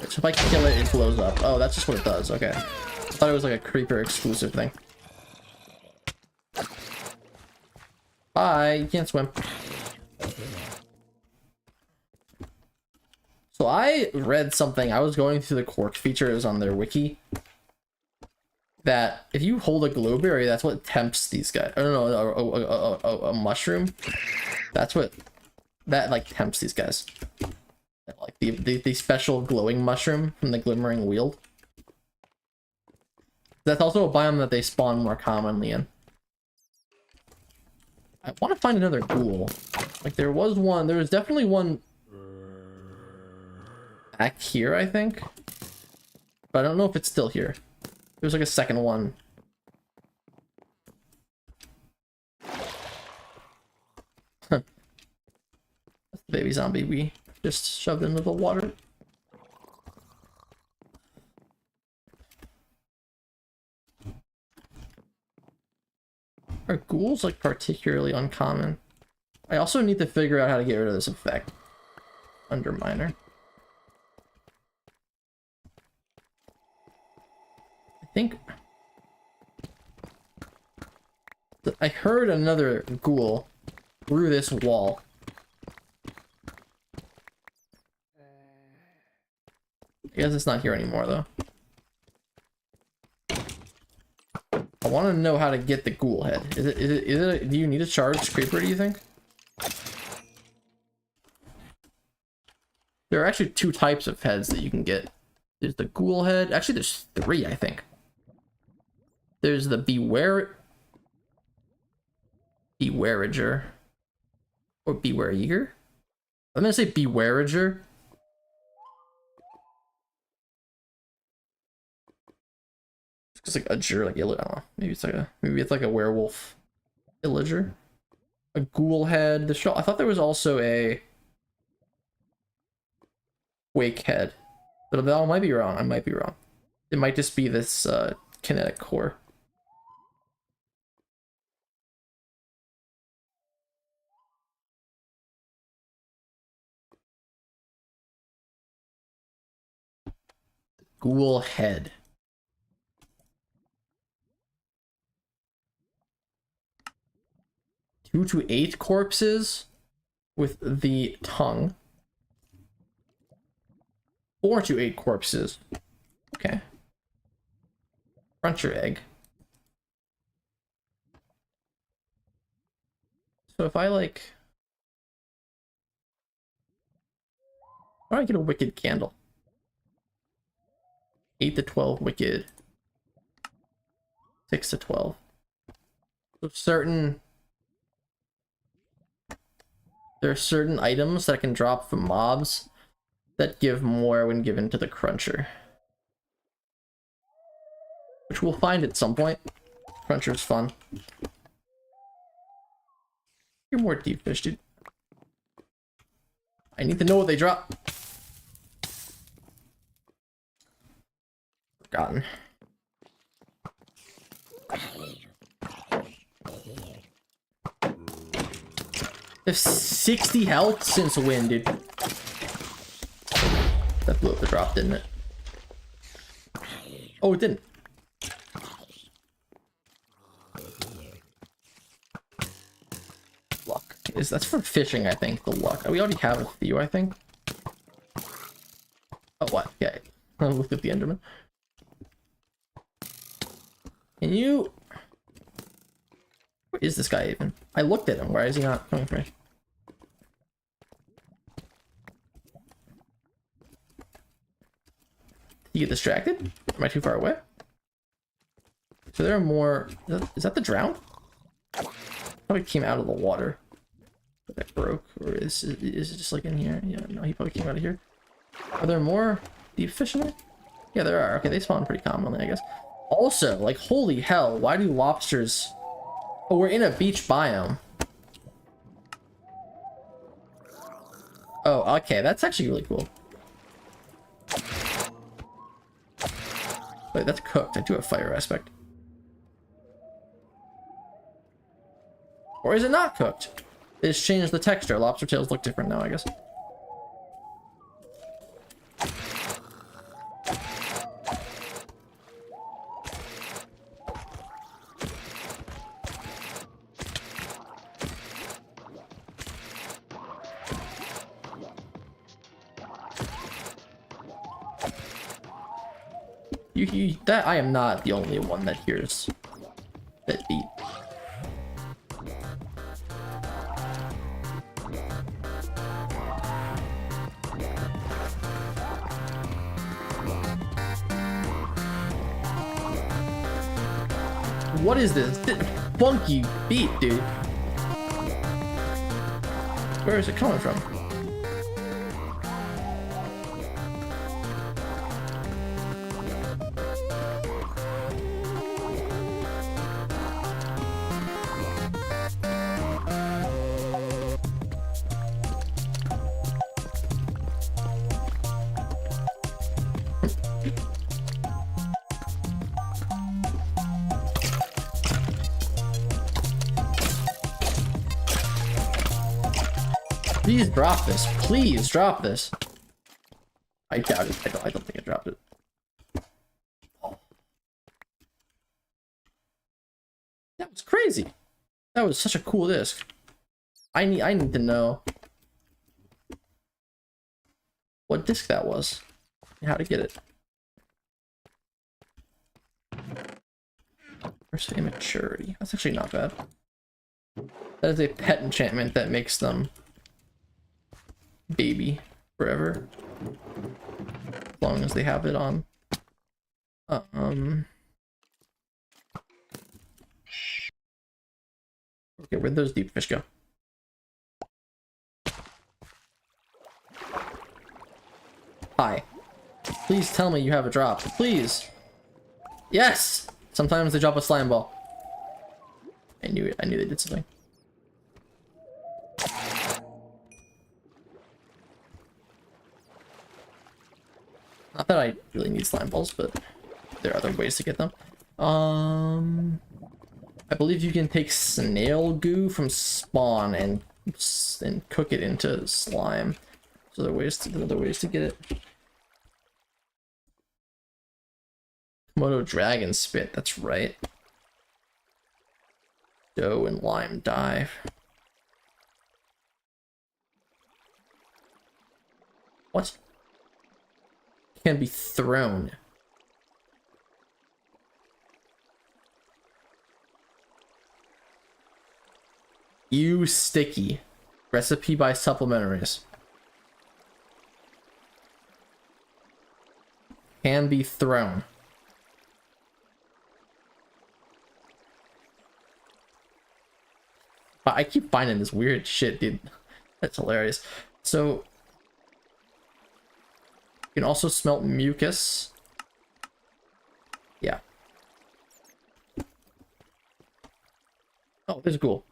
So if I kill it, it blows up. Oh, that's just what it does. Okay. I thought it was like a creeper exclusive thing. Bye. You can't swim. So I read something. I was going through the quirk features on their wiki. That if you hold a glowberry, that's what tempts these guys. I don't know, a mushroom. That's what... That, like, tempts these guys. Like, the special glowing mushroom from the Glimmering Weald. That's also a biome that they spawn more commonly in. I want to find another ghoul. Like, there was definitely one back here, I think. But I don't know if it's still here. There's like a second one. That's the baby zombie we just shoved into the water. Are ghouls like particularly uncommon? I also need to figure out how to get rid of this effect. underminer. I think I heard another ghoul through this wall. I guess it's not here anymore, though. I want to know how to get the ghoul head. Do you need a charged creeper, do you think? There are actually 2 types of heads that you can get. There's the ghoul head. Actually, there's 3, I think. There's the Bewarager. Or Beware-eager? I'm gonna say Bewarager. It's like a jur, like I don't know. Maybe it's like a werewolf illager. A ghoul head. I thought there was also a wake head, but I might be wrong. I might be wrong. It might just be this kinetic core. Ghoul head. Two to 8 corpses with the tongue. 4 to 8 corpses. Okay. Cruncher egg. So if I like... How do I get a wicked candle? 8 to 12 wicked. 6 to 12. So there are certain items that I can drop from mobs that give more when given to the cruncher. Which we'll find at some point. Cruncher's fun. You're more deep fish, dude. I need to know what they drop. Forgotten. There's 60 health since when, dude? That blew up the drop, didn't it? Oh, it didn't. Luck. That's for fishing, I think, the luck. We already have a few, I think. Oh, what? Okay. I'll look at the Enderman. Can you... Where is this guy even? I looked at him. Why is he not coming for me? You get distracted? Am I too far away? So there are more... Is that the drown? Probably came out of the water. But that broke. Or is it just like in here? Yeah, no, he probably came out of here. Are there more deep fish in there? Yeah, there are. Okay, they spawn pretty commonly, I guess. Also, like, holy hell, why do lobsters... Oh, we're in a beach biome. Oh, okay, that's actually really cool. Wait, that's cooked. I do have fire aspect. Or is it not cooked? They just changed the texture. Lobster tails look different now, I guess. That I am not the only one that hears that beat. What is this? Funky beat, dude. Where is it coming from? Please drop this. Please drop this. I doubt it. I don't think I dropped it. Oh. That was crazy. That was such a cool disc. I need to know what disc that was and how to get it. First immaturity. That's actually not bad. That is a pet enchantment that makes them baby forever. As long as they have it on. Okay, where'd those deep fish go? Hi. Please tell me you have a drop. Please. Yes! Sometimes they drop a slime ball. I knew it. I knew they did something. Not that I really need slime balls, but there are other ways to get them. I believe you can take snail goo from spawn and cook it into slime. So there are other ways to get it. Komodo dragon spit, that's right. Dough and lime dye. What? Can be thrown. You sticky. Recipe by supplementaries. Can be thrown. But I keep finding this weird shit, dude. That's hilarious. So you can also smelt mucus. Yeah. Oh, there's a ghoul.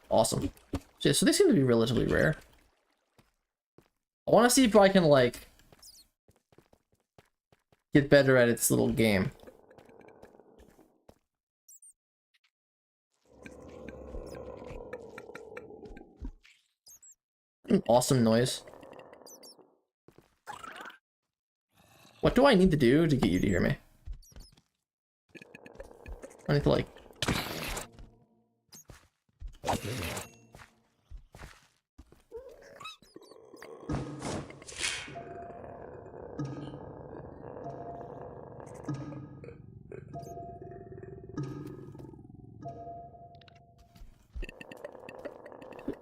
Awesome. So they seem to be relatively rare. I want to see if I can, like, get better at its little game. An awesome noise. What do I need to do to get you to hear me? I need to, like...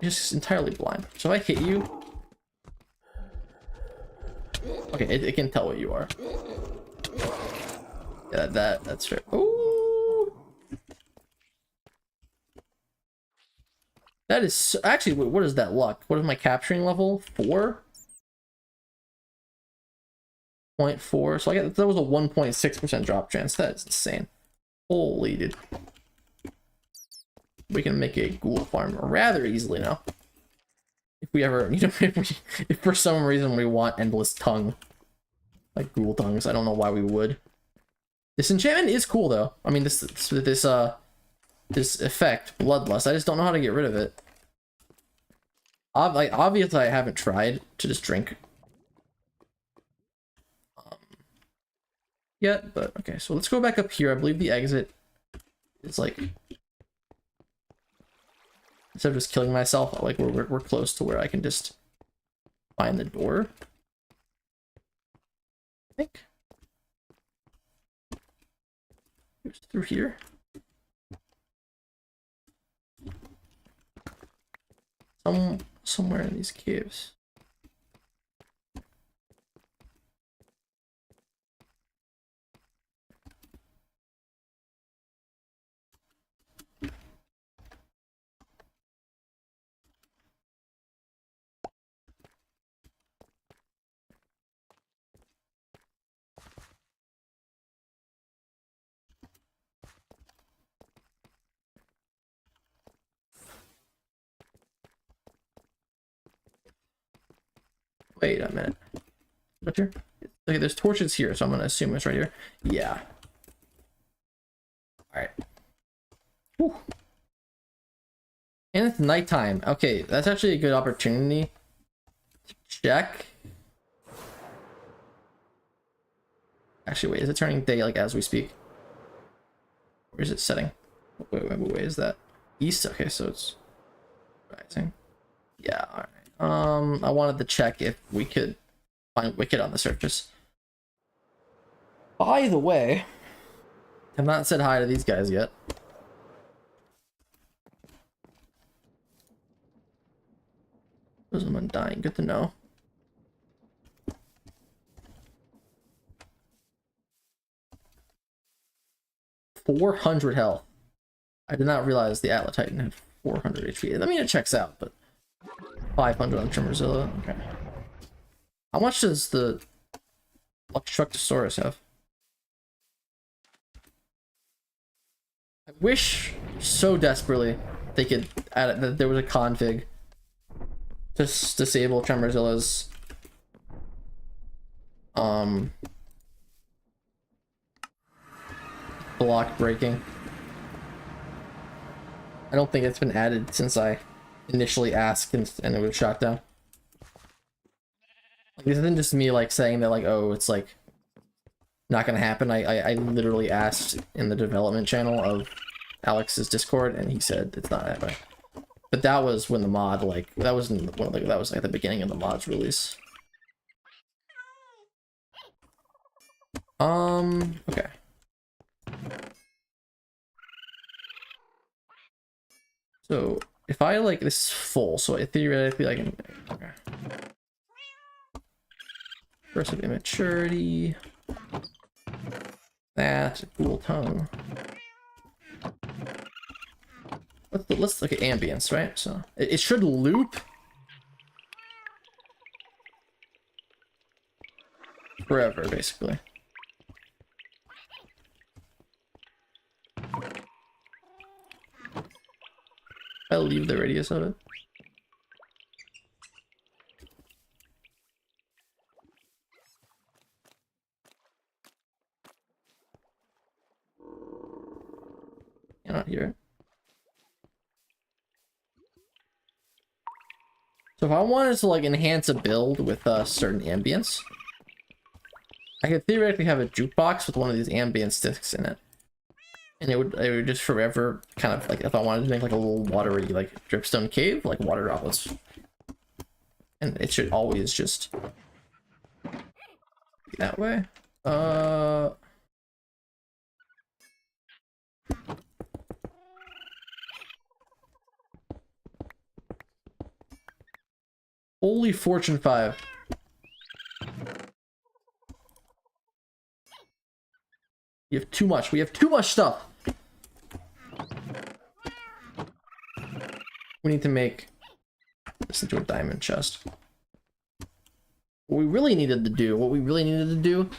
Just entirely blind. So if I hit you... Okay, it can tell what you are. Yeah, that's fair. Ooh! That is... So, actually, wait, what is that luck? What is my capturing level? 4? 0.4. So I got... That was a 1.6% drop chance. That is insane. Holy dude. We can make a ghoul farm rather easily now. If we ever, you know, if for some reason we want endless tongue, like ghoul tongues, I don't know why we would. This enchantment is cool though. I mean, this effect, bloodlust. I just don't know how to get rid of it. Obviously, I haven't tried to just drink yet, but okay. So let's go back up here. I believe the exit is like. Instead of just killing myself, like we're close to where I can just find the door. I think. Here's through here. Somewhere in these caves. Wait a minute. Up here? Okay, there's torches here, so I'm gonna assume it's right here. Yeah. Alright. And it's nighttime. Okay, that's actually a good opportunity to check. Actually, wait, is it turning day like as we speak? Where is it setting? Wait, is that east? Okay, so it's rising. Yeah, all right. I wanted to check if we could find Wicked on the surface. By the way, I've not said hi to these guys yet. There's someone dying. Good to know. $400 health. I did not realize the Atlas Titan had 400 HP. I mean, it checks out, but 500 on Tremorзilla. Okay. How much does the Luxtructosaurus have? I wish so desperately they could add it, that there was a config to disable Tremorzilla's block breaking. I don't think it's been added since I initially asked and it was shot down. Like, this isn't just me like saying that like, oh, it's like not gonna happen. I literally asked in the development channel of Alex's Discord and he said it's not happening. But that was when the mod, like, that was that was like the beginning of the mod's release. Okay. So if I like this is full, so I theoretically I can, okay. First of immaturity. That cool tongue. Let's look at ambience, right? So it should loop forever, basically. I'll leave the radius of it. Cannot hear it. So if I wanted to like enhance a build with certain ambience, I could theoretically have a jukebox with one of these ambience sticks in it. And it would just forever kind of like, if I wanted to make like a little watery like dripstone cave, like water droplets. And it should always just be that way. Holy Fortune 5. You have too much. We have too much stuff. We need to make this into a diamond chest. What we really needed to do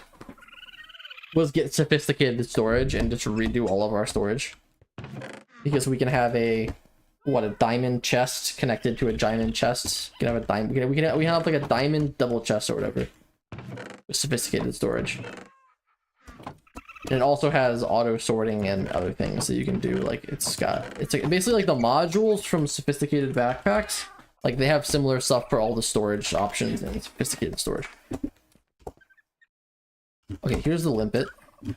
was get sophisticated storage and just redo all of our storage. Because we can have a diamond chest connected to a diamond chest. We can have a diamond. We have like a diamond double chest or whatever with sophisticated storage. And it also has auto sorting and other things that you can do. Like it's like basically like the modules from sophisticated backpacks. Like they have similar stuff for all the storage options and sophisticated storage. Okay, here's the limpet. I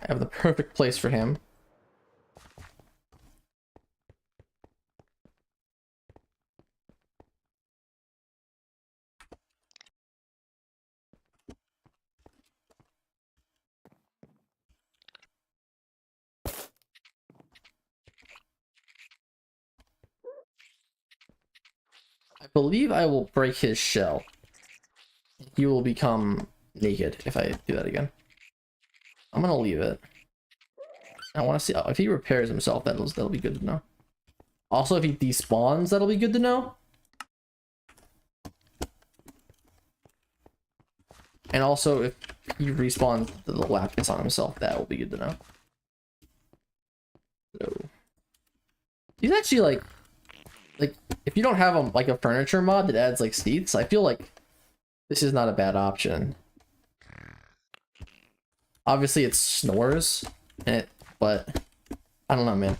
have the perfect place for him. I believe I will break his shell. He will become naked if I do that again. I'm gonna leave it. I want to see if he repairs himself. That'll be good to know. Also, if he despawns, that'll be good to know. And also, if he respawns the lapis on himself, that will be good to know. So he's actually like if you don't have a furniture mod that adds like seats, I feel like this is not a bad option. Obviously, it snores, but I don't know, man.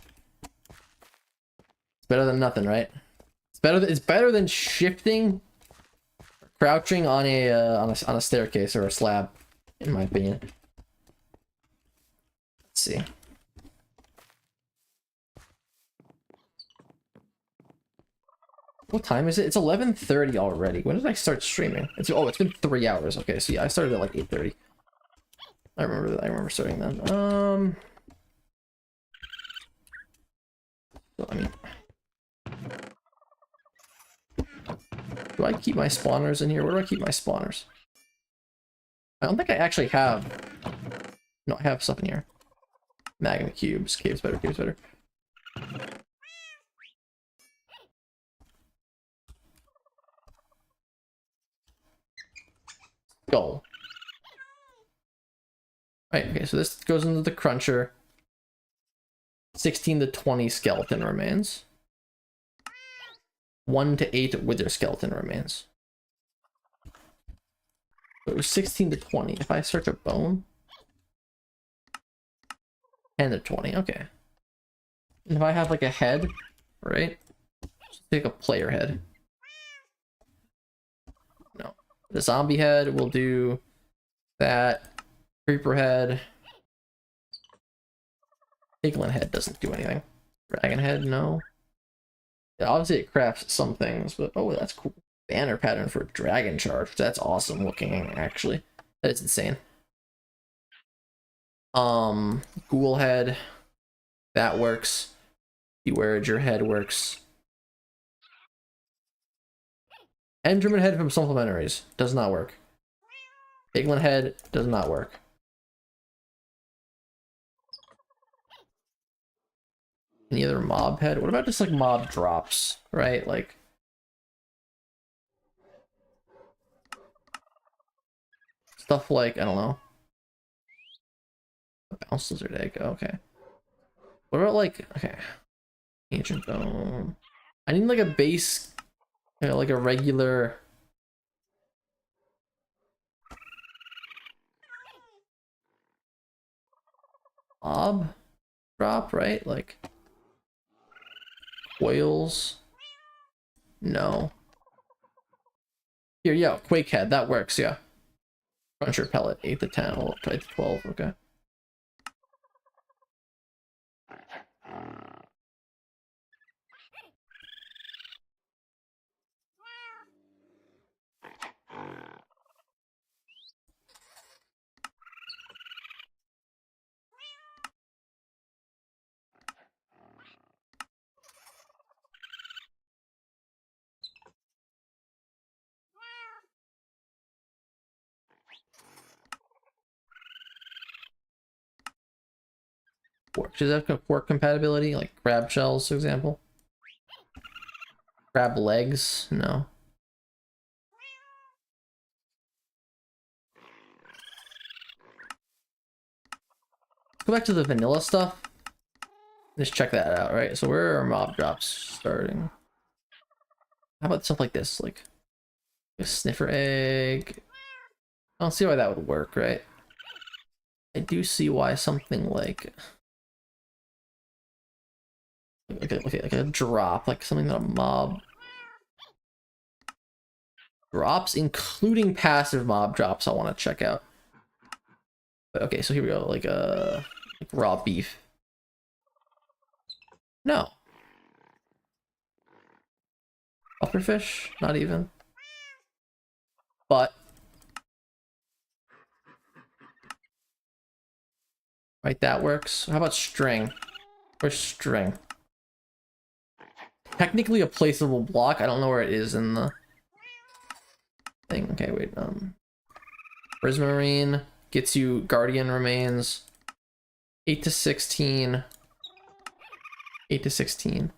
better than nothing, right? It's better than shifting, crouching on a staircase or a slab, in my opinion. Let's see. What time is it? It's 11:30 already. When did I start streaming? It's been 3 hours. Okay, so yeah, I started at like 8:30. I remember that. I remember starting then. So, I mean, do I keep my spawners in here? Where do I keep my spawners? I don't think I actually have. No, I have stuff in here. Magma cubes. Caves better. Caves better. Skull. Right, okay, so this goes into the cruncher. 16 to 20 skeleton remains. 1 to 8 wither skeleton remains. So it was 16 to 20. If I search a bone, 10 to 20, okay. And if I have like a head, right? Just take a player head. No. The zombie head will do that. Creeper head. Piglin head doesn't do anything. Dragon head, no. Yeah, obviously it crafts some things, but oh, that's cool. Banner pattern for dragon charge. That's awesome looking, actually. That is insane. Ghoul head. That works. Bewarager head works. Enderman head from supplementaries. Does not work. Piglin head does not work. Any other mob head? What about just like mob drops, right? Like stuff like, I don't know. Bounce lizard egg, okay. What about like, okay. Ancient bone. I need like a base, you know, like a regular mob drop, right? Like Coils. No. Here, yeah, Quake Head, that works, yeah. Cruncher pellet, 8 to 10, or 8 to 12, okay. Does that have pork compatibility? Like crab shells, for example? Crab legs? No. Go back to the vanilla stuff. Just check that out, right? So where are mob drops starting? How about stuff like this? Like a sniffer egg? I don't see why that would work, right? I do see why something like a drop, like something that a mob drops, including passive mob drops, I want to check out. But okay, so here we go, like raw beef. No. Pufferfish? Not even. But right, that works. How about string? Where's string? Technically a placeable block. I don't know where it is in the thing. Okay, wait. Prismarine gets you Guardian Remains. 8 to 16. 8 to 16.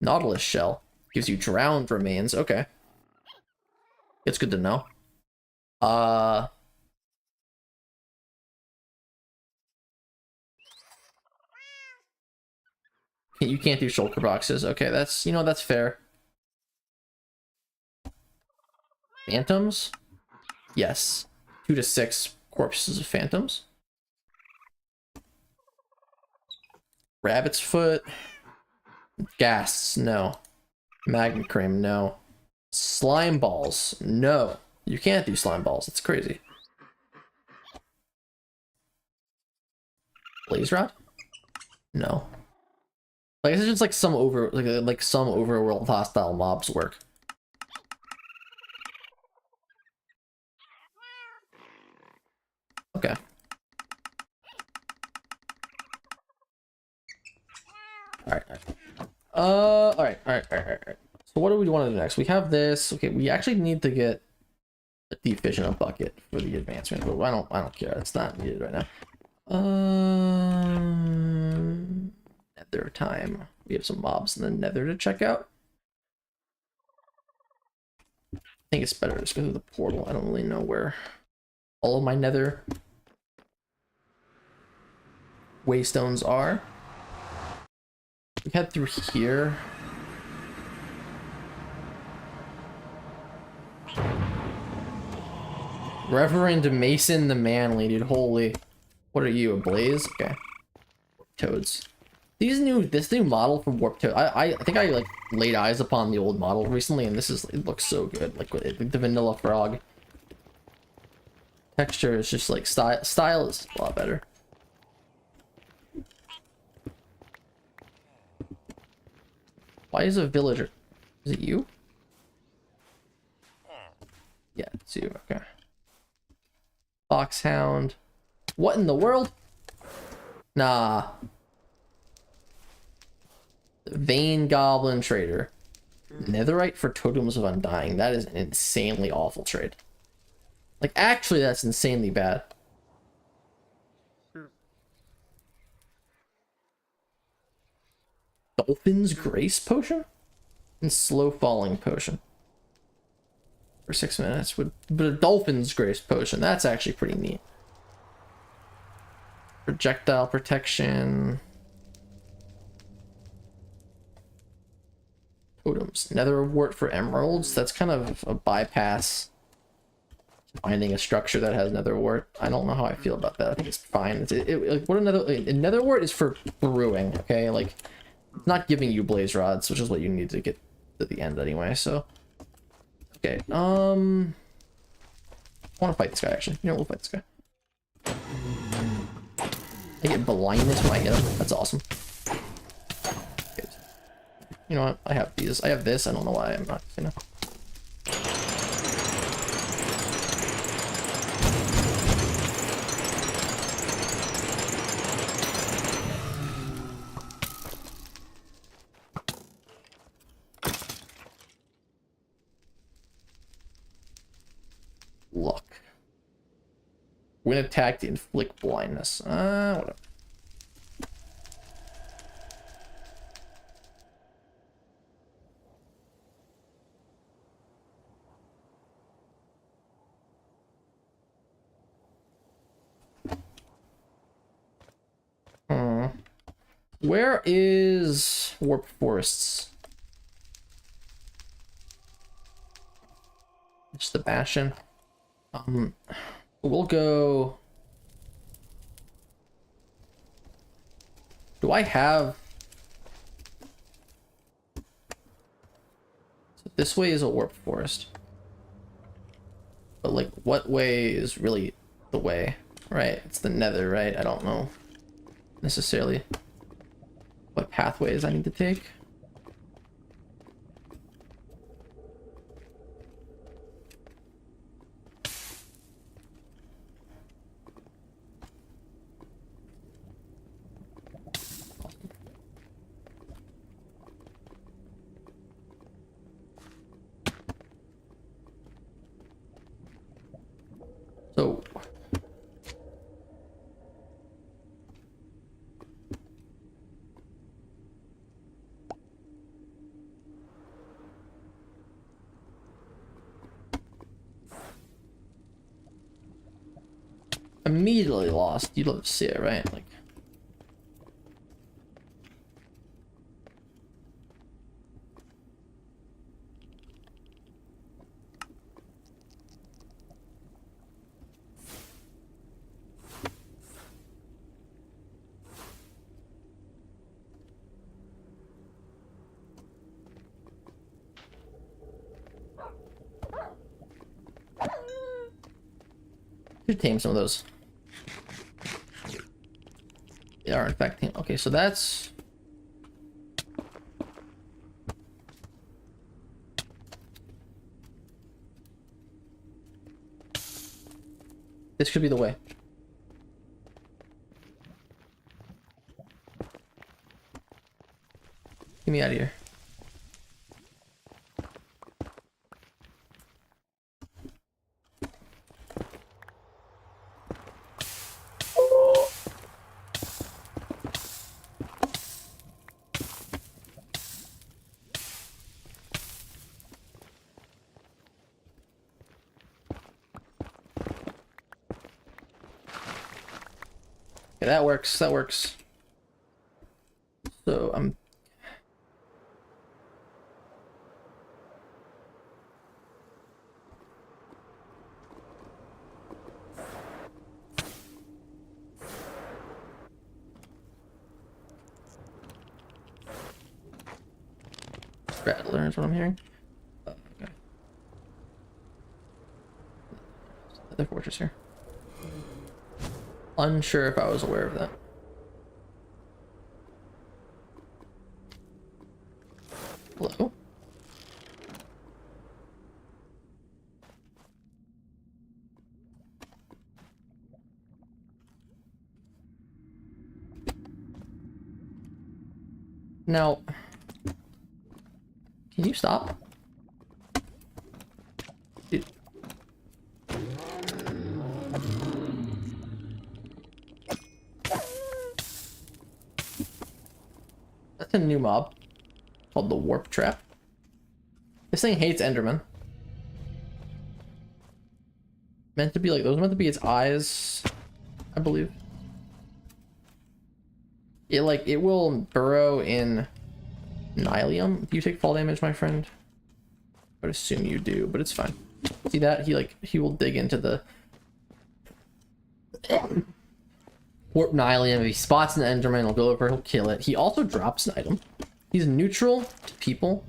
Nautilus Shell gives you Drowned Remains. Okay. It's good to know. You can't do shulker boxes. Okay, that's, you know, that's fair. Phantoms? Yes. 2 to 6 corpses of phantoms. Rabbit's foot. Gas, no. Magma cream, no. Slime balls, no. You can't do slime balls. It's crazy. Blaze rod? No. Like it's just like some some overworld hostile mobs work. Okay. All right. All right. So what do we want to do next? We have this. Okay, we actually need to get a deficient bucket for the advancement, but I don't care. It's not needed right now. Nether time. We have some mobs in the Nether to check out. I think it's better to just go through the portal. I don't really know where all of my Nether waystones are. We head through here. Reverend Mason the Manly, dude. Holy. What are you, a blaze? Okay. Toads. This new model from Warp Toad. I think I like laid eyes upon the old model recently, and it looks so good. Like the vanilla frog. Texture is just like style is a lot better. Why is a villager? Is it you? Yeah, it's you. Okay. Foxhound. What in the world? Nah. Vein Goblin Trader. Netherite for Totems of Undying. That is an insanely awful trade. Like, actually, that's insanely bad. Dolphin's Grace Potion? And Slow Falling Potion. For 6 minutes. But a Dolphin's Grace Potion. That's actually pretty neat. Projectile Protection. Totems. Nether Wart for Emeralds. That's kind of a bypass. Finding a structure that has Nether Wart. I don't know how I feel about that. I think it's fine. What a Nether Wart is for brewing, okay? Like, it's not giving you blaze rods, which is what you need to get to the end anyway, so. Okay, I want to fight this guy, actually. You know, we'll fight this guy. I get blindness when I hit him. That's awesome. Good. You know what? I have these. I have this. I don't know why I'm not, you know. Luck. When attacked, inflict blindness. Whatever. Where is Warp Forests? It's the Bastion. We'll go. Do I have? So this way is a Warp Forest. But like, what way is really the way? Right, it's the Nether, right? I don't know necessarily what pathways I need to take. So immediately lost. You'd love to see it, right? Like, Should tame some of those. They are in fact tame. Okay, so that's... This could be the way. Get me out of here. Okay, that works. That works. So I'm... Rattler is what I'm hearing. Okay. Another fortress here. Unsure if I was aware of that. Hello? Now, can you stop? Dude. That's a new mob called the Warp Trap. This thing hates Enderman. Meant to be like, those are meant to be its eyes, I believe. It will burrow in Nylium. Do you take fall damage, my friend? I would assume you do, but it's fine. See that? He will dig into the warp Nylium. If he spots an Enderman, he'll go over, he'll kill it. He also drops an item. He's neutral to people.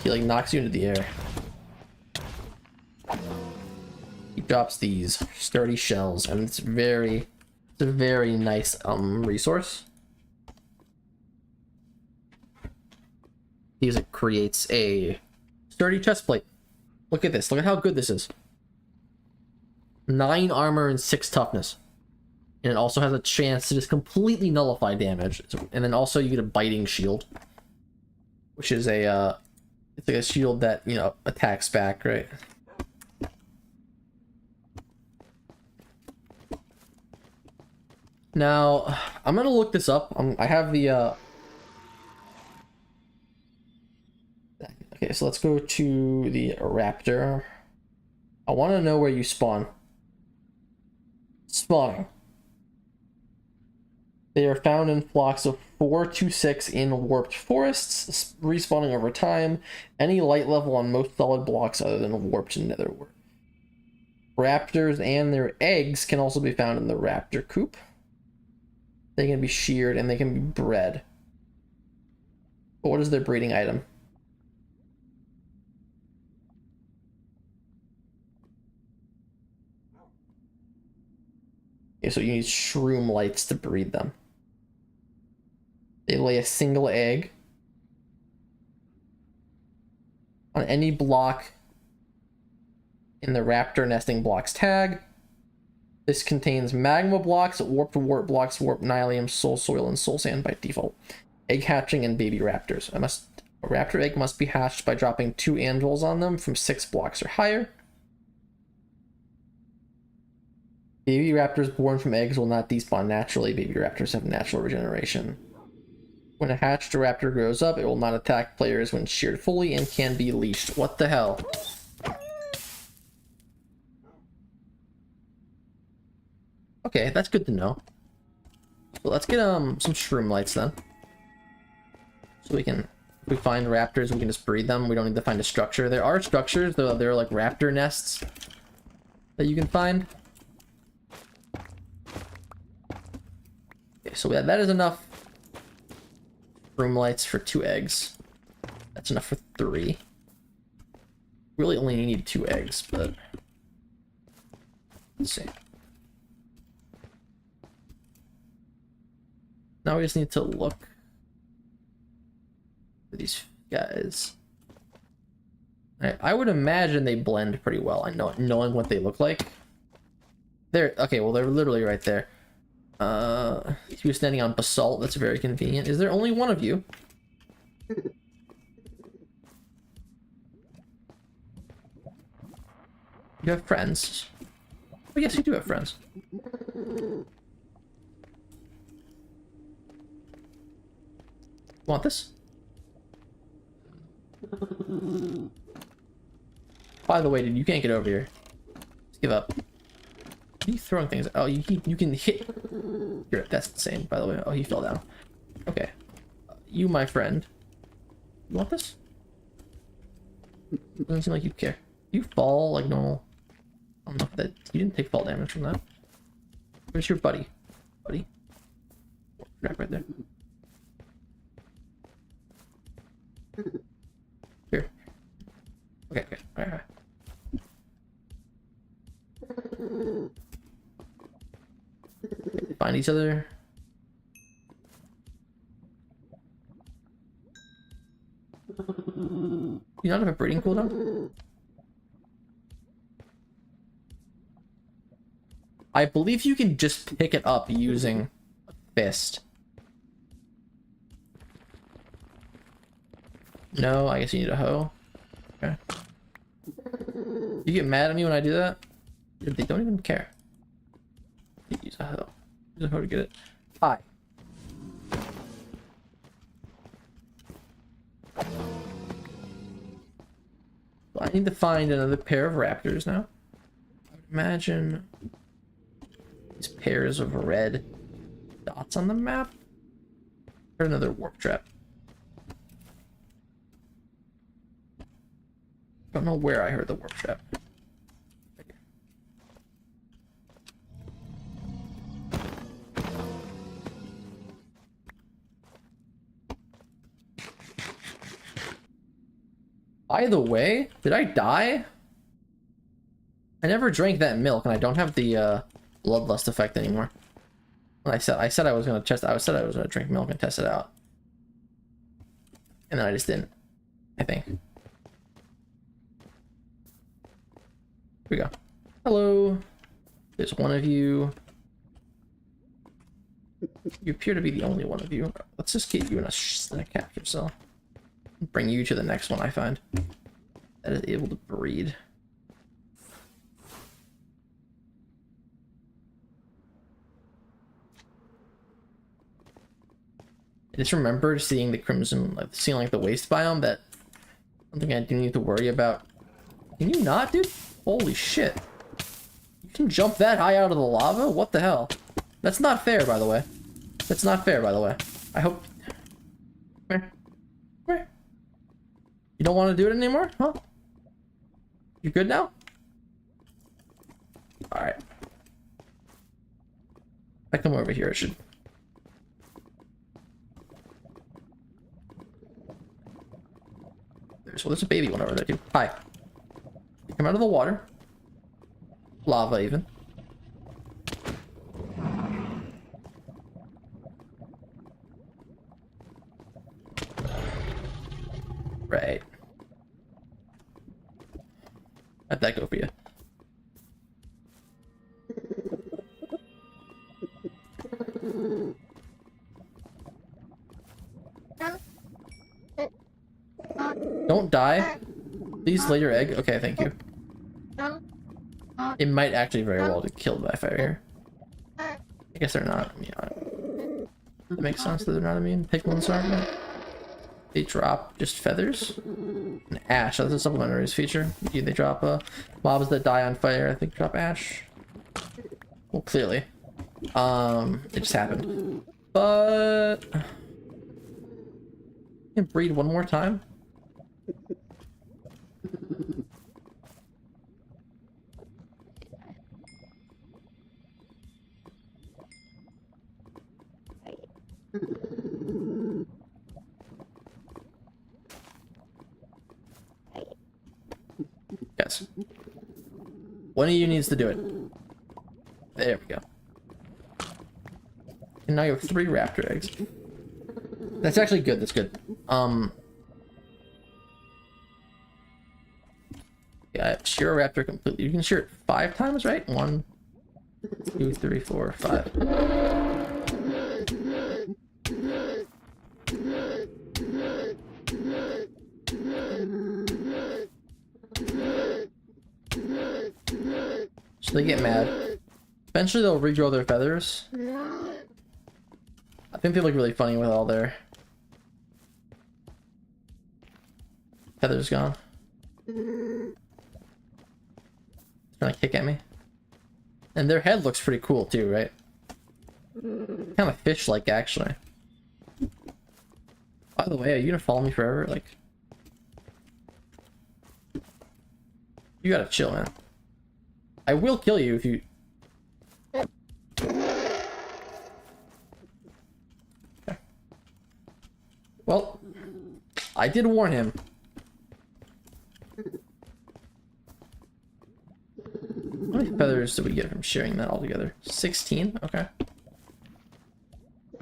He like knocks you into the air. He drops these sturdy shells, and it's a very nice resource. Because it creates a sturdy chest plate. Look at this. Look at how good this is. 9 armor and 6 toughness. And it also has a chance to just completely nullify damage. And then also you get a biting shield, which is a it's like a shield that, you know, attacks back, right? Now, I'm gonna look this up. I have the okay, so let's go to the raptor. I want to know where you spawn. Spawning. They are found in flocks of 4 to 6 in warped forests, respawning over time. Any light level on most solid blocks other than warped and nether warp. Raptors and their eggs can also be found in the raptor coop. They can be sheared and they can be bred. But what is their breeding item? Okay, so you need shroom lights to breed them. They lay a single egg on any block in the raptor nesting blocks tag. This contains magma blocks, warp blocks, warp Nylium, soul soil, and soul sand by default. Egg hatching and baby raptors. A raptor egg must be hatched by dropping 2 anvils on them from 6 blocks or higher. Baby raptors born from eggs will not despawn naturally. Baby raptors have natural regeneration. When a hatched raptor grows up, it will not attack players when sheared fully and can be leashed. What the hell? Okay, that's good to know. So let's get some shroom lights then. So we can, if we find raptors, we can just breed them. We don't need to find a structure. There are structures, though. There are like raptor nests that you can find. Okay, so that is enough room lights for 2 eggs. That's enough for 3. Really only need 2 eggs, but let's see. Now we just need to look for these guys. I would imagine they blend pretty well. I know, knowing what they look like. They're okay. Well, they're literally right there. He was standing on basalt. That's very convenient. Is there only one of you? You have friends. Oh, yes, you do have friends. Want this? By the way, dude, you can't get over here. Just give up. What are you throwing things? Oh, you can hit. Here, that's insane, by the way. Oh, he fell down. Okay. You, my friend. You want this? Doesn't seem like you care. You fall like normal. I don't know if that. You didn't take fall damage from that. Where's your buddy? Buddy? Right there. Here. Okay, okay. Alright. Find each other. You not have a breeding cooldown? I believe you can just pick it up using a fist. No, I guess you need a hoe. Okay. You get mad at me when I do that? They don't even care. Use a hoe. Use a hoe to get it. Hi. I need to find another pair of raptors now. I would imagine these pairs of red dots on the map. Or another warp trap. Don't know where I heard the warp trap. Right here. By the way, did I die? I never drank that milk, and I don't have the bloodlust effect anymore. When I said I was gonna test. I said I was gonna drink milk and test it out, and then I just didn't. I think. Here we go. Hello. There's one of you. You appear to be the only one of you. Let's just get you in a capture cell. Bring you to the next one I find that is able to breed. I just remember seeing the crimson, like seeing like the waste biome. That something I do need to worry about. Can you not, dude? Holy shit! You can jump that high out of the lava? What the hell? That's not fair, by the way. That's not fair, by the way. I hope. Where? Where? You don't want to do it anymore, huh? You good now? All right. If I come over here, it should. So there's a baby one over there too. Hi. Come out of the water. Lava even. Right. How'd that go for you? Don't die. Please lay your egg. Okay, thank you. It might actually very well get killed by fire here. I guess they're not immune. That makes sense that they're not immune. Piglins aren't. They drop just feathers. And ash. That's a supplementary feature. They drop mobs that die on fire. I think drop ash. Well, clearly. It just happened. But I can breed one more time. One of you needs to do it. There we go. And now you have 3 raptor eggs. That's actually good. That's good. Yeah, shear a raptor completely. You can shear it 5 times, right? 1, 2, 3, 4, 5. So they get mad. Eventually they'll regrow their feathers. I think they look really funny with all their feathers gone. Trying to kick at me. And their head looks pretty cool too, right? Kind of fish-like, actually. By the way, are you gonna follow me forever? Like, you gotta chill, man. I will kill you if you... Okay. Well, I did warn him. How many feathers did we get from sharing that all together? 16? Okay.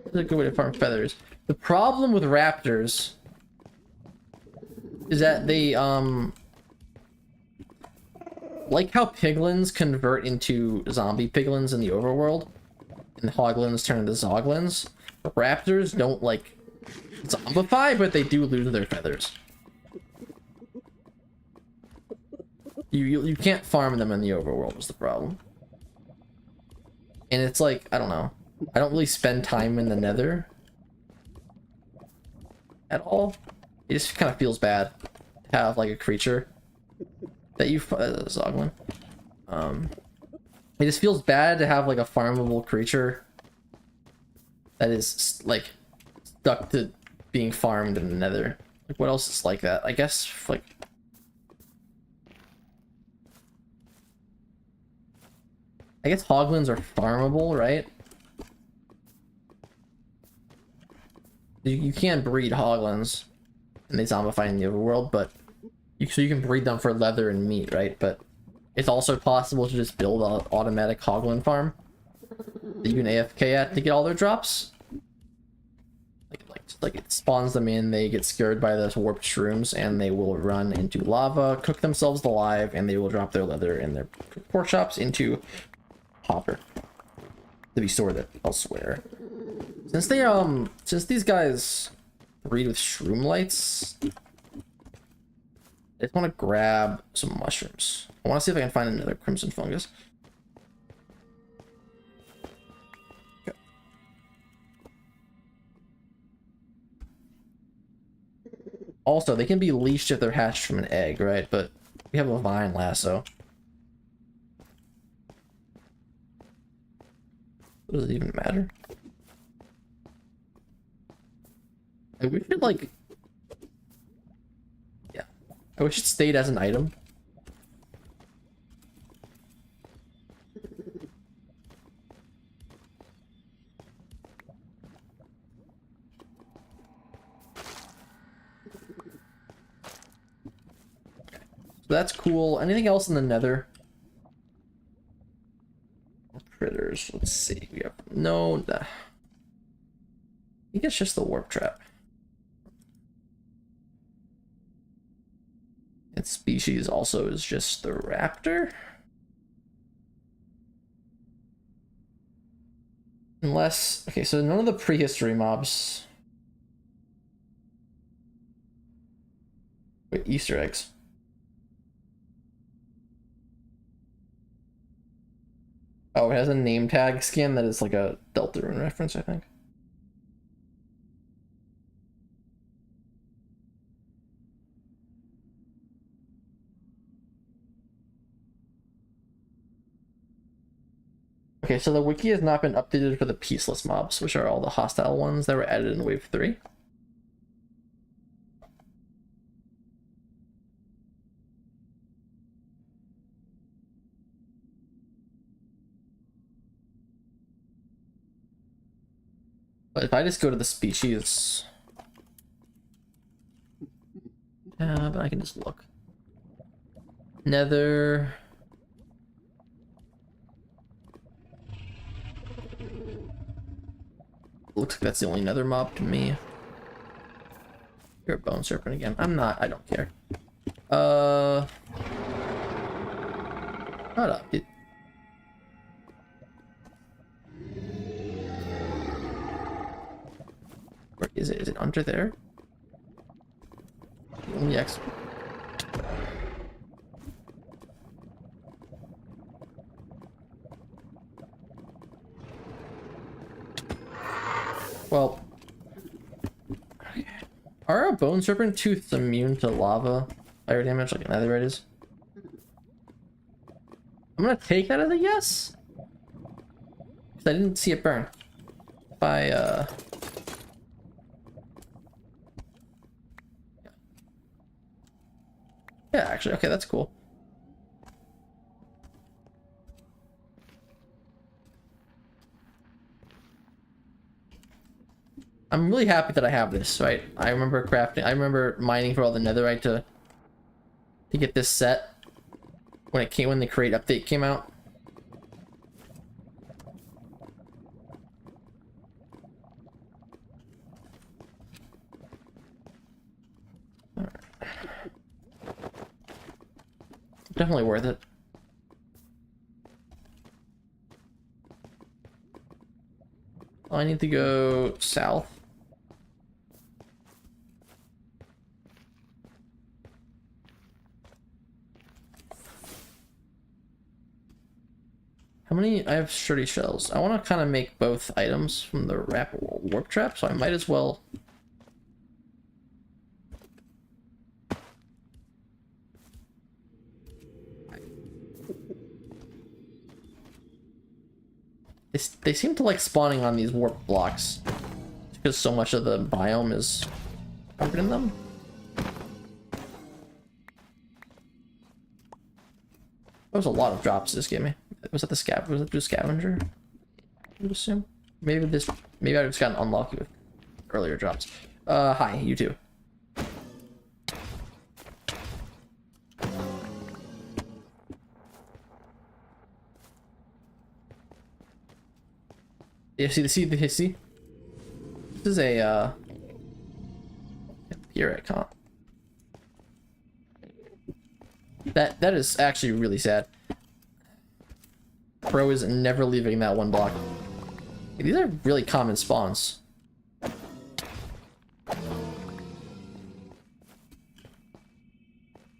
That's a good way to farm feathers. The problem with raptors is that they, like how piglins convert into zombie piglins in the overworld, and hoglins turn into zoglins, raptors don't, like, zombify, but they do lose their feathers. You can't farm them in the overworld is the problem. And it's like, I don't know. I don't really spend time in the nether at all. It just kind of feels bad to have like a creature that you Zoglin. It just feels bad to have like a farmable creature that is like stuck to being farmed in the nether. Like what else is like that? I guess like hoglins are farmable, right? You can breed hoglins and they zombify in the overworld, but so you can breed them for leather and meat, right? But it's also possible to just build an automatic hoglin farm that you can AFK at to get all their drops. Like it spawns them in, they get scared by those warped shrooms, and they will run into lava, cook themselves alive, and they will drop their leather and their pork chops into hopper to be stored elsewhere. Since these guys breed with shroom lights, I just want to grab some mushrooms. I want to see if I can find another crimson fungus. Okay. Also, they can be leashed if they're hatched from an egg, right? But we have a vine lasso. Does it even matter? I wish it like... Yeah. I wish it stayed as an item. Okay. So that's cool. Anything else in the nether? Critters. Let's see. We have no... I think it's just the warp trap. Its species also is just the raptor. Unless... Okay, so none of the prehistory mobs... Wait, Easter eggs. Oh, it has a name tag skin that is like a Deltarune reference, I think. Okay, so the wiki has not been updated for the peaceless mobs, which are all the hostile ones that were added in Wave 3. But if I just go to the species tab, I can just look. Nether. Looks like that's the only nether mob to me. You're a bone serpent again. I'm not. I don't care. Shut up, dude. Where is it? Is it under there? Only X. Well, are our bone serpent tooths immune to lava fire damage like netherite is? I'm gonna take that as a yes, because I didn't see it burn. If I yeah, actually, okay, that's cool. I'm really happy that I have this, right? I remember crafting, I remember mining for all the netherite to get this set when it came, when the crate update came out. Definitely worth it. I need to go south. How many? I have sturdy shells. I want to kind of make both items from the warp trap, so I might as well. They seem to like spawning on these warp blocks because so much of the biome is covered in them. There was a lot of drops this gave me. Was that the scav? Was it the scavenger? I would assume. Maybe this. Maybe I just got unlucky with earlier drops. Hi, you too. You see the see? This is a here I can't. That is actually really sad. Bro is never leaving that one block. Hey, these are really common spawns.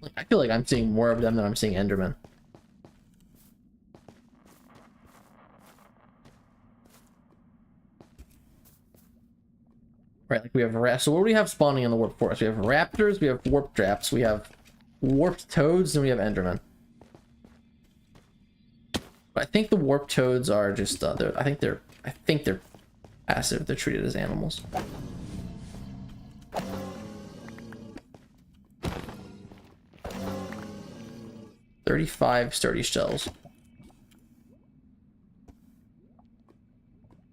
Like, I feel like I'm seeing more of them than I'm seeing Endermen. Right, like we have so what do we have spawning in the warp forest? We have raptors, we have warp traps, we have warped toads, and we have Endermen. But I think the warped toads are just I think they're passive. They're treated as animals. $35 sturdy shells.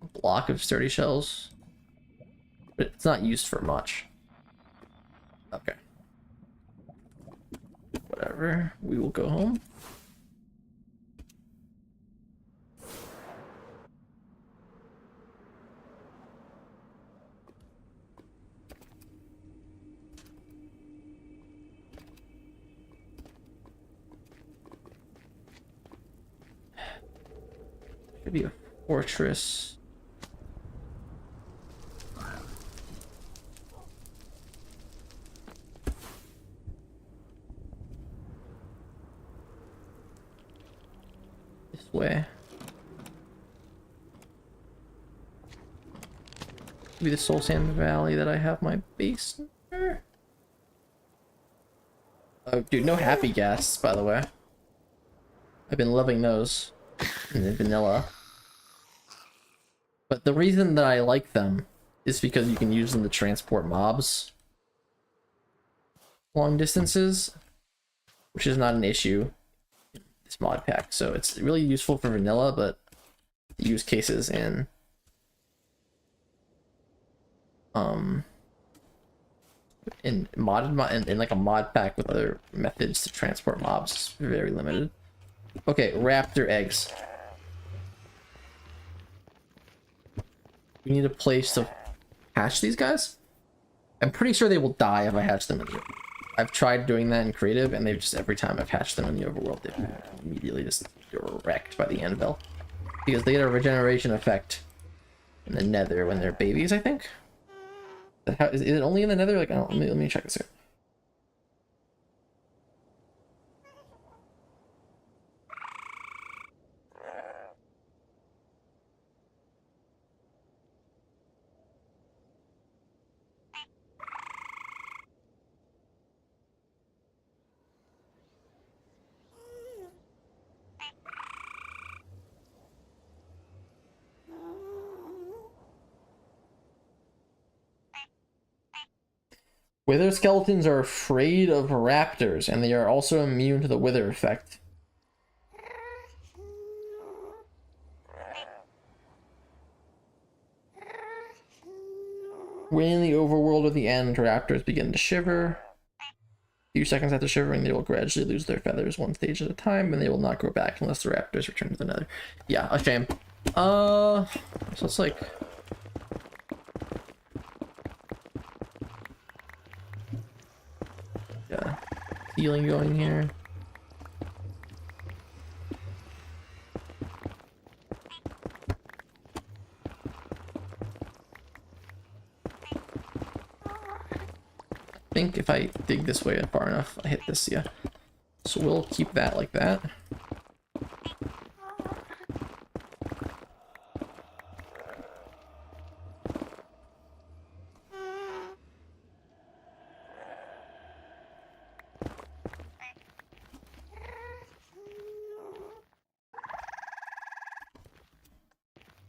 A block of sturdy shells. But it's not used for much. Okay. Whatever. We will go home. Could be a fortress. Way. Maybe the Soul Sand Valley that I have my base near. Oh, dude, no happy gas, by the way. I've been loving those in the vanilla. But the reason that I like them is because you can use them to transport mobs long distances, which is not an issue. This mod pack, so it's really useful for vanilla, but the use cases in like a mod pack with other methods to transport mobs is very limited. Okay, raptor eggs. we need a place to hatch these guys. I'm pretty sure they will die if I hatch them in the... I've tried doing that in creative, and they've just, every time I've hatched them in the overworld, they've immediately just wrecked by the anvil. Because they get a regeneration effect in the nether when they're babies, I think. Is it only in the nether? Like, I don't, let me check this out. Wither skeletons are afraid of raptors, and they are also immune to the wither effect. When in the overworld at the end, raptors begin to shiver. A few seconds after shivering, they will gradually lose their feathers one stage at a time, and they will not grow back unless the raptors return to the nether. Yeah, a shame. So it's like... yeah, healing going here. I think if I dig this way far enough, I hit this, yeah. So we'll keep that like that.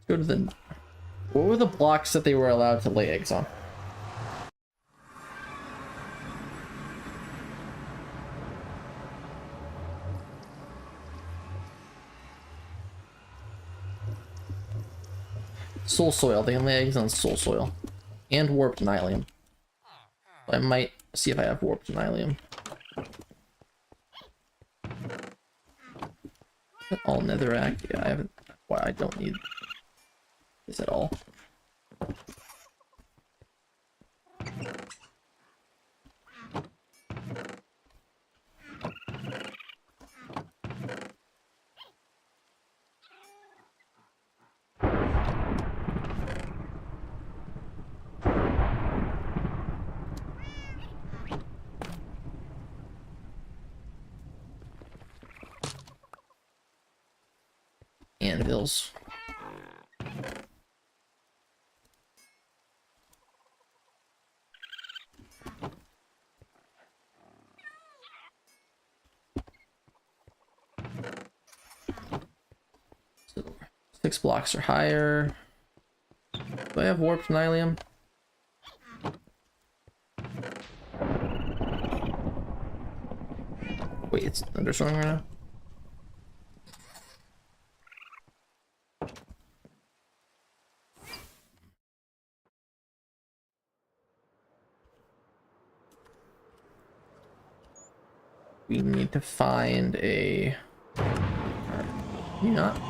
Go to the... what were the blocks that they were allowed to lay eggs on? Soul soil. They can lay eggs on soul soil. And warped nylium. I might see if I have warped nylium. All netherrack. Yeah, I haven't... well, I don't need this at all. Anvils. So 6 blocks or higher. Do I have warped nylium? Wait, it's thunderstorming right now? We need to find a... you not?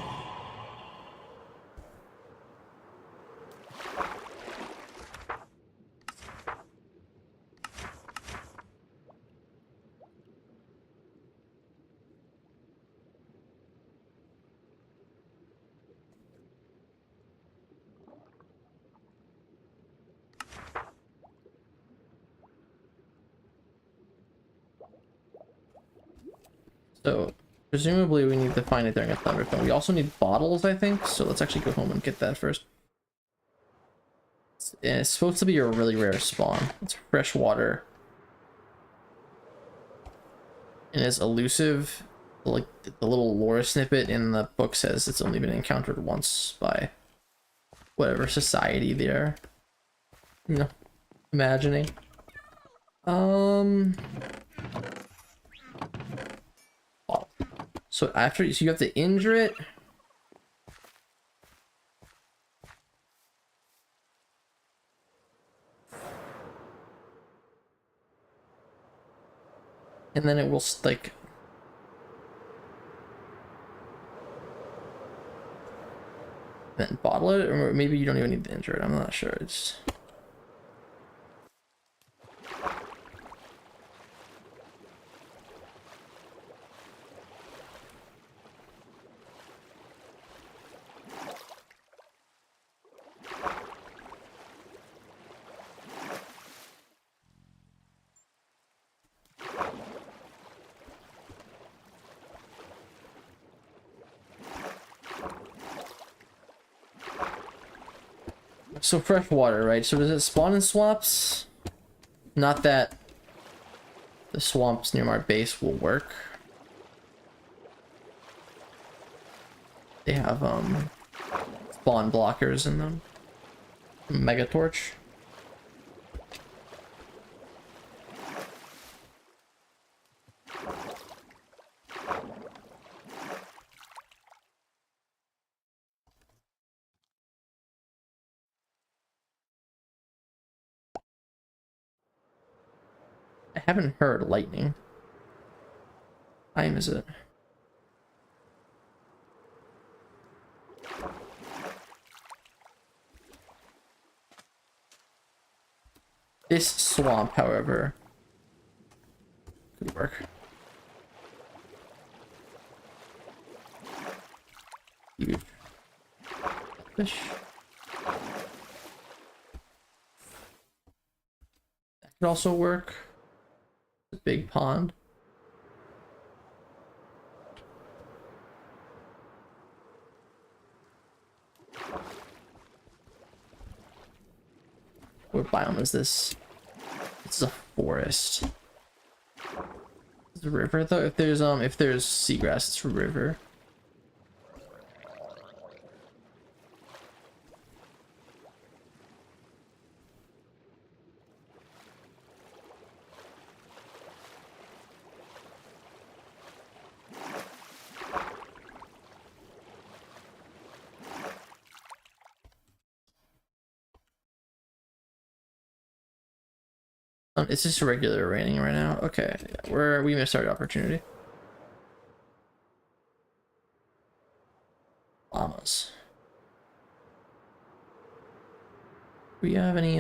So, presumably we need to find it during a thunderstorm. We also need bottles, I think, so let's actually go home and get that first. It's supposed to be a really rare spawn. It's fresh water. And it's elusive. Like, the little lore snippet in the book says it's only been encountered once by whatever society they're, you know, imagining. So after, so you have to injure it. And then it will like... then bottle it, or maybe you don't even need to enter it. I'm not sure. It's so fresh water, right? So does it spawn in swamps? Not that the swamps near my base will work. They have spawn blockers in them. Mega torch. I haven't heard lightning. What time is it? This swamp, however, could work. Huge fish. That could also work. A big pond. What biome is this? This is a forest. It's a river though. If there's seagrass, it's a river. It's just regular raining right now. Okay, we missed our opportunity. Llamas. Do we have any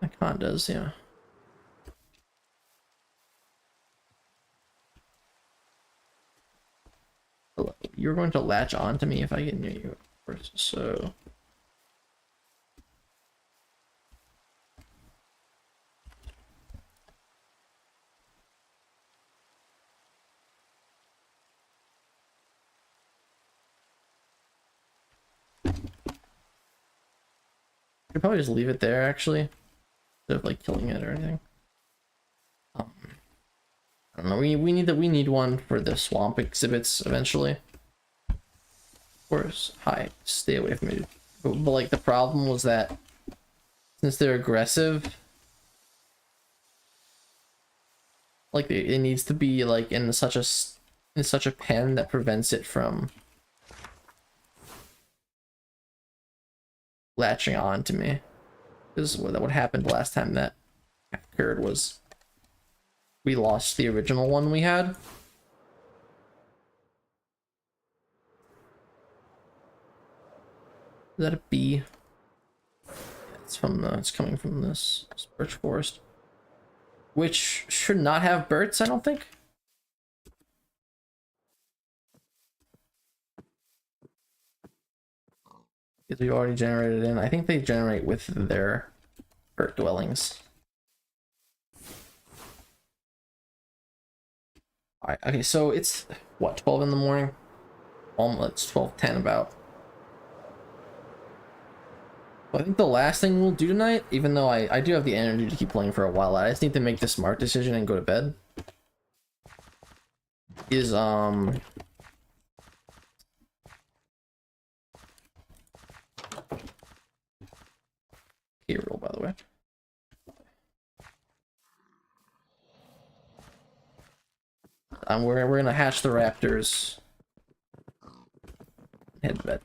anacondas? Yeah. You're going to latch on to me if I get near you first, so I could probably just leave it there actually, instead of like killing it or anything. I don't know. We need one for the swamp exhibits eventually. Of course. Hi, stay away from me. But like the problem was that since they're aggressive, like it needs to be like in such a pen that prevents it from latching on to me. Because what happened last time that occurred was we lost the original one we had. Is that a bee? Yeah, it's coming from this birch forest, which should not have birds, I don't think. Because we already generated in. I think they generate with their bird dwellings. Alright, okay, so it's what, 12 in the morning? It's 12:10 about. I think the last thing we'll do tonight, even though I do have the energy to keep playing for a while, I just need to make the smart decision and go to bed, is roll, by the way. We're gonna hatch the raptors. Head to bed.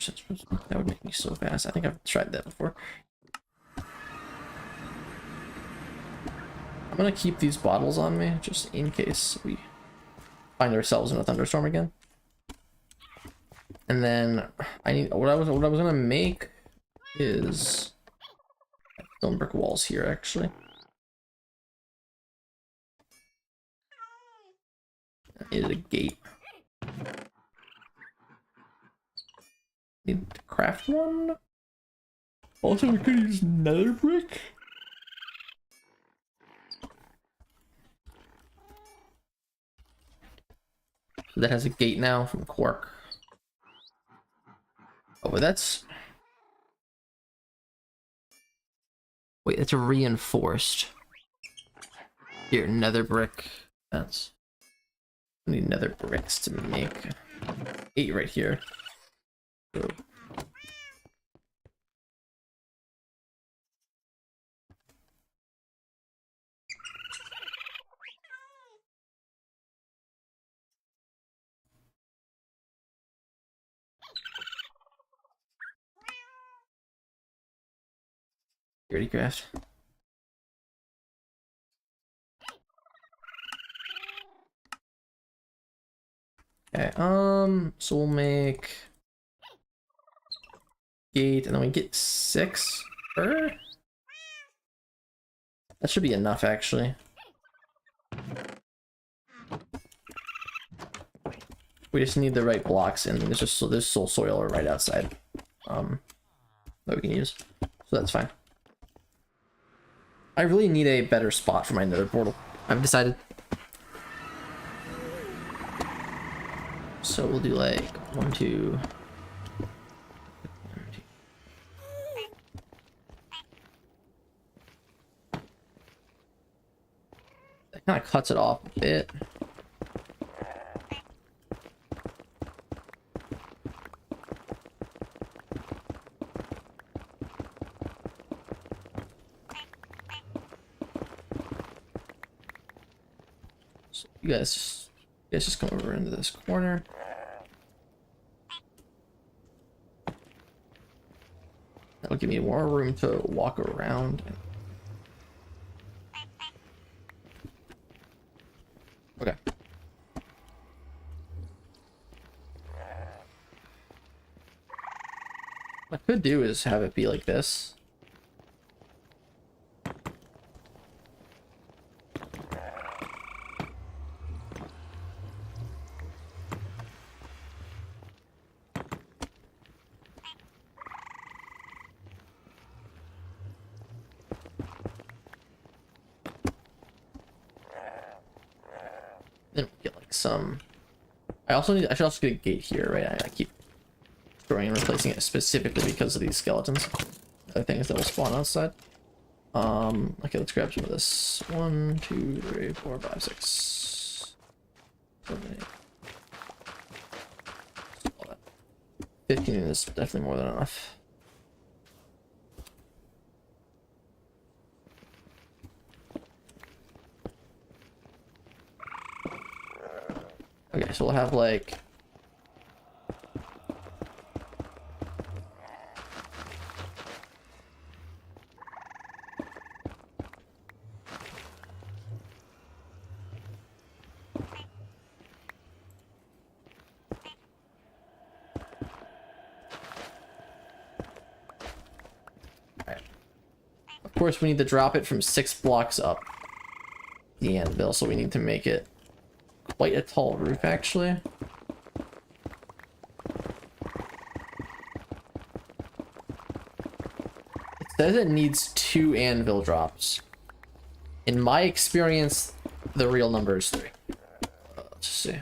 That would make me so fast. I think I've tried that before. I'm gonna keep these bottles on me just in case we find ourselves in a thunderstorm again. And then I need what I was gonna make is stone brick walls here actually. I needed a gate. Need to craft one. Also, we could use nether brick. So that has a gate now from Quark. Oh, but that's... Wait, that's a reinforced. Here, nether brick. That's... I need nether bricks to make 8 right here. So... Radz Craft. Okay, so we'll make gate, and then we get 6 per. That should be enough, actually. We just need the right blocks, and there's just there's soul soil right outside, that we can use, so that's fine. I really need a better spot for my nether portal. I've decided. So we'll do like 1, 2. That kind of cuts it off a bit. So you guys just come over into this corner. That'll give me more room to walk around. Okay. What I could do is have it be like this. Then we get like some. I should also get a gate here, right? I keep throwing and replacing it specifically because of these skeletons. Other things that will spawn outside. Okay, let's grab some of this. 1, 2, 3, 4, 5, 6, 7, 8. 15 is definitely more than enough. Okay, so we'll have like of course we need to drop it from 6 blocks up the anvil, so we need to make it quite a tall roof, actually. It says it needs 2 anvil drops. In my experience, the real number is 3. Let's see.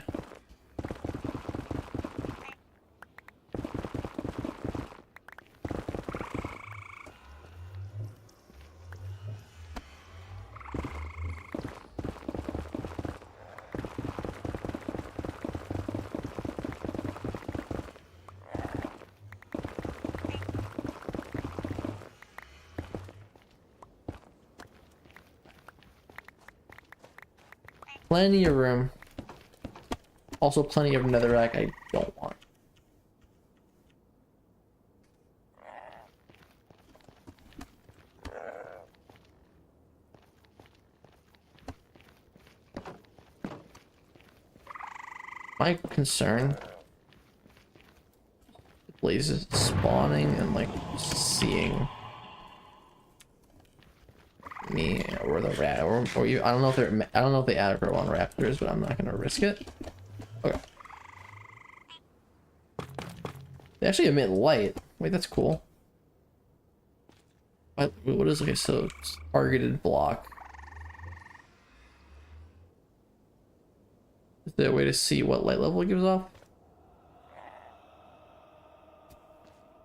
Plenty of room. Also plenty of netherrack I don't want. My concern, blazes spawning and like seeing me or the rat or you. I don't know if they aggro on raptors, but I'm not gonna risk it. Okay. They actually emit light. Wait, that's cool. What is, okay, so it's targeted block. Is there a way to see what light level it gives off?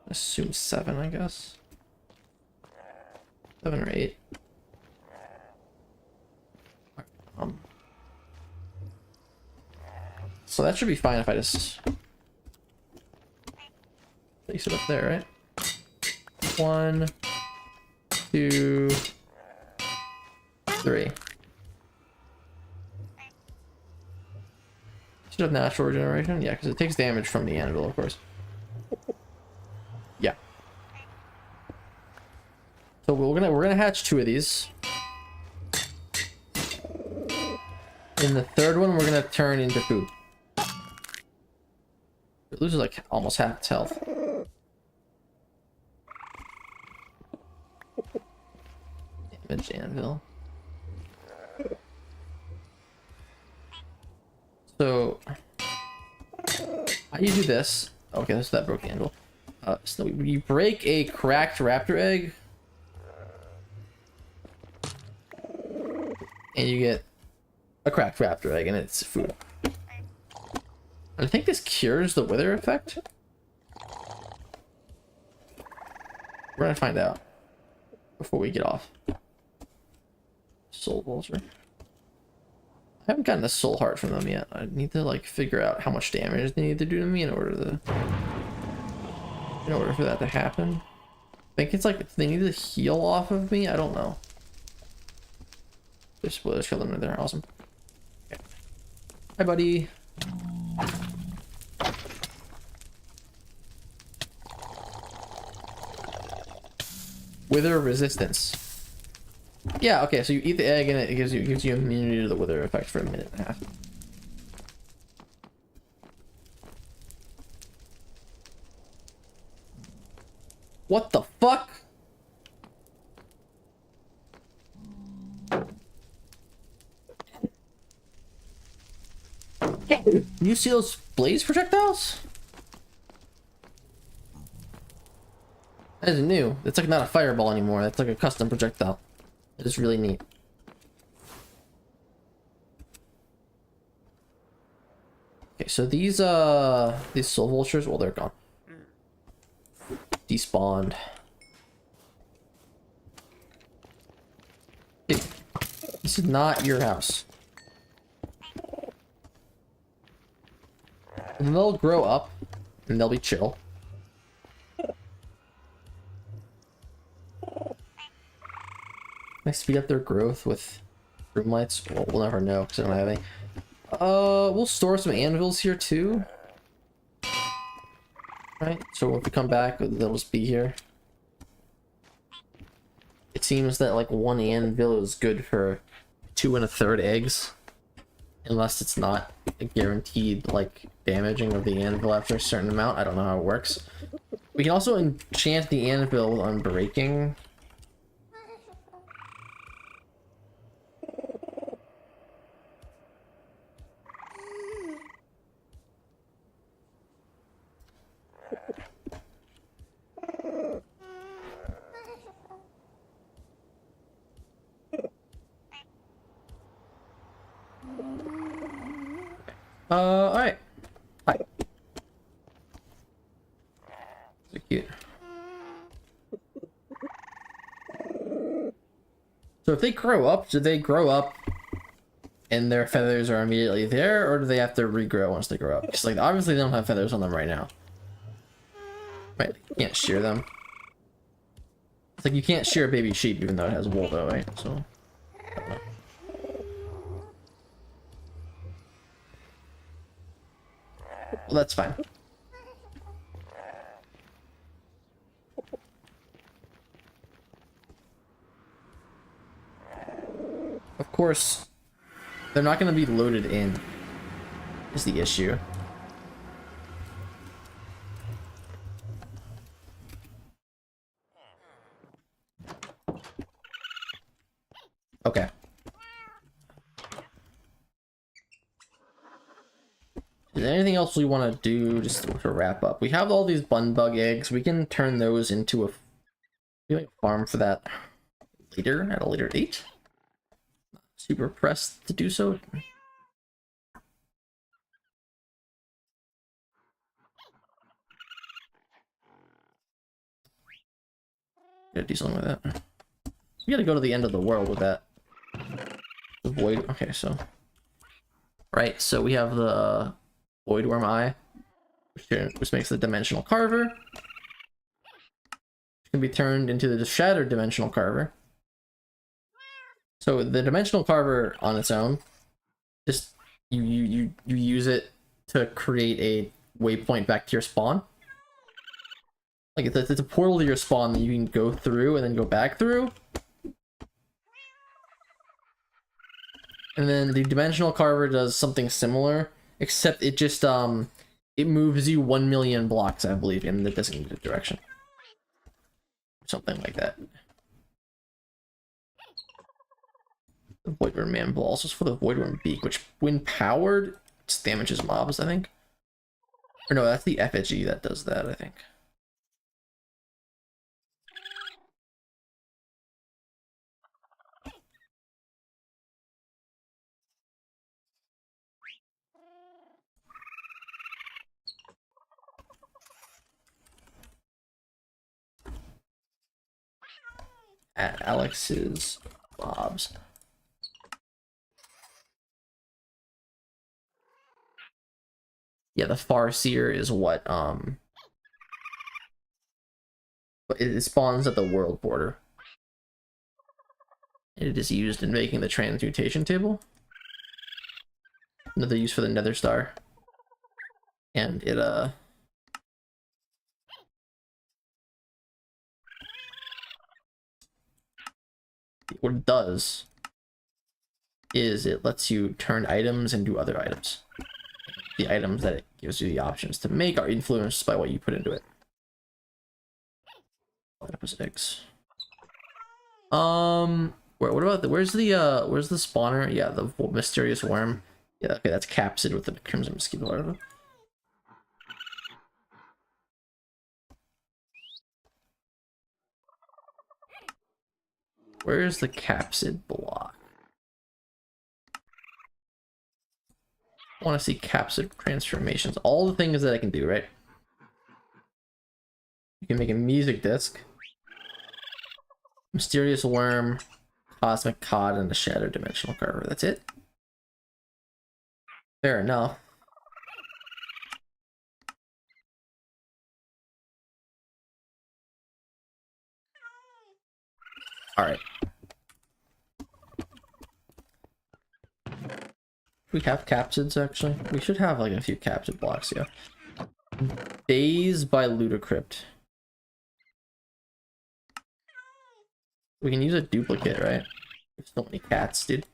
Assume 7, I guess. 7 or 8. So that should be fine if I just place it up there, right? 1, 2, 3. Should have natural regeneration, yeah, because it takes damage from the anvil, of course. Yeah. So we're gonna hatch 2 of these. And the third one we're gonna turn into food. It loses like almost half its health. Damage anvil. So how do you do this? Okay, that's that broken anvil. So you break a cracked raptor egg, and you get a cracked raptor egg, and it's food. I think this cures the wither effect. We're gonna find out before we get off. Soul vulture. I haven't gotten a soul heart from them yet. I need to like figure out how much damage they need to do to me in order for that to happen. I think it's like they need to heal off of me. I don't know. There's spoilers for them in there. Awesome. Okay. Hi, buddy. Wither resistance. Yeah, okay, so you eat the egg and it gives you immunity to the wither effect for a minute and a half. What the fuck? You see those blaze projectiles? That is new. It's like not a fireball anymore. That's like a custom projectile. It is really neat. Okay, so these soul vultures, well, they're gone. Despawned. Hey, this is not your house. And they'll grow up and they'll be chill. Can I speed up their growth with room lights? Well, we'll never know because I don't have any. We'll store some anvils here too. Right, so if we come back, they'll just be here. It seems that like 1 anvil is good for 2 1/3 eggs. Unless it's not a guaranteed like damaging of the anvil after a certain amount. I don't know how it works. We can also enchant the anvil on breaking. Alright. Hi. So cute. So if they grow up, do they grow up and their feathers are immediately there, or do they have to regrow once they grow up? Because like obviously they don't have feathers on them right now. Right, you can't shear them. It's like you can't shear a baby sheep even though it has wool though, right? So I don't know. Well, that's fine. Of course, they're not going to be loaded in is the issue. Okay. Is there anything else we want to do just to wrap up? We have all these bun bug eggs. We can turn those into a farm for that later, at a later date. Super pressed to do so. Gotta do something with that. We gotta go to the end of the world with that. The void. Okay, so. Right, so we have the void worm eye, which makes the dimensional carver. Which can be turned into the shattered dimensional carver. So the dimensional carver on its own, just you use it to create a waypoint back to your spawn. Like it's a portal to your spawn that you can go through and then go back through. And then the dimensional carver does something similar, except it just it moves you 1 million blocks, I believe, in the designated direction. Something like that. The Voidworm Man Balls is for the Voidworm Beak, which when powered, it damages mobs, I think. Or no, that's the effigy that does that, I think. At Alex's mobs. Yeah, the Farseer is what it spawns at the world border. It is used in making the transmutation table. Another use for the Nether Star. And it what it does is it lets you turn items into other items. The items that it gives you the options to make are influenced by what you put into it. Octopus eggs. What about where's the spawner? Yeah, the mysterious worm. Yeah, okay, that's capsid with the crimson mosquito larva. Where's the capsid block? I want to see capsid transformations. All the things that I can do, right? You can make a music disc, mysterious worm, cosmic cod, and a shadow dimensional carver. That's it. Fair enough. All right. We have capsids, actually. We should have like a few capsid blocks, yeah. Days by Ludocrypt. We can use a duplicate, right? There's so many cats, dude.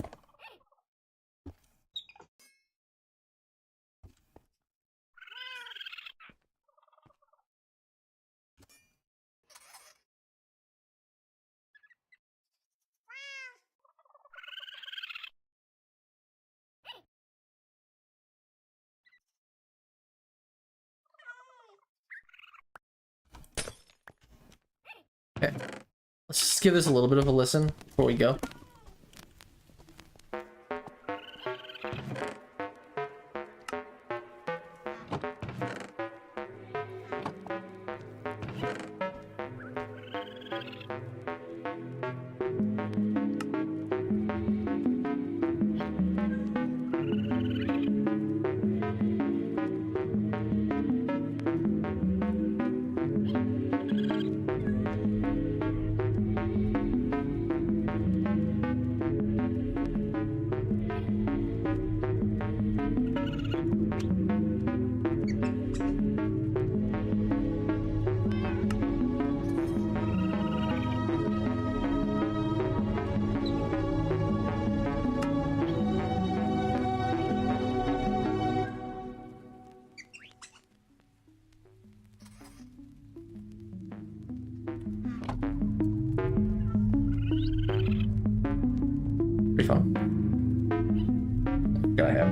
Okay. Let's just give this a little bit of a listen before we go.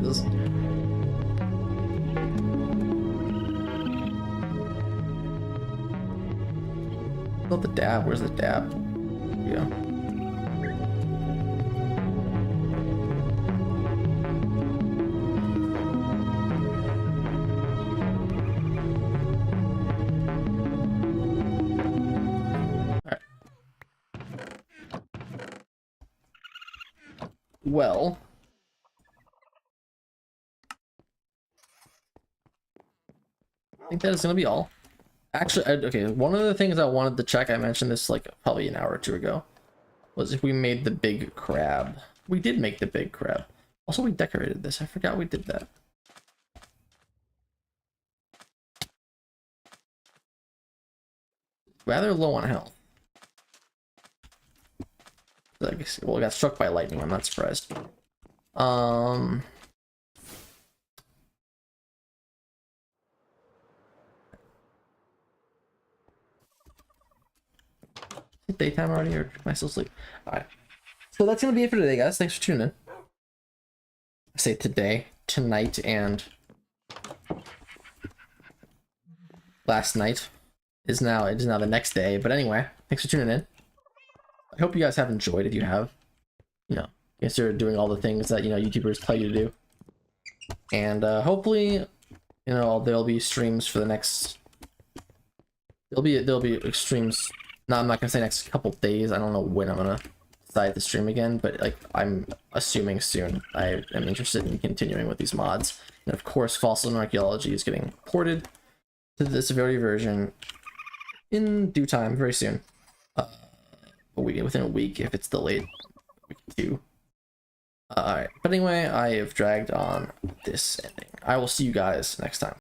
This. Oh, the dab. Where's the dab? Yeah. Alright. Well. I think that is going to be all. Actually, okay, one of the things I wanted to check, I mentioned this like probably an hour or two ago, was if we made the big crab. We did make the big crab. Also, we decorated this. I forgot we did that. Rather low on health. I guess, well, it got struck by lightning. I'm not surprised. Daytime already, or am I still asleep? Alright. So that's gonna be it for today, guys. Thanks for tuning in. I say today, tonight, and last night is now the next day. But anyway, thanks for tuning in. I hope you guys have enjoyed. If you have, you know, consider doing all the things that, you know, YouTubers tell you to do. And hopefully, you know, there'll be streams for the next. There'll be streams. No, I'm not gonna say next couple days. I don't know when I'm gonna decide to stream again, but like I'm assuming soon. I am interested in continuing with these mods, and of course, Fossil and Archaeology is getting ported to the severity version in due time, very soon. Within a week, if it's delayed, week 2. Alright, but anyway, I have dragged on this ending. I will see you guys next time.